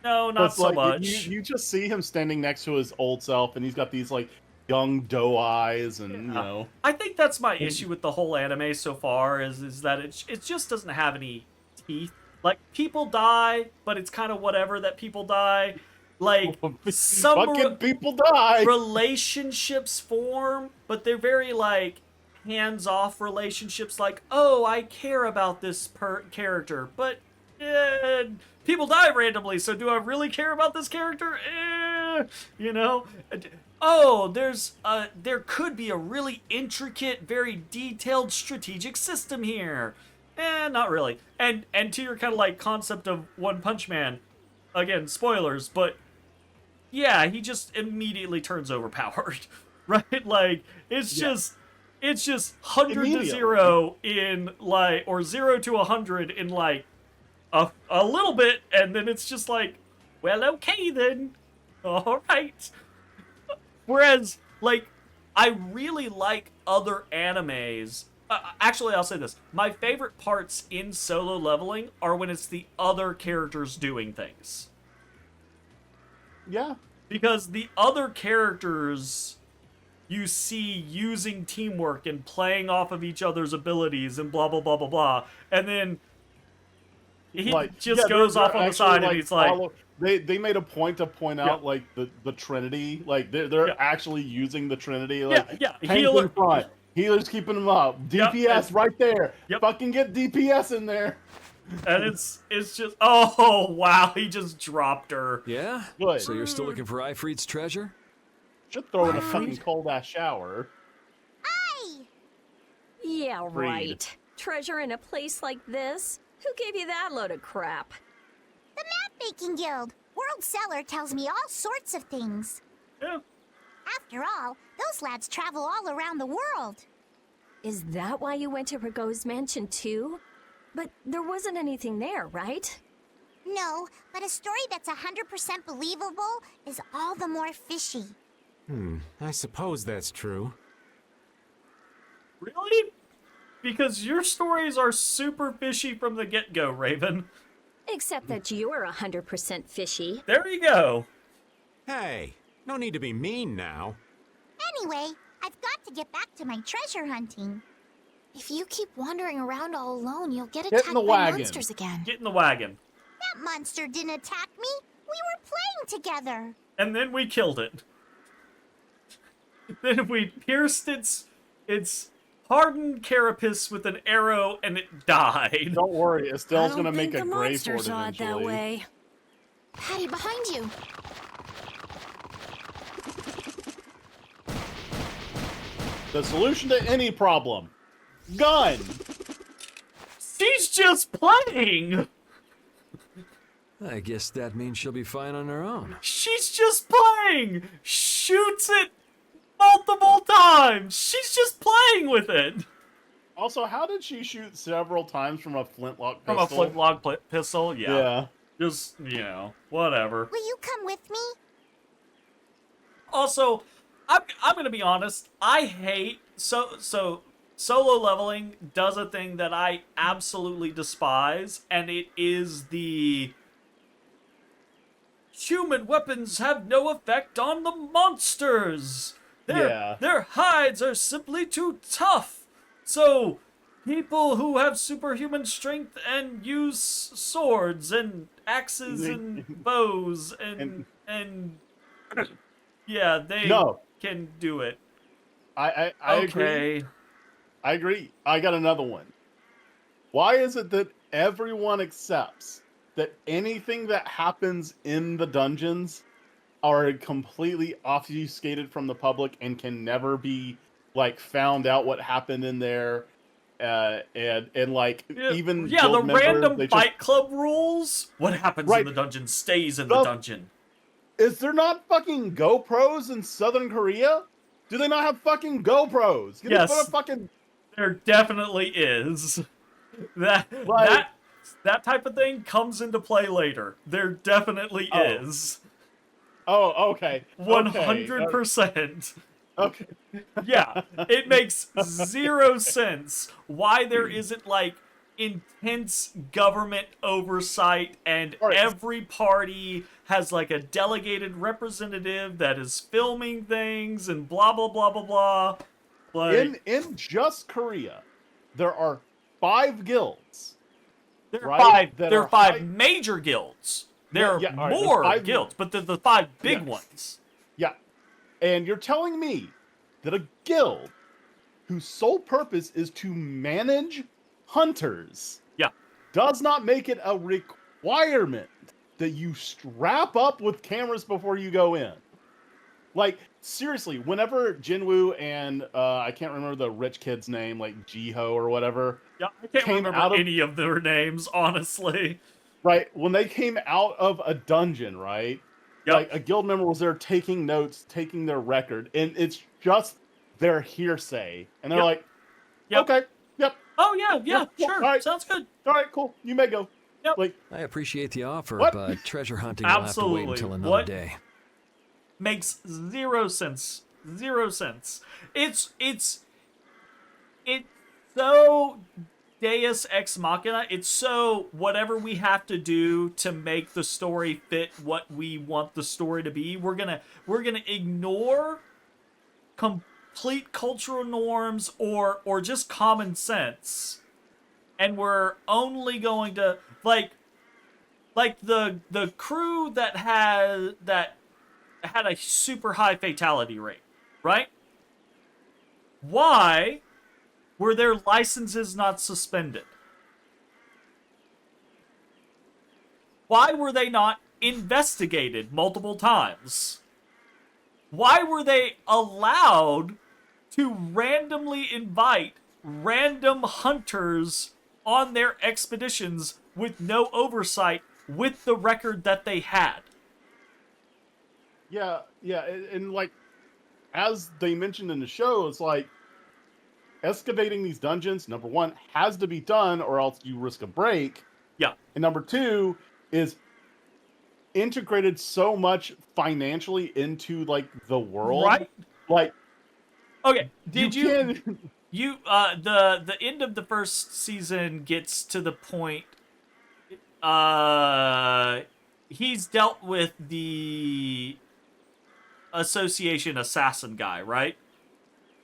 no, not so much. You just see him standing next to his old self, and he's got these, like, young doe eyes, and, you know. I think that's my issue with the whole anime so far, is that it just doesn't have any teeth. Like, people die, but it's kind of whatever that people die. Like, some fucking people die. Relationships form, but they're very, like, hands-off relationships. Like, oh, I care about this character, but people die randomly, so do I really care about this character? You know? Oh, there could be a really intricate, very detailed strategic system here. Not really. And to your kind of like concept of One Punch Man, again, spoilers, but yeah, he just immediately turns overpowered, right? Like, it's just 100 to 0 in like, or 0 to 100 in like a little bit, and then it's just like, well, okay then, all right. Whereas, like, I really like other animes. Actually, I'll say this: my favorite parts in Solo Leveling are when it's the other characters doing things. Yeah. Because the other characters you see using teamwork and playing off of each other's abilities and blah, blah, blah, blah, blah. And then he just goes off on the side and he's like... They made a point to point out, like, the Trinity. Like, they're actually using the Trinity. Like, Healer in front. Healer's keeping them up. DPS right there. Fucking get DPS in there. And it's just, oh wow, he just dropped her. Yeah? Good. So you're still looking for Ifrit's treasure? Should throw in a fucking cold ass shower. Yeah, Freed. right. Treasure in a place like this? Who gave you that load of crap? The Map-Making Guild. World Cellar tells me all sorts of things. Yeah. After all, those lads travel all around the world. Is that why you went to Rago's mansion too? But there wasn't anything there, right? No, but a story that's 100% believable is all the more fishy. I suppose that's true. Really? Because your stories are super fishy from the get-go, Raven. Except that you're 100% fishy. There you go. Hey, no need to be mean now. Anyway, I've got to get back to my treasure hunting. If you keep wandering around all alone, you'll get Get in attacked the by wagon. monsters again. Get in the wagon. That monster didn't attack me. We were playing together. And then we killed it. Then we pierced its hardened carapace with an arrow, and it died. Don't worry, Estelle's gonna make a the grave for it monsters saw it that eventually. way. Patty, behind you. The solution to any problem. Gun! She's just playing! I guess that means she'll be fine on her own. She's just playing! Shoots it multiple times! She's just playing with it! Also, how did she shoot several times from a flintlock pistol? From a flintlock pistol? Yeah. Yeah. Just, you know, whatever. Will you come with me? Also, I'm gonna be honest, I hate... So Solo Leveling does a thing that I absolutely despise, and it is the... Human weapons have no effect on the monsters! Their hides are simply too tough! So, people who have superhuman strength and use swords and axes and bows and yeah, they can do it. I agree. I agree. I got another one. Why is it that everyone accepts that anything that happens in the dungeons are completely obfuscated from the public and can never be like found out what happened in there. And like even yeah, guild the members, random they Fight Club rules. What happens in Right. the dungeon stays in the dungeon. Is there not fucking GoPros in Southern Korea? Do they not have fucking GoPros? Can they put Yes. a fucking... There definitely is. Like- That type of thing comes into play later. There definitely is. Oh, okay. 100%. Okay. Yeah, it makes zero sense why there isn't like intense government oversight and every party has like a delegated representative that is filming things and blah blah blah blah blah. Like, in just Korea, there are 5 guilds. there are right? there are 5 major guilds. There are all right, more there's 5 guilds, but they're the 5 big Yes. ones. Yeah. And you're telling me that a guild whose sole purpose is to manage hunters does not make it a requirement that you strap up with cameras before you go in. Like, seriously, whenever Jinwoo and I can't remember the rich kid's name, like Jiho or whatever. Yeah, I can't remember any of their names, honestly. Right, when they came out of a dungeon, right? Yep. Like, a guild member was there taking notes, taking their record, and it's just their hearsay. And they're like, okay, yep. Oh, yeah, sure. All right. Sounds good. All right, cool. You may go. Yep. Like, I appreciate the offer, What? but treasure hunting will have to wait Absolutely. until another What? day. Makes zero sense. Zero sense. It's so Deus Ex Machina. It's so whatever we have to do to make the story fit what we want the story to be. We're gonna ignore complete cultural norms or just common sense, and we're only going to like the crew that had a super high fatality rate, right? Why were their licenses not suspended? Why were they not investigated multiple times? Why were they allowed to randomly invite random hunters on their expeditions with no oversight with the record that they had? yeah, and like, as they mentioned in the show, it's like, excavating these dungeons, number 1, has to be done or else you risk a break. Yeah. And number 2 is integrated so much financially into, like, the world. Right. Like, okay, did you can... the end of the first season gets to the point he's dealt with the association assassin guy, right?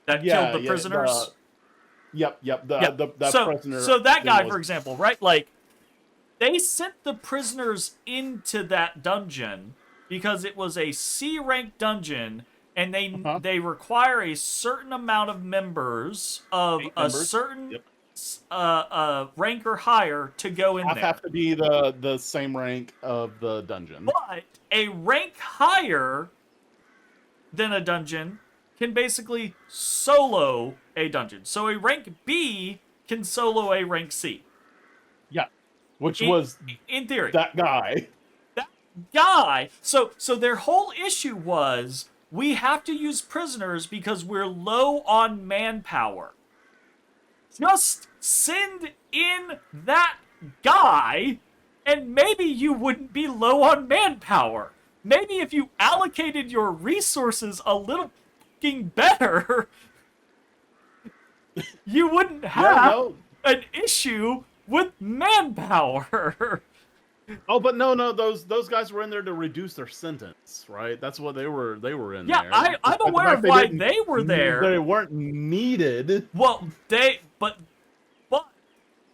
That killed the prisoners. Yep. So prisoner. that guy, was... for example, right? Like, they sent the prisoners into that dungeon because it was a C rank dungeon, and they require a certain amount of members of a certain rank or higher to go in there. Have to be the same rank of the dungeon. But a rank higher than a dungeon can basically solo a dungeon. So a rank B can solo a rank C. Yeah, which was in theory that guy. That guy. So their whole issue was, we have to use prisoners because we're low on manpower. Just send in that guy, and maybe you wouldn't be low on manpower. Maybe if you allocated your resources a little fucking better, you wouldn't have an issue with manpower. Oh, but no, those guys were in there to reduce their sentence, right? That's what they were in there. Yeah, I'm aware of why they were there. They weren't needed. Well,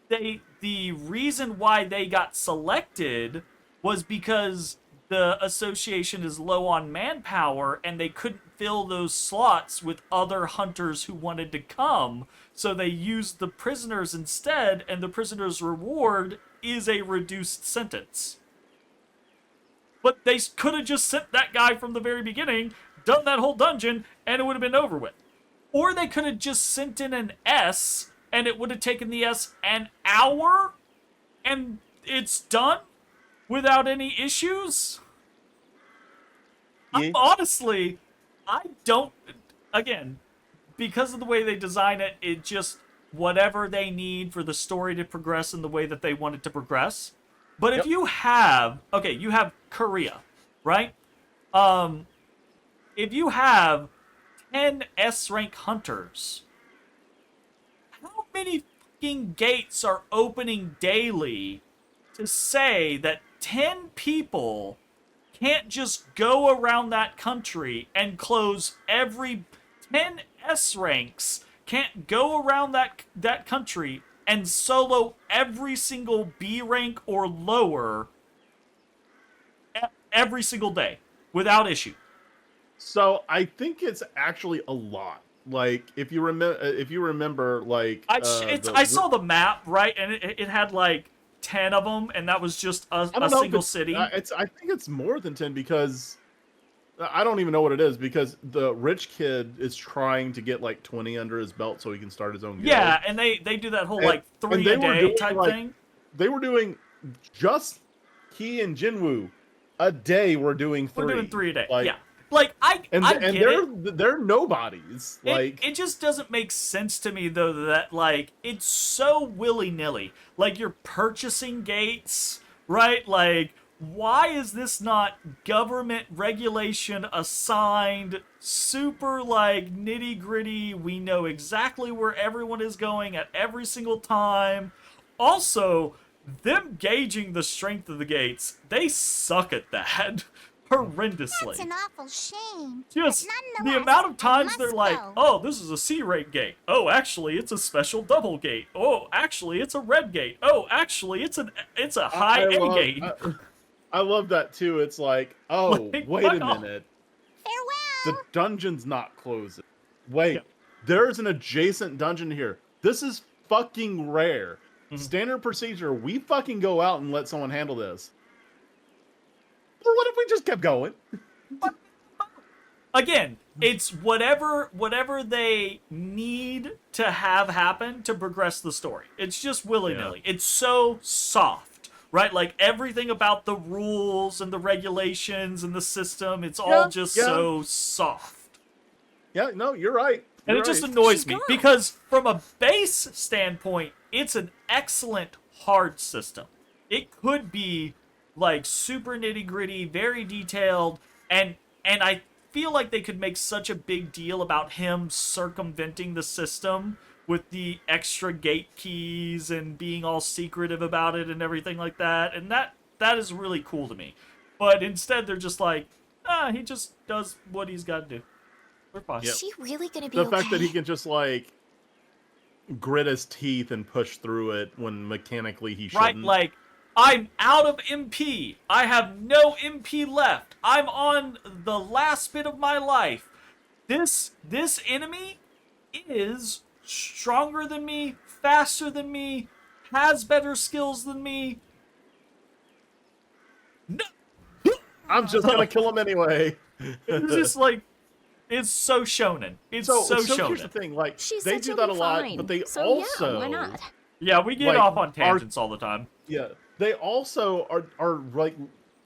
the reason why they got selected was because the association is low on manpower and they couldn't fill those slots with other hunters who wanted to come, so they used the prisoners instead, and the prisoners' reward is a reduced sentence. But they could have just sent that guy from the very beginning, done that whole dungeon, and it would have been over with. Or they could have just sent in an S, and it would have taken the S an hour, and it's done without any issues. Yeah. Honestly, I don't... Again, because of the way they design it, it just... Whatever they need for the story to progress in the way that they want it to progress. But if you have... Okay, you have Korea, right? If you have 10 S-rank hunters, how many fucking gates are opening daily to say that 10 people can't just go around that country and close every... 10 S-ranks can't go around that country and solo every single B rank or lower every single day without issue. So I think it's actually a lot. Like if you remember, like I saw the map, right, and it had like 10 of them, and that was just a single city. I think it's more than 10 because I don't even know what it is, because the rich kid is trying to get like 20 under his belt so he can start his own guild. Yeah, and they do that whole like 3 a day type thing. They were doing just he and Jinwoo a day. We're doing 3. We're doing 3 a day. Like, yeah, like I get they're nobodies. It just doesn't make sense to me though that like it's so willy nilly. Like you're purchasing gates, right? Like. Why is this not government regulation assigned, super like nitty gritty? We know exactly where everyone is going at every single time. Also, them gauging the strength of the gates, they suck at that horrendously. That's an awful shame. Just But the nonetheless, amount of I times they're must like, go. oh, this is a C rank gate. Oh, actually, it's a special double gate. Oh, actually, it's a red gate. Oh, actually, it's a high A gate. I love that too. It's like, oh, Like, wait a minute. Farewell. The dungeon's not closing. Wait, there's an adjacent dungeon here. This is fucking rare. Standard procedure, we fucking go out and let someone handle this. Well, what if we just kept going? Again, it's whatever they need to have happen to progress the story. It's just willy-nilly. It's so soft. Right, like everything about the rules and the regulations and the system, it's all just so soft. Yeah, no, you're right. And it just annoys me because from a base standpoint, it's an excellent hard system. It could be like super nitty-gritty, very detailed, and I feel like they could make such a big deal about him circumventing the system with the extra gate keys and being all secretive about it and everything like that. And that is really cool to me. But instead, they're just like, he just does what he's got to do. We're fine. Is she really gonna be the okay? fact that he can just like grit his teeth and push through it when mechanically he shouldn't. Right, like, I'm out of MP. I have no MP left. I'm on the last bit of my life. This enemy is stronger than me, faster than me, has better skills than me. No. I'm just gonna kill him anyway. It's just like, it's so shonen. It's so shonen. Here's the thing, like She they said do she'll that be a lot, fine. but they So, also yeah, why not? Yeah, we get like, off on tangents all the time. Yeah, they also are like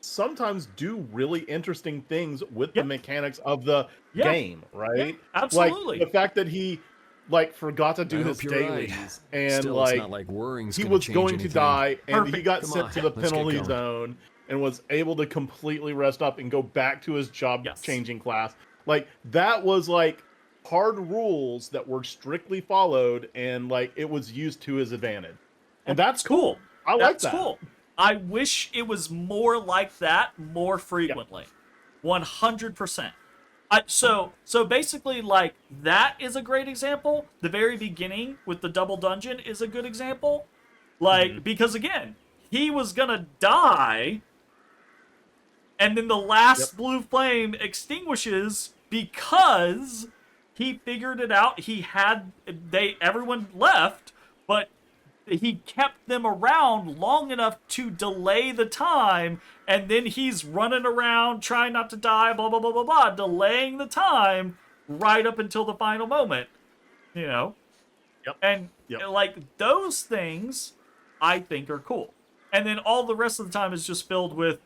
sometimes do really interesting things with the mechanics of the game, right? Yeah, absolutely. Like the fact that he like forgot to do I his hope you're dailies right. and Still, like, it's not like worrying's he gonna was change going to anything. die and he Perfect. got Come sent on, to the let's get penalty going. zone and was able to completely rest up and go back to his job changing class. Like that was like hard rules that were strictly followed and like it was used to his advantage. And that's cool. I like that. That's cool. I wish it was more like that more frequently. 100%. So basically, like, that is a great example. The very beginning with the double dungeon is a good example. Like, because again, he was gonna die, and then the last blue flame extinguishes because he figured it out. He had, everyone left, but he kept them around long enough to delay the time, and then he's running around trying not to die, blah, blah, blah, blah, blah, delaying the time right up until the final moment, you know? Yep. And, like, those things I think are cool. And then all the rest of the time is just filled with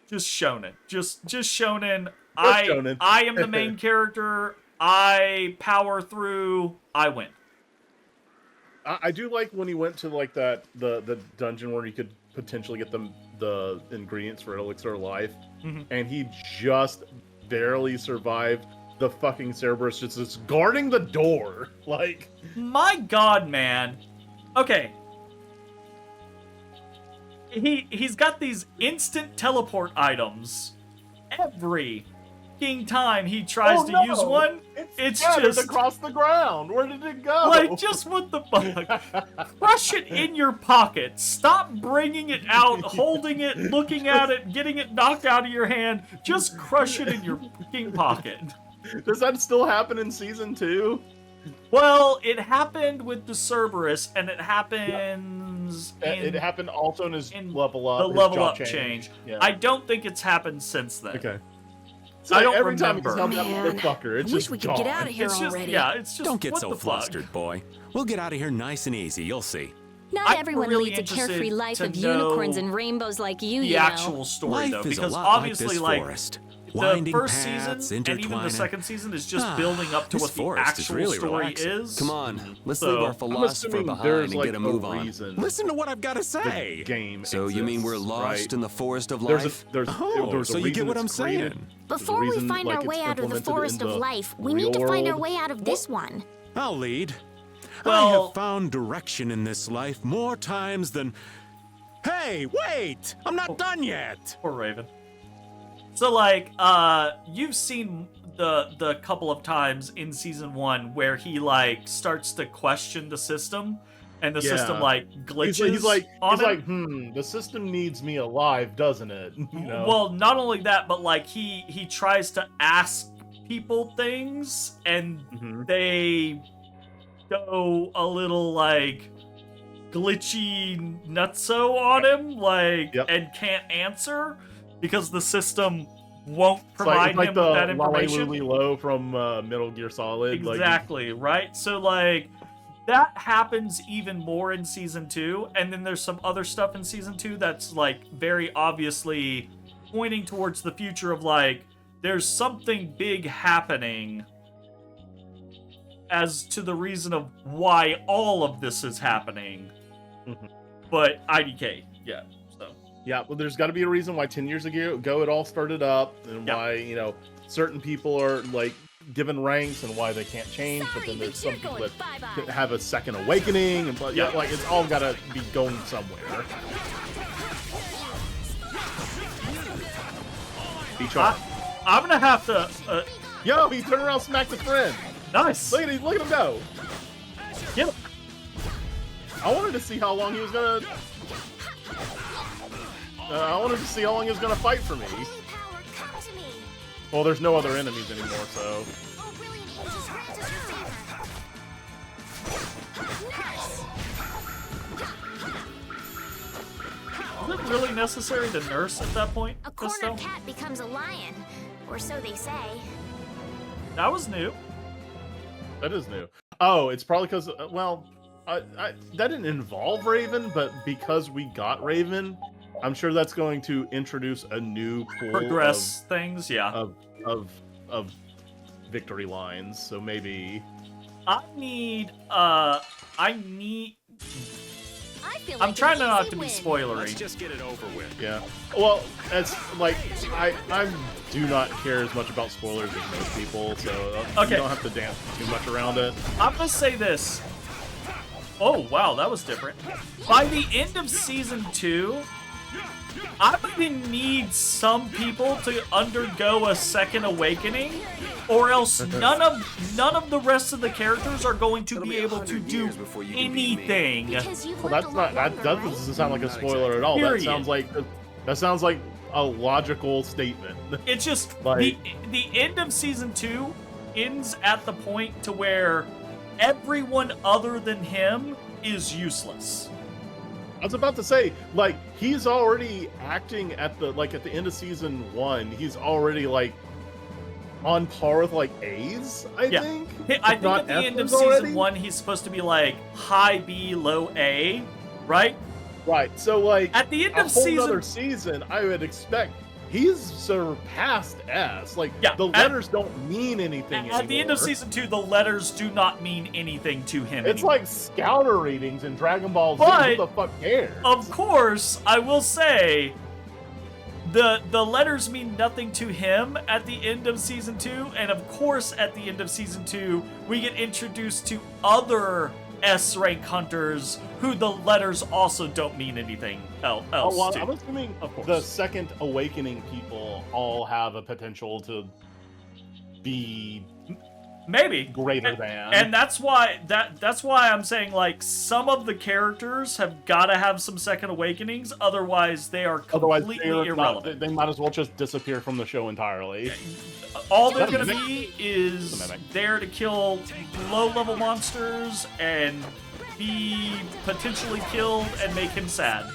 just shonen. Just shonen. Shonen. I am the main character. I power through. I win. I do like when he went to like the dungeon where he could potentially get the ingredients for Elixir of Life, and he just barely survived the fucking Cerberus just guarding the door. Like, my God, man. Okay. He's got these instant teleport items. Every time he tries to use one, it's just across the ground. Where did it go? Like, just what the fuck? Crush it in your pocket. Stop bringing it out, holding it, looking at it, getting it knocked out of your hand. Just crush it in your fucking pocket. Does that still happen in season 2? Well, it happened with the Cerberus, and it happens. It happened also in his level up. The level up change. Yeah. I don't think it's happened since then. Okay. So I don't every remember. time he's helped that motherfucker, it's I wish just we could get out of here It's just, already. yeah, it's just Don't get what so the fuck? flustered, boy. We'll get out of here nice and easy, you'll see. Not I'm everyone really leads a interested carefree life to of unicorns know and rainbows like you, The you know. actual story, Life though, is a because lot obviously, like this like, forest. the Winding first paths, season and even the intertwining. second season is just building up to This what the forest is actual really story relaxing. is. Come on, let's So, leave our I'm philosopher assuming behind there's and like get a move on. reason. Listen to what I've got to say. The game. So you mean we're exists, lost right? in the forest of There's life? there's Oh, so a you get reason what I'm it's created. saying. There's a Before we reason, find like, our it's way out of the implemented forest in of the life, we need to real find our world. way out of this one. I'll lead. I Well- have found direction in this life more times than... Hey, wait! I'm not done yet! Poor Raven. So, like, you've seen the couple of times in season 1 where he, like, starts to question the system, and the system, like, glitches He's like, on him. the system needs me alive, doesn't it? You know? Well, not only that, but, like, he tries to ask people things, and they go a little, like, glitchy nutso on him, like, and can't answer because the system won't provide like him with that the information. Low from Metal Gear Solid. Exactly, right? So, like, that happens even more in season 2, and then there's some other stuff in season 2 that's, like, very obviously pointing towards the future of, like, there's something big happening as to the reason of why all of this is happening. But IDK, yeah. So yeah, well, there's got to be a reason why 10 years ago it all started up, and why, you know, certain people are like given ranks, and why they can't change. But then there's some people that have a second awakening, and like it's all got to be going somewhere. Be charged. I'm gonna have to. Yo, he turned around, smacked his friend. Nice. Look at him go. Get him. I wanted to see how long he was gonna. I wanted to see how long he was gonna fight for me. Well, there's no other enemies anymore, so. Is it really necessary to nurse at that point? A cornered cat becomes a lion, or so they say. That was new. That is new. Oh, it's probably because, well, that didn't involve Raven, but because we got Raven, I'm sure that's going to introduce a new pool Progress things, yeah. Of victory lines. So maybe I'm trying not to be spoilery. Let's just get it over with. Yeah. Well, it's like I do not care as much about spoilers as most people, so you don't have to dance too much around it. I'm gonna say this. Oh wow, that was different. By the end of season 2, I'm gonna need some people to undergo a second awakening, or else none of the rest of the characters are going to be able to do anything. Well, that doesn't sound like a spoiler at all. Period. That sounds like a logical statement. It's just like, the end of season 2 ends at the point to where everyone other than him is useless. I was about to say, like, he's already acting at the end of season 1. He's already like on par with like A's, I think. I think at the end of season 1, he's supposed to be like high B, low A, right? Right. So like at the end of other season, I would expect he's surpassed S. Like the letters don't mean anything anymore. At the end of season 2, the letters do not mean anything to him. It's anymore. like scouter readings in Dragon Ball Z. But, who the fuck cares? Of course, I will say the letters mean nothing to him at the end of season 2, and of course at the end of season 2, we get introduced to other S-rank hunters who the letters also don't mean anything else to. I'm assuming the second awakening people all have a potential to be maybe greater than, and that's why I'm saying like some of the characters have got to have some second awakenings, otherwise they are completely irrelevant. They might as well just disappear from the show entirely. All they're going to be is there to kill low-level monsters and be potentially killed and make him sad.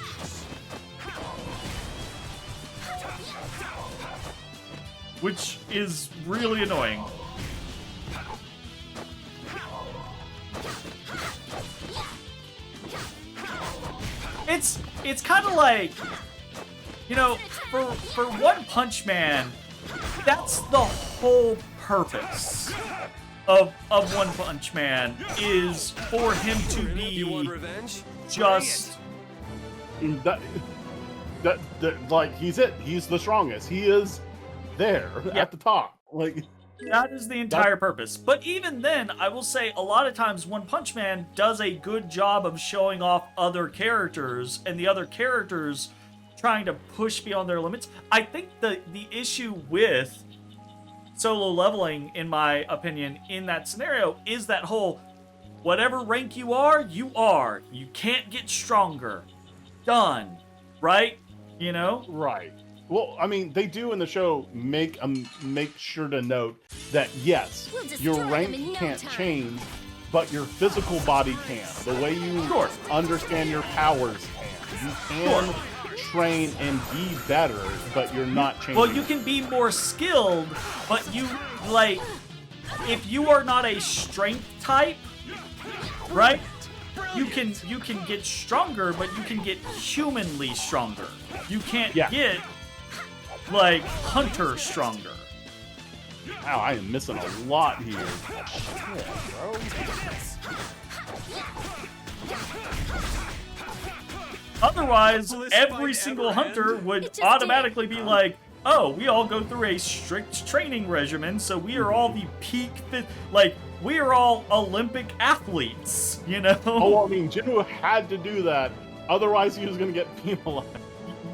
Which is really annoying. It's kind of like, you know, for One Punch Man, that's the whole purpose of One Punch Man, is for him to be just like he's the strongest. He is there at the top. Like that is the entire purpose. But even then, I will say a lot of times One Punch Man does a good job of showing off other characters and the other characters trying to push beyond their limits. I think the issue with solo leveling, in my opinion, in that scenario is that whole whatever rank you are. You can't get stronger. Done. Right? You know? Right. Well, I mean, they do in the show make sure to note that yes, your rank can't change, but your physical body can. The way you understand your powers can. You can train and be better, but you're not changing. Well, you can be more skilled, but you, like, if you are not a strength type, right? You can get stronger, but you can get humanly stronger. You can't get like hunter stronger. Wow, I am missing a lot here. Shit, bro. Otherwise, every single hunter would automatically be like, oh, we all go through a strict training regimen, so we are all the peak fit, like, we are all Olympic athletes, you know? Oh, I mean, Jinwoo had to do that, otherwise he was going to get penalized.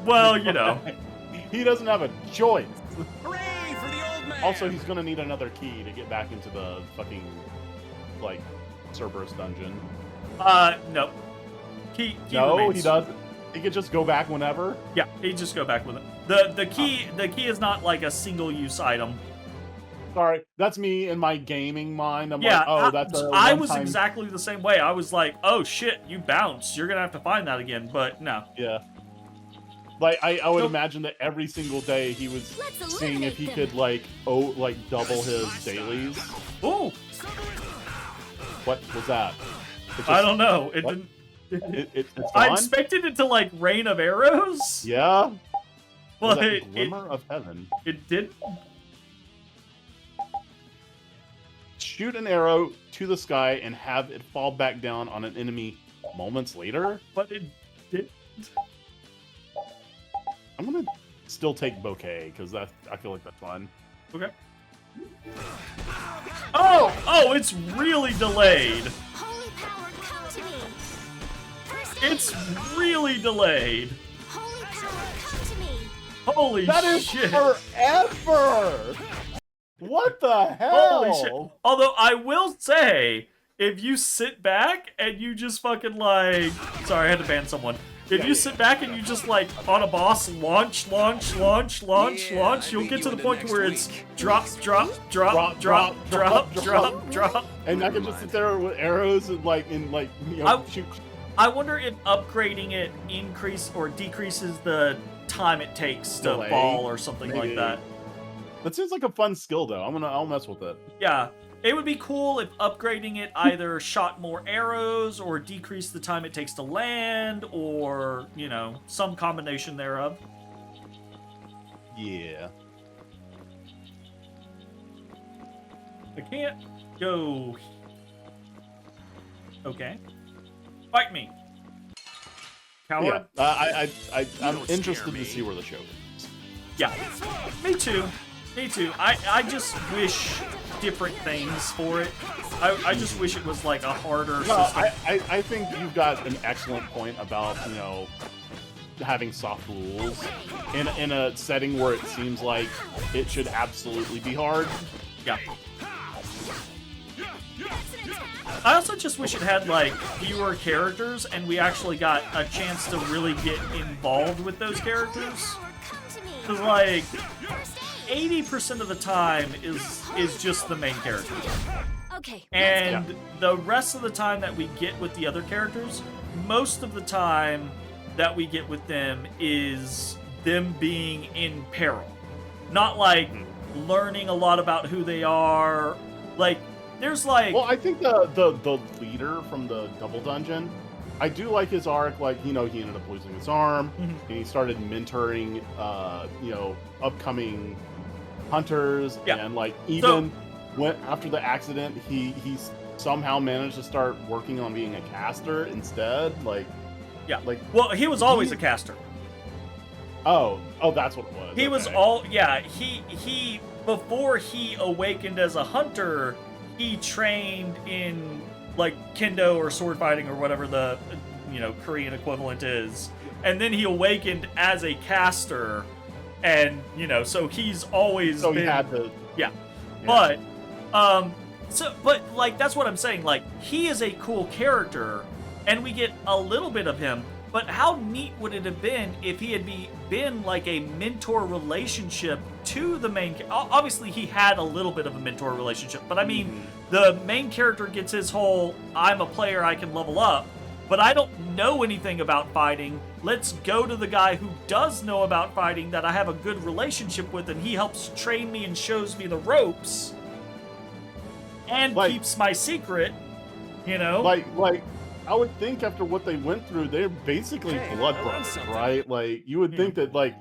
Well, you know. He doesn't have a choice. Hooray for the old man! Also, he's going to need another key to get back into the fucking, like, Cerberus dungeon. No. Key no, remains. He doesn't. He can just go back whenever? Yeah, he just go back with it. The key is not like a single-use item. Sorry, that's me in my gaming mind. I'm yeah, like, oh, that's a I was exactly the same way. I was like, oh shit, you bounced. You're gonna have to find that again, but no. Yeah. Like, I would imagine that every single day he was seeing if he could, like, double his dailies. Ooh! What was that? I don't know. It what? didn't... It's I gone? expected it to, like, rain of arrows. Yeah? But glimmer of heaven. It did. Shoot an arrow to the sky and have it fall back down on an enemy moments later? But it did. I'm gonna still take bouquet because I feel like that's fun. Okay. Oh, it's really delayed. Holy power, come to me. It's really delayed. Holy power, come to me. Holy that is shit! Forever. What the hell? Holy shit! Although I will say, if you sit back and you just fucking like, sorry, I had to ban someone. If you sit back and you just like on a boss launch, you'll get to the point where it's drop, drop. And I can just sit there with arrows and shoot. I wonder if upgrading it increase or decreases the time it takes to Delay, fall or something like that. That seems like a fun skill though. I'll mess with it. Yeah. It would be cool if upgrading it either shot more arrows or decreased the time it takes to land or, you know, some combination thereof. Yeah. I can't go... Okay. Fight me. Coward. Yeah, I'm interested to see where the show goes. Yeah. Me too. Me too. I just wish different things for it. I just wish it was like a harder system. I think you've got an excellent point about, you know, having soft rules in a setting where it seems like it should absolutely be hard. Yeah. I also just wish it had like fewer characters and we actually got a chance to really get involved with those characters. Because like 80% of the time is just the main character. Okay. And the rest of the time that we get with the other characters, most of the time that we get with them is them being in peril. Not like learning a lot about who they are. Like, there's like... Well, I think the leader from the double dungeon, I do like his arc. Like, you know, he ended up losing his arm, and he started mentoring, you know, upcoming hunters, and like even went after the accident, he somehow managed to start working on being a caster instead. Like, well, he was always a caster. Oh, that's what it was. He was he before he awakened as a hunter, he trained in like kendo or sword fighting or whatever the, you know, Korean equivalent is. And then he awakened as a caster, and, you know, so he's always been... he had to... Yeah. But, but, like, that's what I'm saying. Like, he is a cool character, and we get a little bit of him, but how neat would it have been if he had been like a mentor relationship to the main... Obviously, he had a little bit of a mentor relationship, but I mean, the main character gets his whole, I'm a player, I can level up, but I don't know anything about fighting. Let's go to the guy who does know about fighting that I have a good relationship with, and he helps train me and shows me the ropes and keeps my secret, you know? Like, I would think after what they went through, they're basically blood brothers, right? Like, you would think that, like,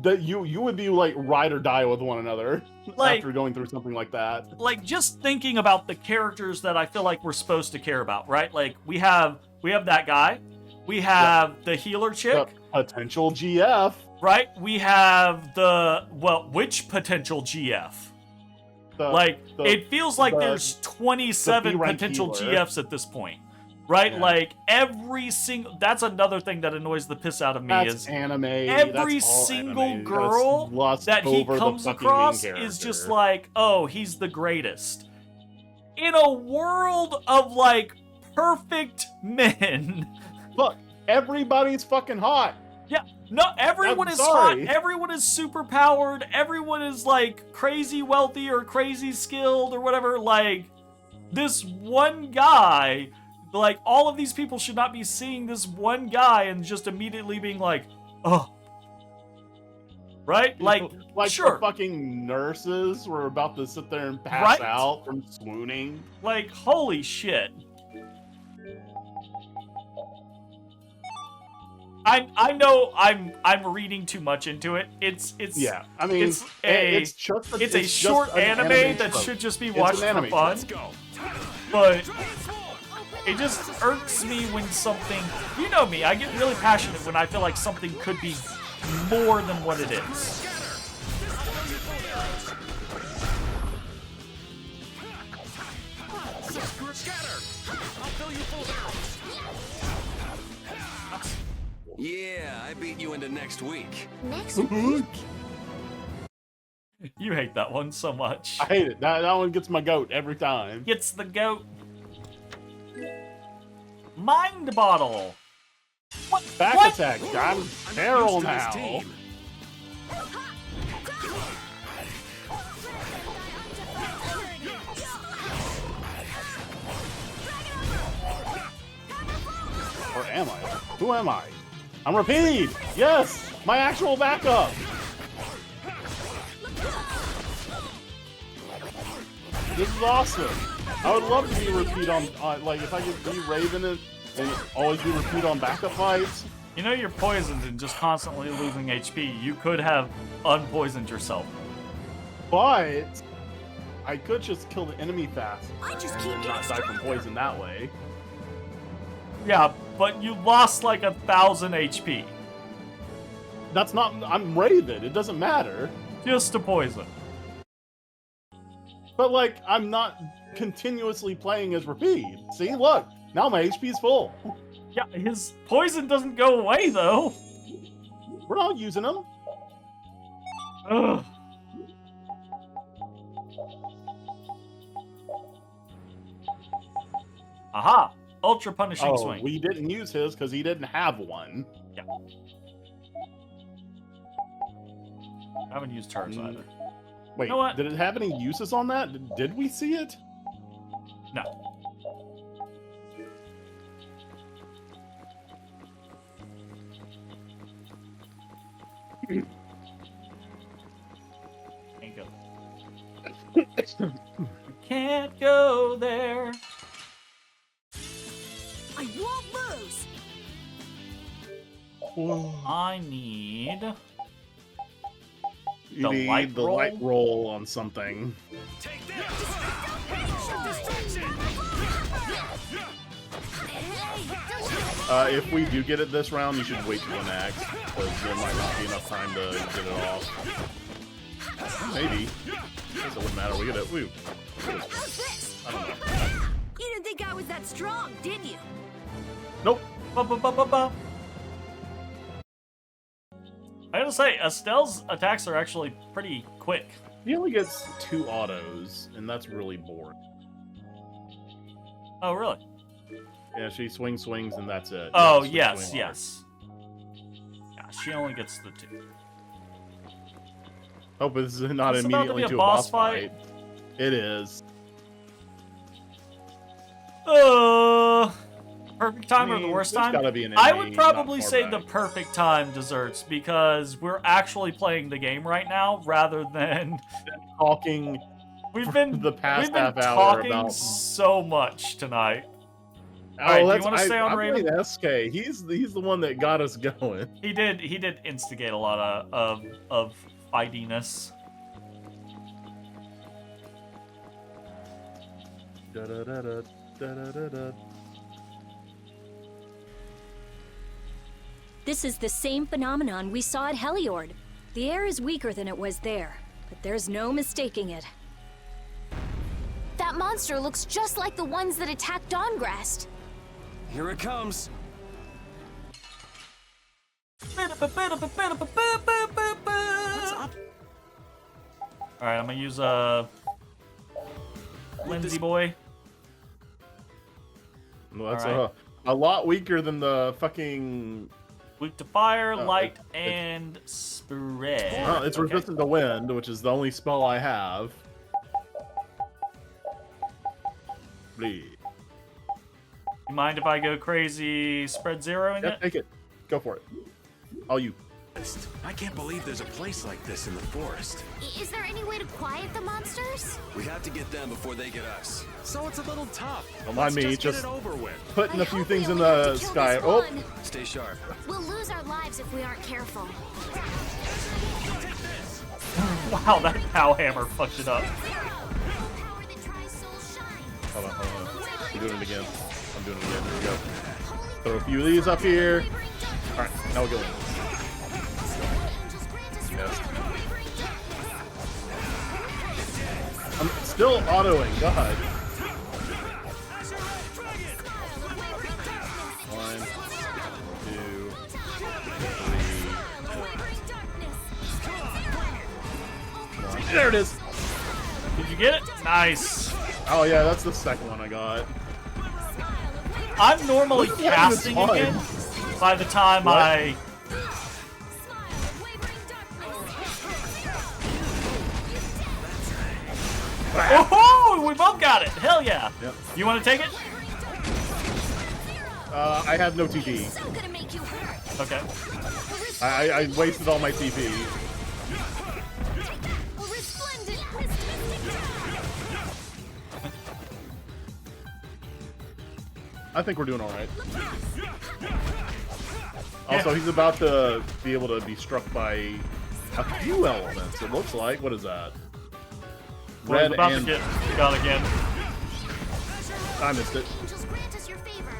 that you would be, like, ride or die with one another after going through something like that. Like, just thinking about the characters that I feel like we're supposed to care about, right? Like, we have that guy. We have the healer chick. The potential GF. Right? We have which potential GF? It feels like there's 27 potential GFs at this point. Right? Yeah. Like, every single... That's another thing that annoys the piss out of me. That's anime. Every single girl that he comes across is just like, oh, he's the greatest. In a world of, like, perfect men... Look, everybody's fucking hot. Yeah, no, everyone is hot. Everyone is super powered. Everyone is, like, crazy wealthy or crazy skilled or whatever. Like, this one guy... Like, all of these people should not be seeing this one guy and just immediately being like, oh. Right? Like sure. The fucking nurses were about to sit there and pass out from swooning. Like, holy shit. I know I'm reading too much into it. It's yeah. I mean, it's a short anime that should just be watched for fun. Let's go. But it just irks me when something... You know me, I get really passionate when I feel like something could be more than what it is. Yeah, I beat you into next week. Next week? You hate that one so much. I hate it. That one gets my goat every time. Gets the goat. Mind Bottle. Back attack. I'm feral now. Or am I? Who am I? I'm Rapide! Yes! My actual backup! This is awesome! I would love to be Rapide on like, if I could be Raven and always be Rapide on backup fights. You know you're poisoned and just constantly losing HP. You could have unpoisoned yourself. But I could just kill the enemy fast. I just keep and getting not die from stronger. poison that way. Yeah, but you lost like 1,000 HP. That's not... I'm Raven. It doesn't matter. Just to poison. But, like, I'm not continuously playing as Rapide. See, look. Now my HP's full. Yeah, his poison doesn't go away, though. We're not using them. Ugh. Aha! Ultra punishing swing. We didn't use his because he didn't have one. Yeah. I haven't used hers either. Wait, You know what? did it have any uses on that? Did we see it? No. Can't go. Can't go there. I won't lose. I need You the need light the roll? light roll on something. If we do get it this round, you should wait till the next, because there might not be enough time to get it off. Maybe. I guess it wouldn't matter. We get it. Woo. I don't know. You didn't think I was that strong, did you? Nope. I gotta say, Estelle's attacks are actually pretty quick. He only gets 2 autos, and that's really boring. Oh, really? Yeah, she swings, and that's it. Oh, Yeah, swing, yes. Yeah, she only gets the 2. Hope this is not Is this about to immediately be a to a boss boss fight. It is. Perfect time I or the mean, worst there's time? gotta be an I enemy would probably not far say back. the perfect time desserts because we're actually playing the game right now rather than talking. We've been the past we've been half hour talking about so much tonight. Oh, Alright, do you that's want to stay on I Raven? played SK. He's the one that got us going. He did instigate a lot of fightiness. This is the same phenomenon we saw at Heliord. The air is weaker than it was there, but there's no mistaking it. That monster looks just like the ones that attacked Dawngrest. Here it comes. What's up? Alright, I'm gonna use Lindsay boy. Well, that's Alright. a lot weaker than the fucking. Weak to fire, Oh, light, and spread. Well, it's Okay. resistant to wind, which is the only spell I have. Bleed. You mind if I go crazy spread zeroing Yep, it? take it. Go for it. All you. I can't believe there's a place like this in the forest. Is there any way to quiet the monsters? We have to get them before they get us. So it's a little tough. Don't mind me, Let's just get it over with. putting I a few hope things we in only have the to kill sky. this Oh, one. Stay sharp. We'll lose our lives if we aren't careful. Wow, that pow hammer fucked it up. Power that tries souls shine. hold on. I'm doing it again. Here we go. Throw a few of these up here. All right, now we'll go in. Yes. I'm still autoing. God. 1, 2, 3. There it is. Did you get it? Nice. Oh yeah, that's the second one I got. I'm normally Look at casting this one. again, by the time What? I... Oh, we both got it. Hell yeah. Yep. You want to take it? I have no TP. So gonna make you hurt. Okay. I wasted all my TP. A resplendent mystic I think we're doing all right. Also, he's about to be able to be struck by a few elements. It looks like. What is that? Well, he's Red about and to get got again. I missed it. angels grant us your favor.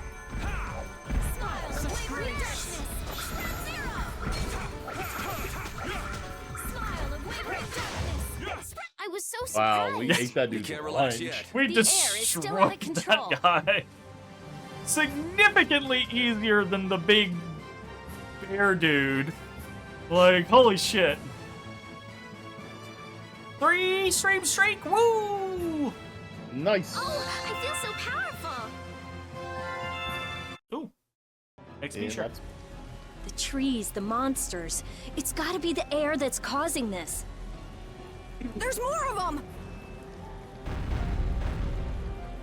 Smiles of wavering darkness. Smile of wavering darkness. I was so surprised. Wow, we ate that dude's can't relax lunch. yet. We The air is still destroyed under control. that guy. Significantly easier than the big bear dude. Like, holy shit. 3 stream streak, woo! Nice. Oh, I feel so powerful. Ooh. Makes me Yeah, sure. that's- The trees, the monsters. It's gotta be the air that's causing this. There's more of them!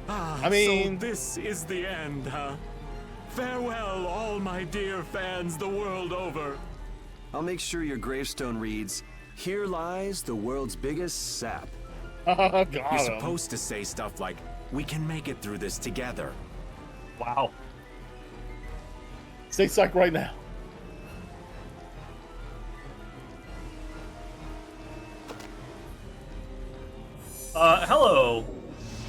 Ah, I mean- so this is the end, huh? Farewell, all my dear fans the world over. I'll make sure your gravestone reads, "Here lies the world's biggest sap." Got You're him. supposed to say stuff like, "We can make it through this together." Wow. Stay psyched right now. Hello.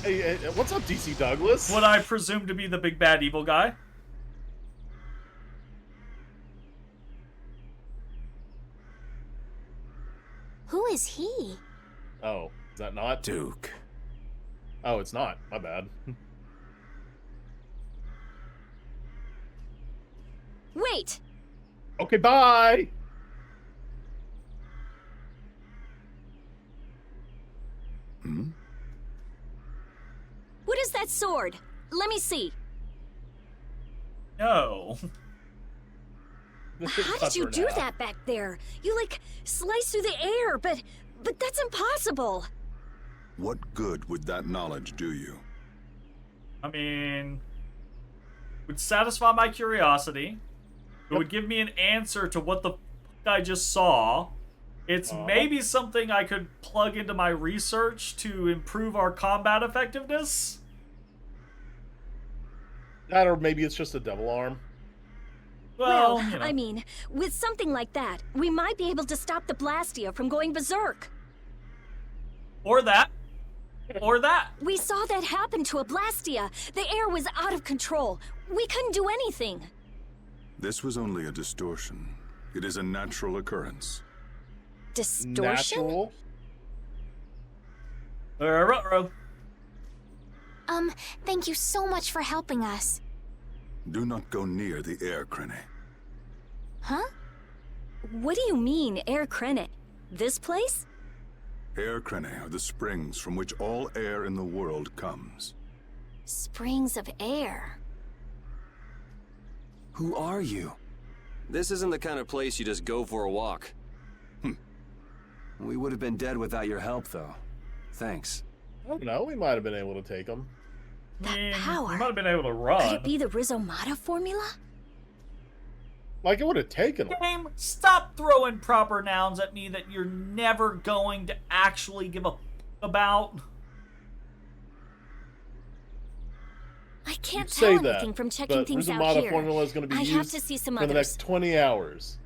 Hey, what's up, DC Douglas? What I presume to be the big bad evil guy. Who is he? Oh, is that not? Duke. Oh, it's not. My bad. Wait! Okay, bye. What is that sword? Let me see. No. How did you do that back there? You, like, sliced through the air, but that's impossible. What good would that knowledge do you? I mean, would satisfy my curiosity. It would give me an answer to what the f I just saw. It's maybe something I could plug into my research to improve our combat effectiveness. That, or maybe it's just a devil arm. Well, you know. I mean, with something like that, we might be able to stop the Blastia from going berserk. Or that. Or that. We saw that happen to a Blastia. The air was out of control. We couldn't do anything. This was only a distortion. It is a natural occurrence. Distortion? Natural. Ruh-roh. Thank you so much for helping us. Do not go near the air, Krene. Huh? What do you mean, Air Krenet? This place? Air Krene are the springs from which all air in the world comes. Springs of air. Who are you? This isn't the kind of place you just go for a walk. We would have been dead without your help, though. Thanks. I don't know. We might have been able to take him. That power. We might have been able to run. Could it be the Rizomata formula? Like, it would have taken him. Game, stop throwing proper nouns at me that you're never going to actually give a f about. I can't You'd tell say anything that, from checking but things out Rizomata here. formula is going to be I used have to see some for the others. next 20 hours.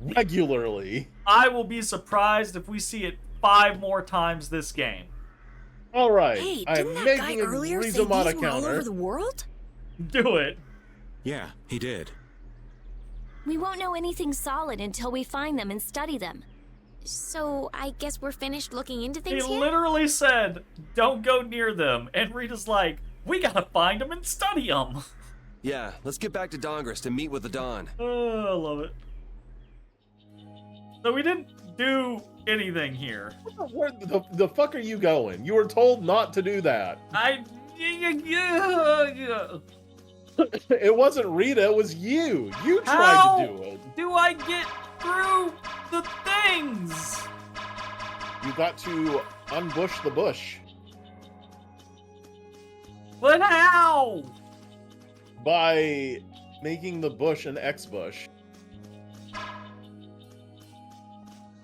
Regularly. I will be surprised if we see it 5 more times this game. All right. Hey, I'm didn't that guy making a earlier say these Rizomata were all counter. over the world? Do it. Yeah, he did. We won't know anything solid until we find them and study them. So, I guess we're finished looking into He things here? literally said, don't go near them. And Rita's like, we gotta find them and study them. Yeah, let's get back to Dongris to meet with the Dawn. Oh, I love it. So we didn't do anything here. Where the fuck are you going? You were told not to do that. Yeah. It wasn't Rita, it was you. You tried How to do it. do I get through the things? You got to unbush the bush. But how? By making the bush an X bush.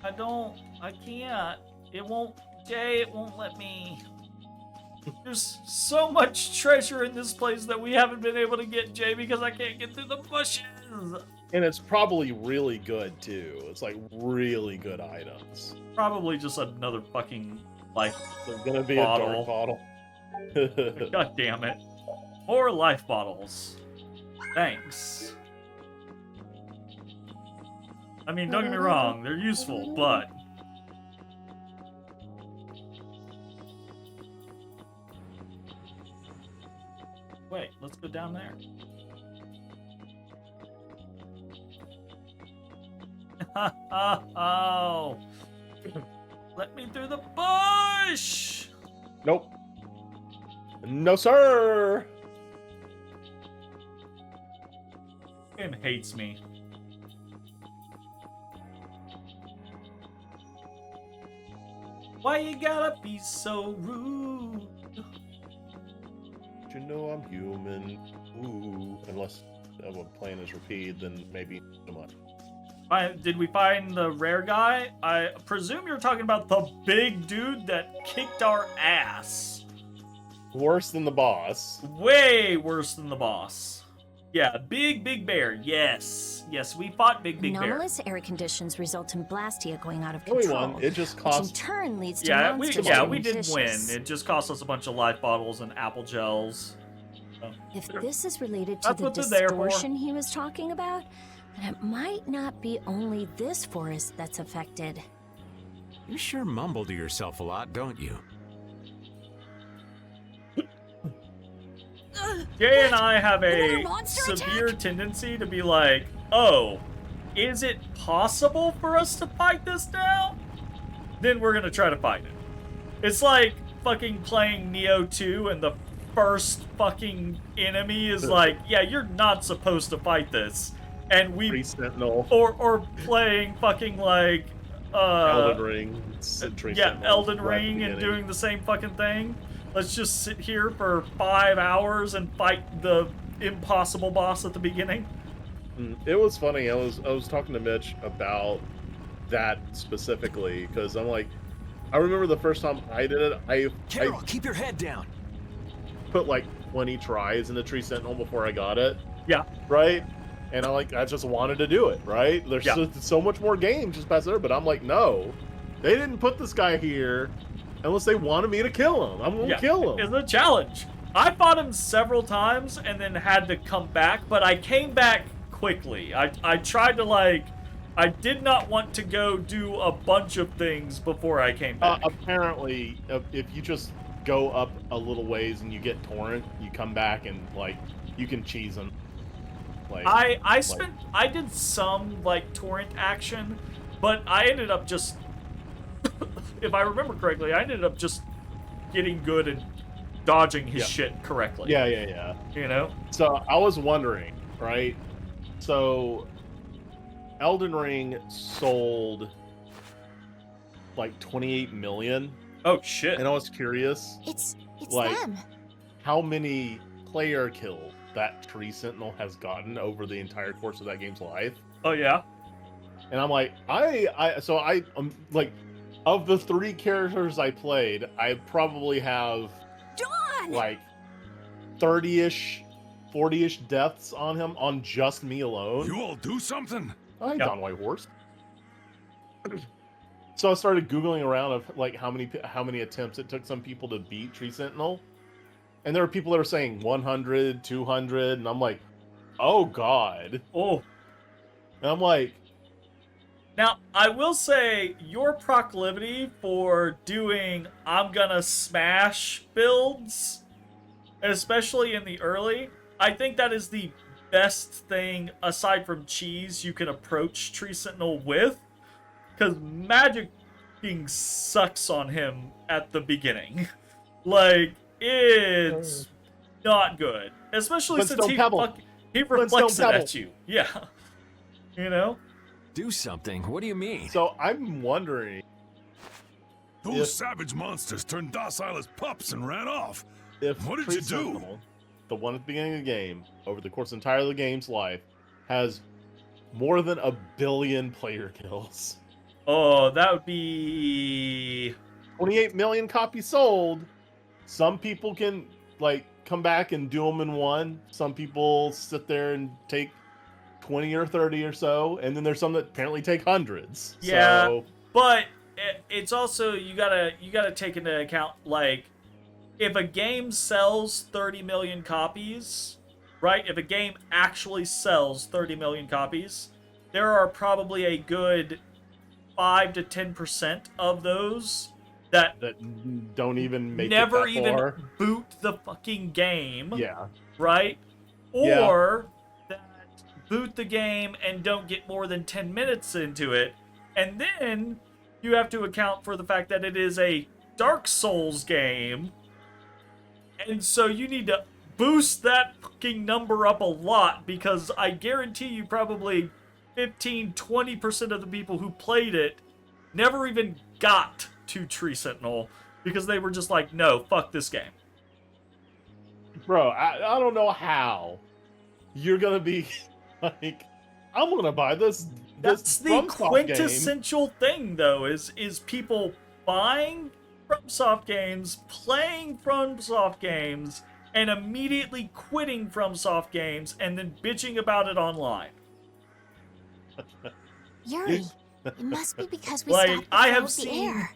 I can't. It won't, Jay, it won't let me. There's so much treasure in this place that we haven't been able to get, Jay, because I can't get through the bushes. And it's probably really good, too. It's like really good items. Probably just another fucking, like, There's gonna be bottle. a dark bottle. God damn it. More life bottles. Thanks. I mean, don't get me wrong, they're useful, but... Wait, let's go down there. Oh! Let me through the bush! Nope. No, sir! Game hates me. Why you gotta be so rude? You know I'm human. Ooh. Unless I'm playing as Repeat, then maybe so much. Did we find the rare guy? I presume you're talking about the big dude that kicked our ass. Worse than the boss. Way worse than the boss. Yeah, big bear. Yes. Yes, we fought big bear. Anomalous air conditions result in Blastia going out of No, we control. won. It just which cost... in turn leads to Yeah, monsters we getting did win. vicious. It just cost us a bunch of life bottles and apple gels. So, If this is related to That's the what they're there for. distortion he was talking about, then it might not be only this forest that's affected. You sure mumble to yourself a lot, don't you? Jay and I have Another a monster severe tendency to be like, oh, is it possible for us to fight this now? Then we're gonna try to fight it. It's like fucking playing Neo 2 and the first fucking enemy is like, yeah, you're not supposed to fight this. And we... Sentinel. Or playing fucking like... Elden Ring. Yeah, Elden Ring and doing the same fucking thing. Let's just sit here for 5 hours and fight the impossible boss at the beginning. It was funny. I was talking to Mitch about that specifically because I'm like, I remember the first time I did it. Carol, keep your head down. Put like 20 tries in the Tree Sentinel before I got it. Yeah. Right. And I just wanted to do it. Right. There's so much more games just past there, but I'm like, no, they didn't put this guy here unless they wanted me to kill him. I'm gonna kill him. It's a challenge. I fought him several times and then had to come back, but I came back quickly. I tried to I did not want to go do a bunch of things before I came back. Apparently, if you just go up a little ways and you get torrent, you come back and you can cheese them. I did some torrent action, but I ended up just if I remember correctly, I ended up just getting good and dodging his shit correctly. Yeah. You know? So I was wondering, right? So Elden Ring sold like 28 million. Oh shit. And I was curious. It's them. How many player kills that Tree Sentinel has gotten over the entire course of that game's life? Oh yeah. And I'm like, I'm like, of the 3 characters I played, I probably have like 30-ish, 40-ish deaths on him on just me alone. You all do something? I ain't on White Horse. So I started Googling around of like how many attempts it took some people to beat Tree Sentinel. And there are people that are saying 100, 200, and I'm like, oh god. Oh. And I'm like, now, I will say, your proclivity for doing I'm gonna smash builds, especially in the early, I think that is the best thing, aside from cheese, you can approach Tree Sentinel with, because magic being sucks on him at the beginning. Like, it's not good. Especially since Flintstone he reflects it Pebble. at you. Yeah. You know? Do something. What do you mean? So I'm wondering. Those savage monsters turned docile as pups and ran off. What did Tree you do? Sentinel, the one at the beginning of the game, over the course entire of the game's life, has more than 1 billion player kills. Oh, that would be 28 million copies sold. Some people can come back and do them in one. Some people sit there and take 20 or 30 or so, and then there's some that apparently take hundreds. Yeah, so, but it's also you gotta take into account if a game sells 30 million copies, right? If a game actually sells 30 million copies, there are probably a good 5 to 10% of those that don't even make never it that even far. boot the fucking game. Yeah. Right? Yeah. Or that boot the game and don't get more than 10 minutes into it. And then you have to account for the fact that it is a Dark Souls game. And so you need to boost that fucking number up a lot, because I guarantee you probably 15-20% of the people who played it never even got to Tree Sentinel because they were just like, no, fuck this game. Bro, I don't know how you're gonna be like, I'm gonna buy this. That's the quintessential thing, though, is people buying FromSoft games, playing FromSoft games, and immediately quitting FromSoft games, and then bitching about it online. Yuri, it must be because we Like, stopped the I flow have of the seen air.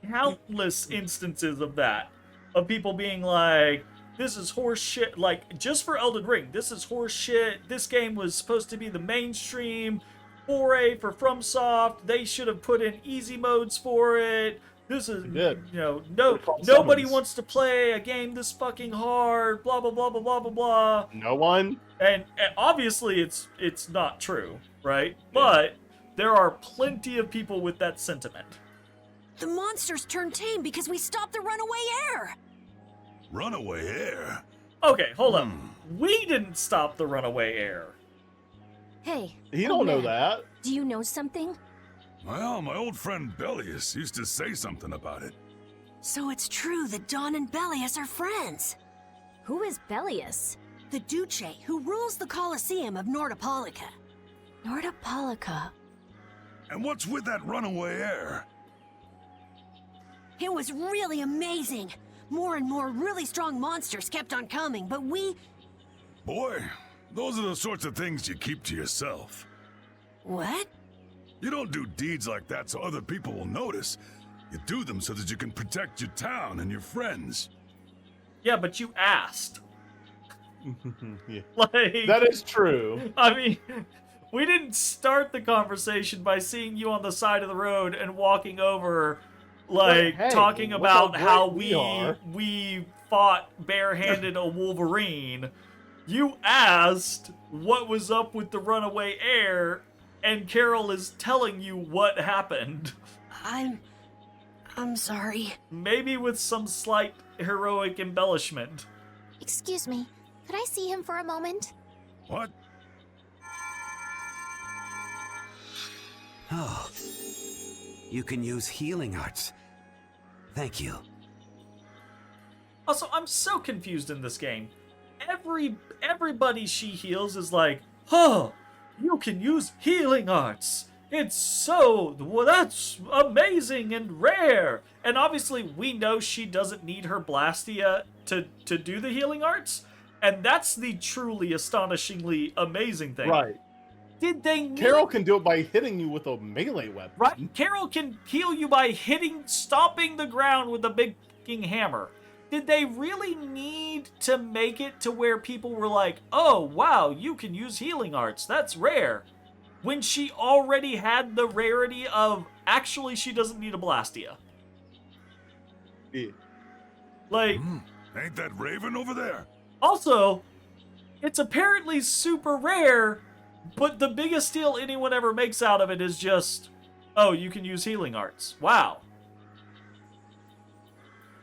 countless instances of that. Of people being like, this is horse shit. Like, just for Elden Ring, this is horse shit. This game was supposed to be the mainstream foray for FromSoft. They should have put in easy modes for it. This is, nobody wants to play a game this fucking hard. Blah blah blah blah blah blah blah. No one. And obviously, it's not true, right? Yeah. But there are plenty of people with that sentiment. The monsters turned tame because we stopped the runaway air. Runaway air? Okay, hold up. We didn't stop the runaway air. Hey. He don't know that. Do you know something? Well, my old friend Bellius used to say something about it. So it's true that Dawn and Bellius are friends. Who is Bellius? The Duce who rules the Colosseum of Nordopolica. Nordopolica. And what's with that runaway air? It was really amazing. More and more really strong monsters kept on coming, but we... Boy, those are the sorts of things you keep to yourself. What? You don't do deeds like that so other people will notice. You do them so that you can protect your town and your friends. Yeah, but you asked. Yeah. Like, that is true. I mean, we didn't start the conversation by seeing you on the side of the road and walking over, like, hey, talking about how we fought barehanded a Wolverine. You asked what was up with the runaway air, and Carol is telling you what happened. I'm sorry. Maybe with some slight heroic embellishment. Excuse me, could I see him for a moment? What? Oh, you can use healing arts. Thank you. Also, I'm so confused in this game. Everybody she heals is like, oh, you can use healing arts. It's so, well, that's amazing and rare. And obviously, we know she doesn't need her Blastia to do the healing arts. And that's the truly astonishingly amazing thing. Right. Did they need... Carol can do it by hitting you with a melee weapon. Right. Carol can heal you by stomping the ground with a big fucking hammer. Did they really need to make it to where people were like, oh, wow, you can use healing arts. That's rare. When she already had the rarity of, actually, she doesn't need a Blastia. Yeah. Like... Ain't that Raven over there? Also, it's apparently super rare, but the biggest deal anyone ever makes out of it is just, oh, you can use healing arts. Wow.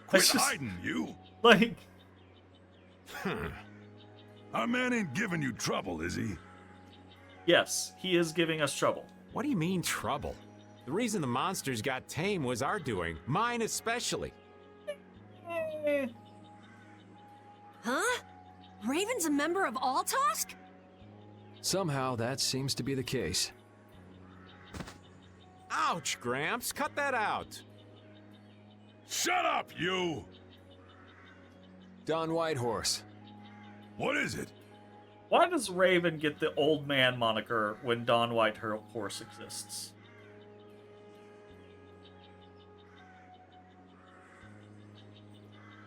Quit hiding, you. Like, Our man ain't giving you trouble, is he? Yes, he is giving us trouble. What do you mean, trouble? The reason the monsters got tame was our doing. Mine especially. Huh? Raven's a member of Altosk? Somehow that seems to be the case. Ouch, Gramps. Cut that out. Shut up, you! Don Whitehorse. What is it? Why does Raven get the old man moniker when Don Whitehorse exists?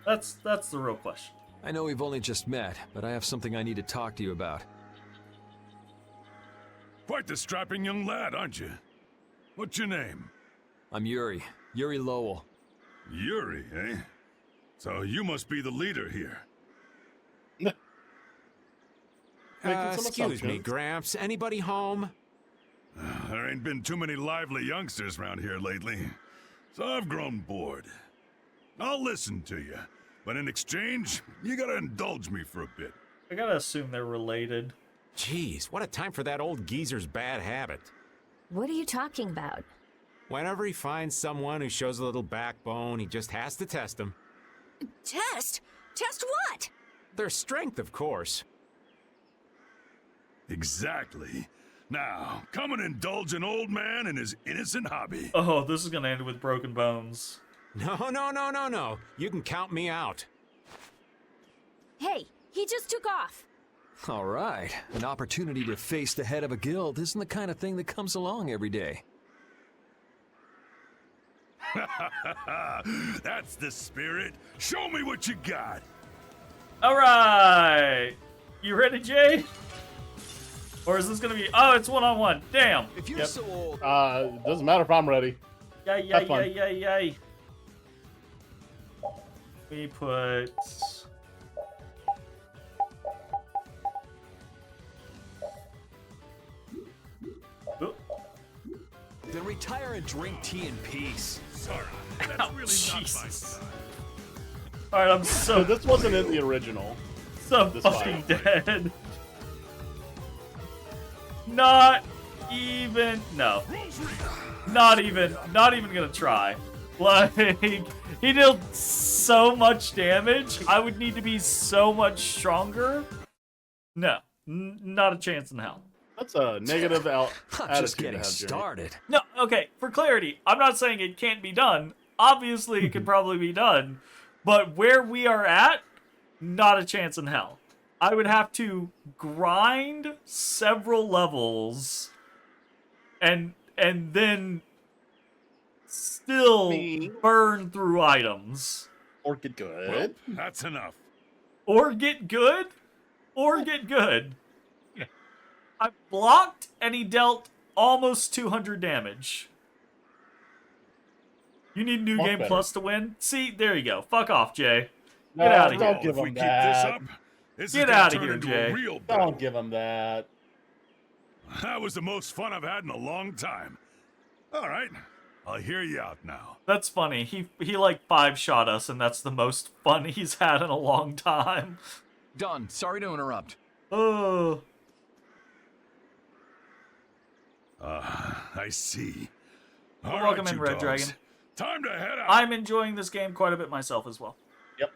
That's the real question. I know we've only just met, but I have something I need to talk to you about. Quite the strapping young lad, aren't you? What's your name? I'm Yuri. Yuri Lowell. Yuri, eh? So you must be the leader here. Excuse me, Gramps. Anybody home? There ain't been too many lively youngsters around here lately, so I've grown bored. I'll listen to you, but in exchange, you gotta indulge me for a bit. I gotta assume they're related. Jeez, what a time for that old geezer's bad habit. What are you talking about? Whenever he finds someone who shows a little backbone, he just has to test them. Test? Test what? Their strength, of course. Exactly. Now, come and indulge an old man in his innocent hobby. Oh, this is gonna end with broken bones. No. You can count me out. Hey, he just took off. All right. An opportunity to face the head of a guild isn't the kind of thing that comes along every day. That's the spirit. Show me what you got. All right. You ready, Jay? Or is this gonna be? Oh, it's one-on-one. Damn. If you're so old, doesn't matter if I'm ready. Yay. We put. Oop. then retire and drink tea in peace. Sorry, that's Ow, really Jesus. not my style. All right, I'm so This wasn't in the original. so this fucking fight. dead. Not even. No. Not even gonna try. Like, he dealt so much damage. I would need to be so much stronger. No, not a chance in hell. That's a negative I'm attitude just to getting have, Jerry. started. No, okay, for clarity, I'm not saying it can't be done. Obviously, it could probably be done. But where we are at, not a chance in hell. I would have to grind several levels and then still burn through items. Or get good. Well, that's enough. Or get good. I blocked and he dealt almost 200 damage. You need New Much Game better. Plus to win? See, there you go. Fuck off, Jay. No, Get out of don't here. give If we him keep this that. up, this Get is gonna outta turn here, into Jay. a real battle. Don't give him that. That was the most fun I've had in a long time. All right, I'll hear you out now. That's funny. He like 5-shot us, and that's the most fun he's had in a long time. Don, sorry to interrupt. Oh. I see. All right, Welcome in, you Red dogs. Dragon. Time to head out. I'm enjoying this game quite a bit myself as well. Yep.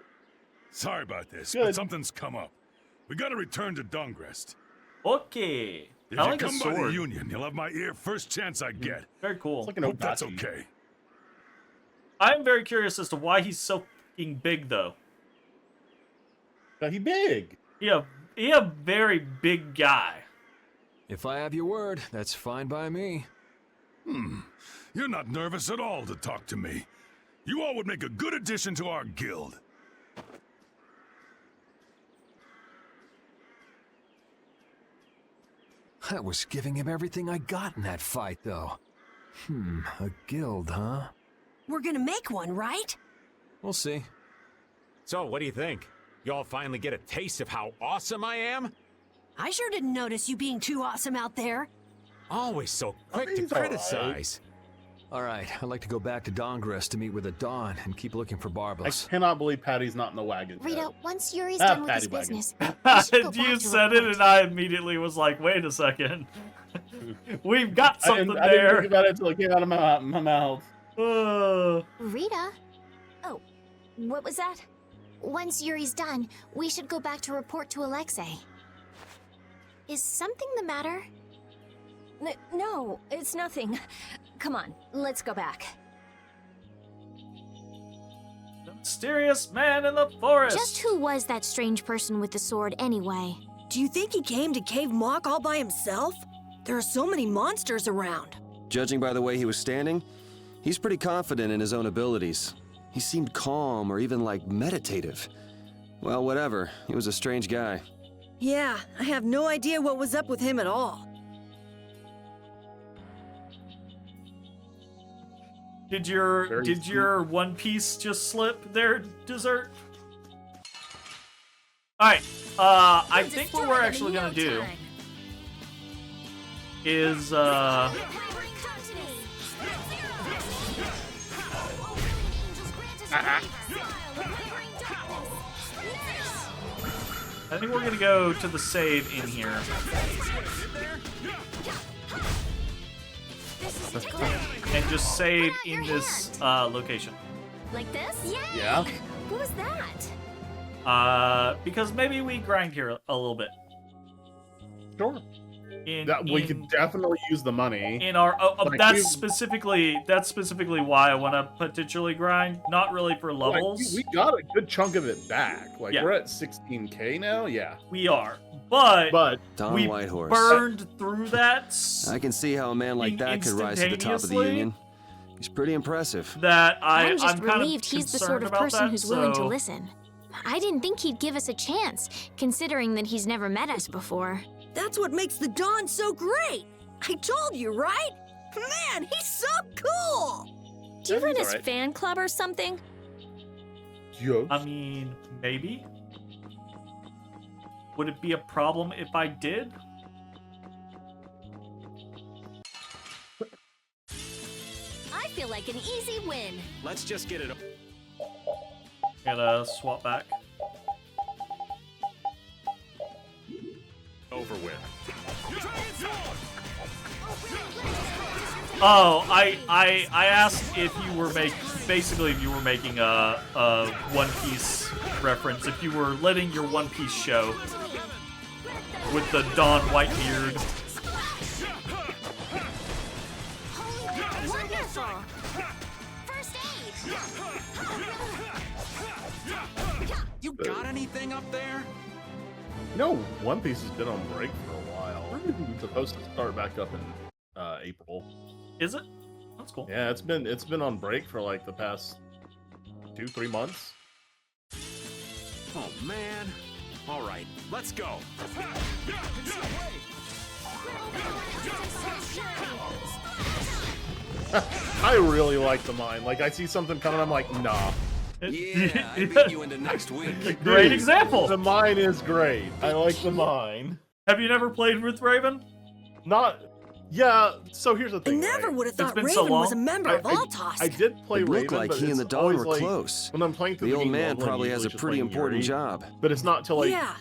Sorry about this, Good. but something's come up. We gotta return to Dungrest. Okay. If I you like a come by the sword. Union, you'll have my ear first chance I get. Very cool. It's like an Hope that's Odachi. okay. I'm very curious as to why he's so fucking big, though. But he big. He a very big guy. If I have your word, that's fine by me. You're not nervous at all to talk to me. You all would make a good addition to our guild. I was giving him everything I got in that fight, though. A guild, huh? We're gonna make one, right? We'll see. So, what do you think? You all finally get a taste of how awesome I am? I sure didn't notice you being too awesome out there. Always so quick to He's all right. criticize. All right, I'd like to go back to Dongress to meet with the Dawn and keep looking for I Barbos. cannot believe Patty's not in the wagon. Rita, once Yuri's Ah, done with Patty his wagon. business, we should go You back to said it, report. and I immediately was like, "Wait a second, we've got something I didn't there." think about it until it came out of my mouth. Rita, Oh, what was that? once Yuri's done, we should go back to report to Alexei. Is something the matter? No, it's nothing. Come on, let's go back. The mysterious man in the forest. Just who was that strange person with the sword anyway? Do you think he came to Cave Mock all by himself? There are so many monsters around. Judging by the way he was standing, he's pretty confident in his own abilities. He seemed calm or even like meditative. Well, whatever. He was a strange guy. Yeah, I have no idea what was up with him at all. Did your One Piece just slip there, dessert? All right. I think what we're actually gonna do is I think we're gonna go to the save in here. And just save in this location. Like this? Yeah. What was that? Because maybe we grind here a little bit. Sure. We could definitely use the money. In our Like, that's specifically why I want to potentially grind, not really for levels. We got a good chunk of it back. Like Yeah. we're at 16K now. Yeah. We are, but Don we Whitehorse. burned through that. I can see how a man like that could rise to the top of the instantaneously. Union. He's pretty impressive. That I'm just kind of relieved he's the sort concerned of about person that, who's willing to so- listen. I didn't think he'd give us a chance, considering that he's never met us before. That's what makes the Dawn so great. I told you, right? Man, he's so cool. Do you run his alright. fan club or something? I mean, maybe. Would it be a problem if I did? I feel like an easy win. Let's just get it. Gotta swap back. Over with. Oh, I asked if you were basically if you were making a One Piece reference, if you were letting your One Piece show with the Don Whitebeard. Wonderful! First aid! You got anything up there? No, One Piece has been on break for a while. It's supposed to start back up in April. Is it? That's cool. Yeah, it's been on break for like the past 2-3 months. Oh man. All right, let's go. I really like the mine. Like I see something coming, I'm like, nah. Yeah, I beat you into next week. Great example. The mine is great. I like the mine. Have you never played with Raven? Not. Yeah. So here's the I thing. never right? would have thought been Raven so was a long. member of Altos. I did play It Raven, looked like but he and the it's Dawn always were like, close. when I'm playing through The old game man level, I'm probably has a usually just pretty playing important Yuri. job. But it's not till like Yeah.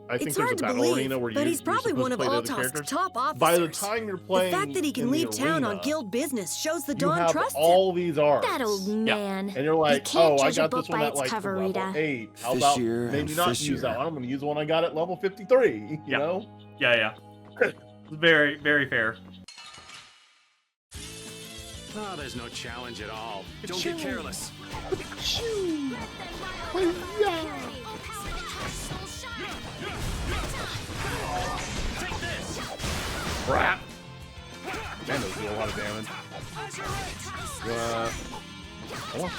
I think It's there's hard a to battle believe, arena where but he's you're probably supposed one to of play the other Altos' characters. top officers. By the time you're The playing, fact that he can in the leave town on arena, guild business shows the you Dawn have trusts him. all these arcs. That old man. And you're like, can't oh, I judge a got book this one by at its like cover, level Rita. 8. How about Fishier maybe and not use fishier. that one? I'm going to use the one I got at level 53. You Yeah. know? Yeah. Very, very fair. Oh, there's no challenge at all. Don't get careless. Crap. Man, those do a lot of damage. Come on.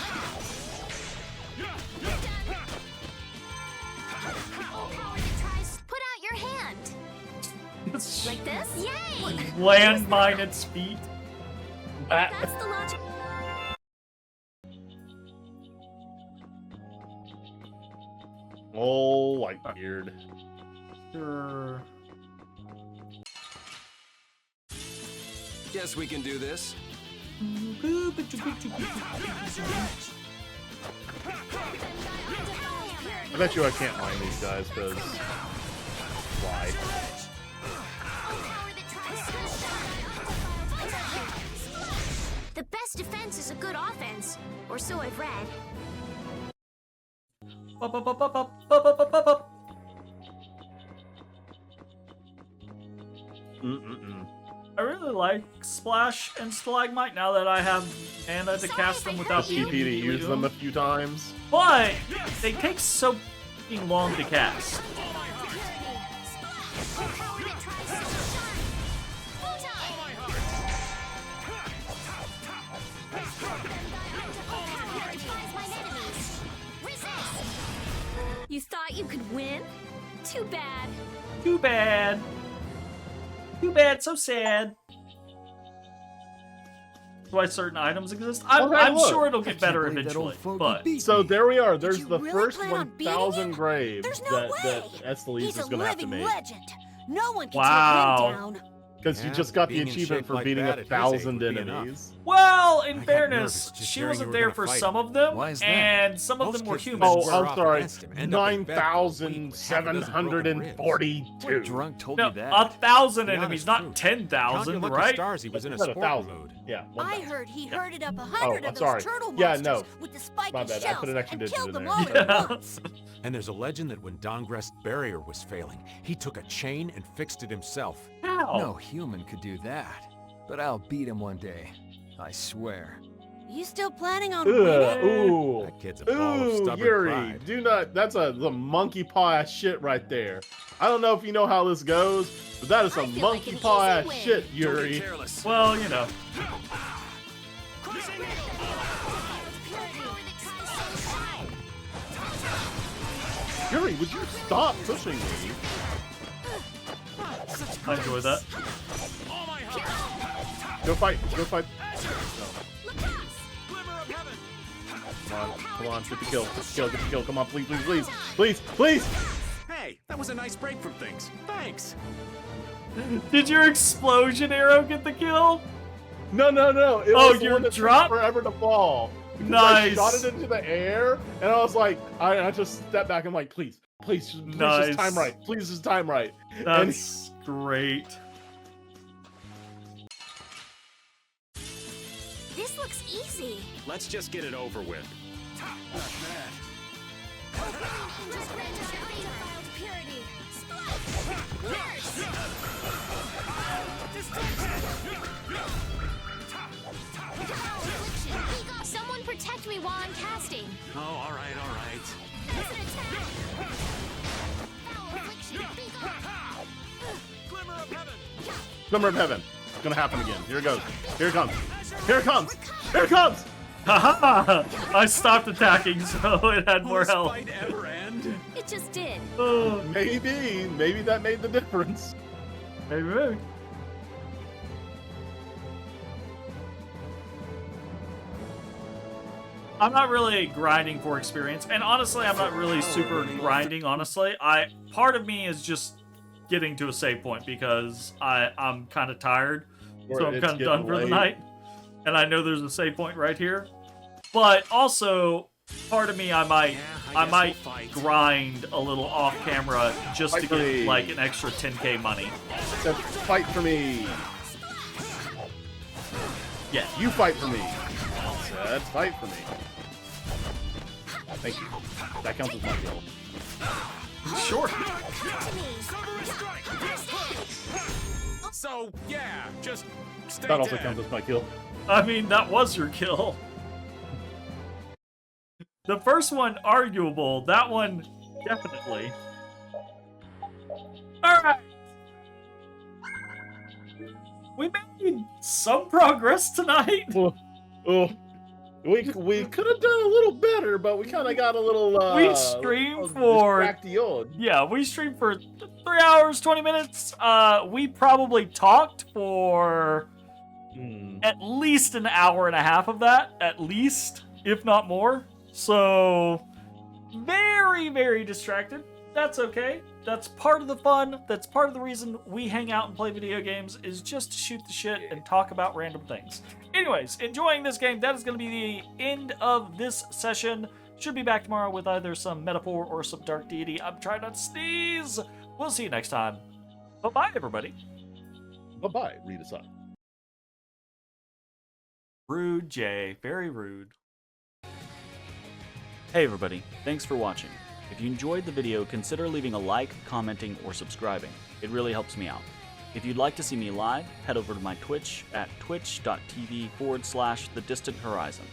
Put out your hand! Like this? Yay! Landmine its feet. That's the logic. Oh, Whitebeard. Sure. Guess we can do this. Boo. I bet you I can't mind these guys, because why? The best defense is a good offense, or so I've read. I really like Splash and Stalagmite now that I have mana to cast them without being TP to use them a few times. But they take so f***ing long to cast. You thought you could win? Too bad. Too bad. Too bad, so sad. That's why certain items exist. I'm sure it'll get better eventually, but... So there we are. There's the really first plan on beating 1,000 him? graves There's no that way. Esteliz He's is a going to have to living make. legend. No one can Wow. take him down. Because you just got the achievement for beating 1,000 enemies. Well, in I got fairness, nervous just she hearing wasn't you were there gonna for fight some him. of them, Why is that? and some of Most them were kids that humans. Oh, square I'm off sorry. against him end up in bed for a week with half a dozen broken ribs. 9,742. What drunk told No, you that? 1,000 The honest enemies, not truth. 10,000, Count your lucky right? stars, he was in a Said sport 1,000. mood. Yeah, I 1,000. heard he herded up Oh, 100 I'm of sorry. those turtle Yeah, monsters no. with the spike My and bad. I shells put an extra and digit killed in them there. all at once. And there's a legend that when Dongrest's barrier was failing, he took a chain and fixed it himself. How? No human could do that. But I'll beat him one day. I swear. You still planning on Ugh, winning? ooh. That kid's a ball of stubborn Yuri, pride. do not. That's the monkey paw ass shit right there. I don't know if you know how this goes, but that is I some feel like monkey an paw easy ass win. shit, Yuri. Well, you know. Yuri, would you stop pushing me? I enjoy that. Go fight. Go fight. No. Come on, get the kill. Get the kill. Get the kill. Come on, please, please, please. Please, please. Hey, that was a nice break from things. Thanks. Did your explosion arrow get the kill? No, no, no. It Oh, was the your one that took drop? forever to fall. Because Nice. I shot it into the air, and I was like, I just stepped back. I'm like, please, please, please Nice. just time right. Please just time right. That's great. This looks easy. Let's just get it over with. Just grant us your defiled purity. Someone protect me while I'm casting. Oh, all right, all right. That's an attack. Foul affliction, be gone. Glimmer of heaven. Glimmer of heaven. It's gonna happen again. Here it goes. Here it comes. Here it comes. Here it comes. Haha! I stopped attacking, so it had Will more this health. fight ever end? It just did. Oh, Maybe that made the difference. maybe. I'm not really grinding for experience, and honestly, I'm not really super grinding. Honestly, part of me is just getting to a save point because I'm kind of tired, Or so I'm it's kind of done getting for the late. night, and I know there's a save point right here. But also, part of me, I might we'll fight. grind a little off camera just to Fight for get me. like an extra 10k money. Said, fight for me. Yeah. You fight for me. Said, fight for me. Thank you. That counts as my kill. Sure. So, yeah, just stay That also dead. counts as my kill. I mean, that was your kill. The first one, arguable. That one, definitely. Alright. We made some progress tonight. Oh, we could have done a little better, but we kind of got a little. We streamed for we streamed for 3 hours 20 minutes. We probably talked for at least an hour and a half of that, at least, if not more. So very, very distracted. that's okay. That's part of the fun. That's part of the reason we hang out and play video games, is just to shoot the shit and talk about random things. Anyways, enjoying this game. That is going to be the end of this session. Should be back tomorrow with either some metaphor or some dark deity. I'm trying not to sneeze. We'll see you next time. Bye-bye, everybody. Bye-bye. Read us up. Rude, Jay. Very rude. Hey, everybody. Thanks for watching. If you enjoyed the video, consider leaving a like, commenting, or subscribing. It really helps me out. If you'd like to see me live, head over to my Twitch at twitch.tv/thedistanthorizon.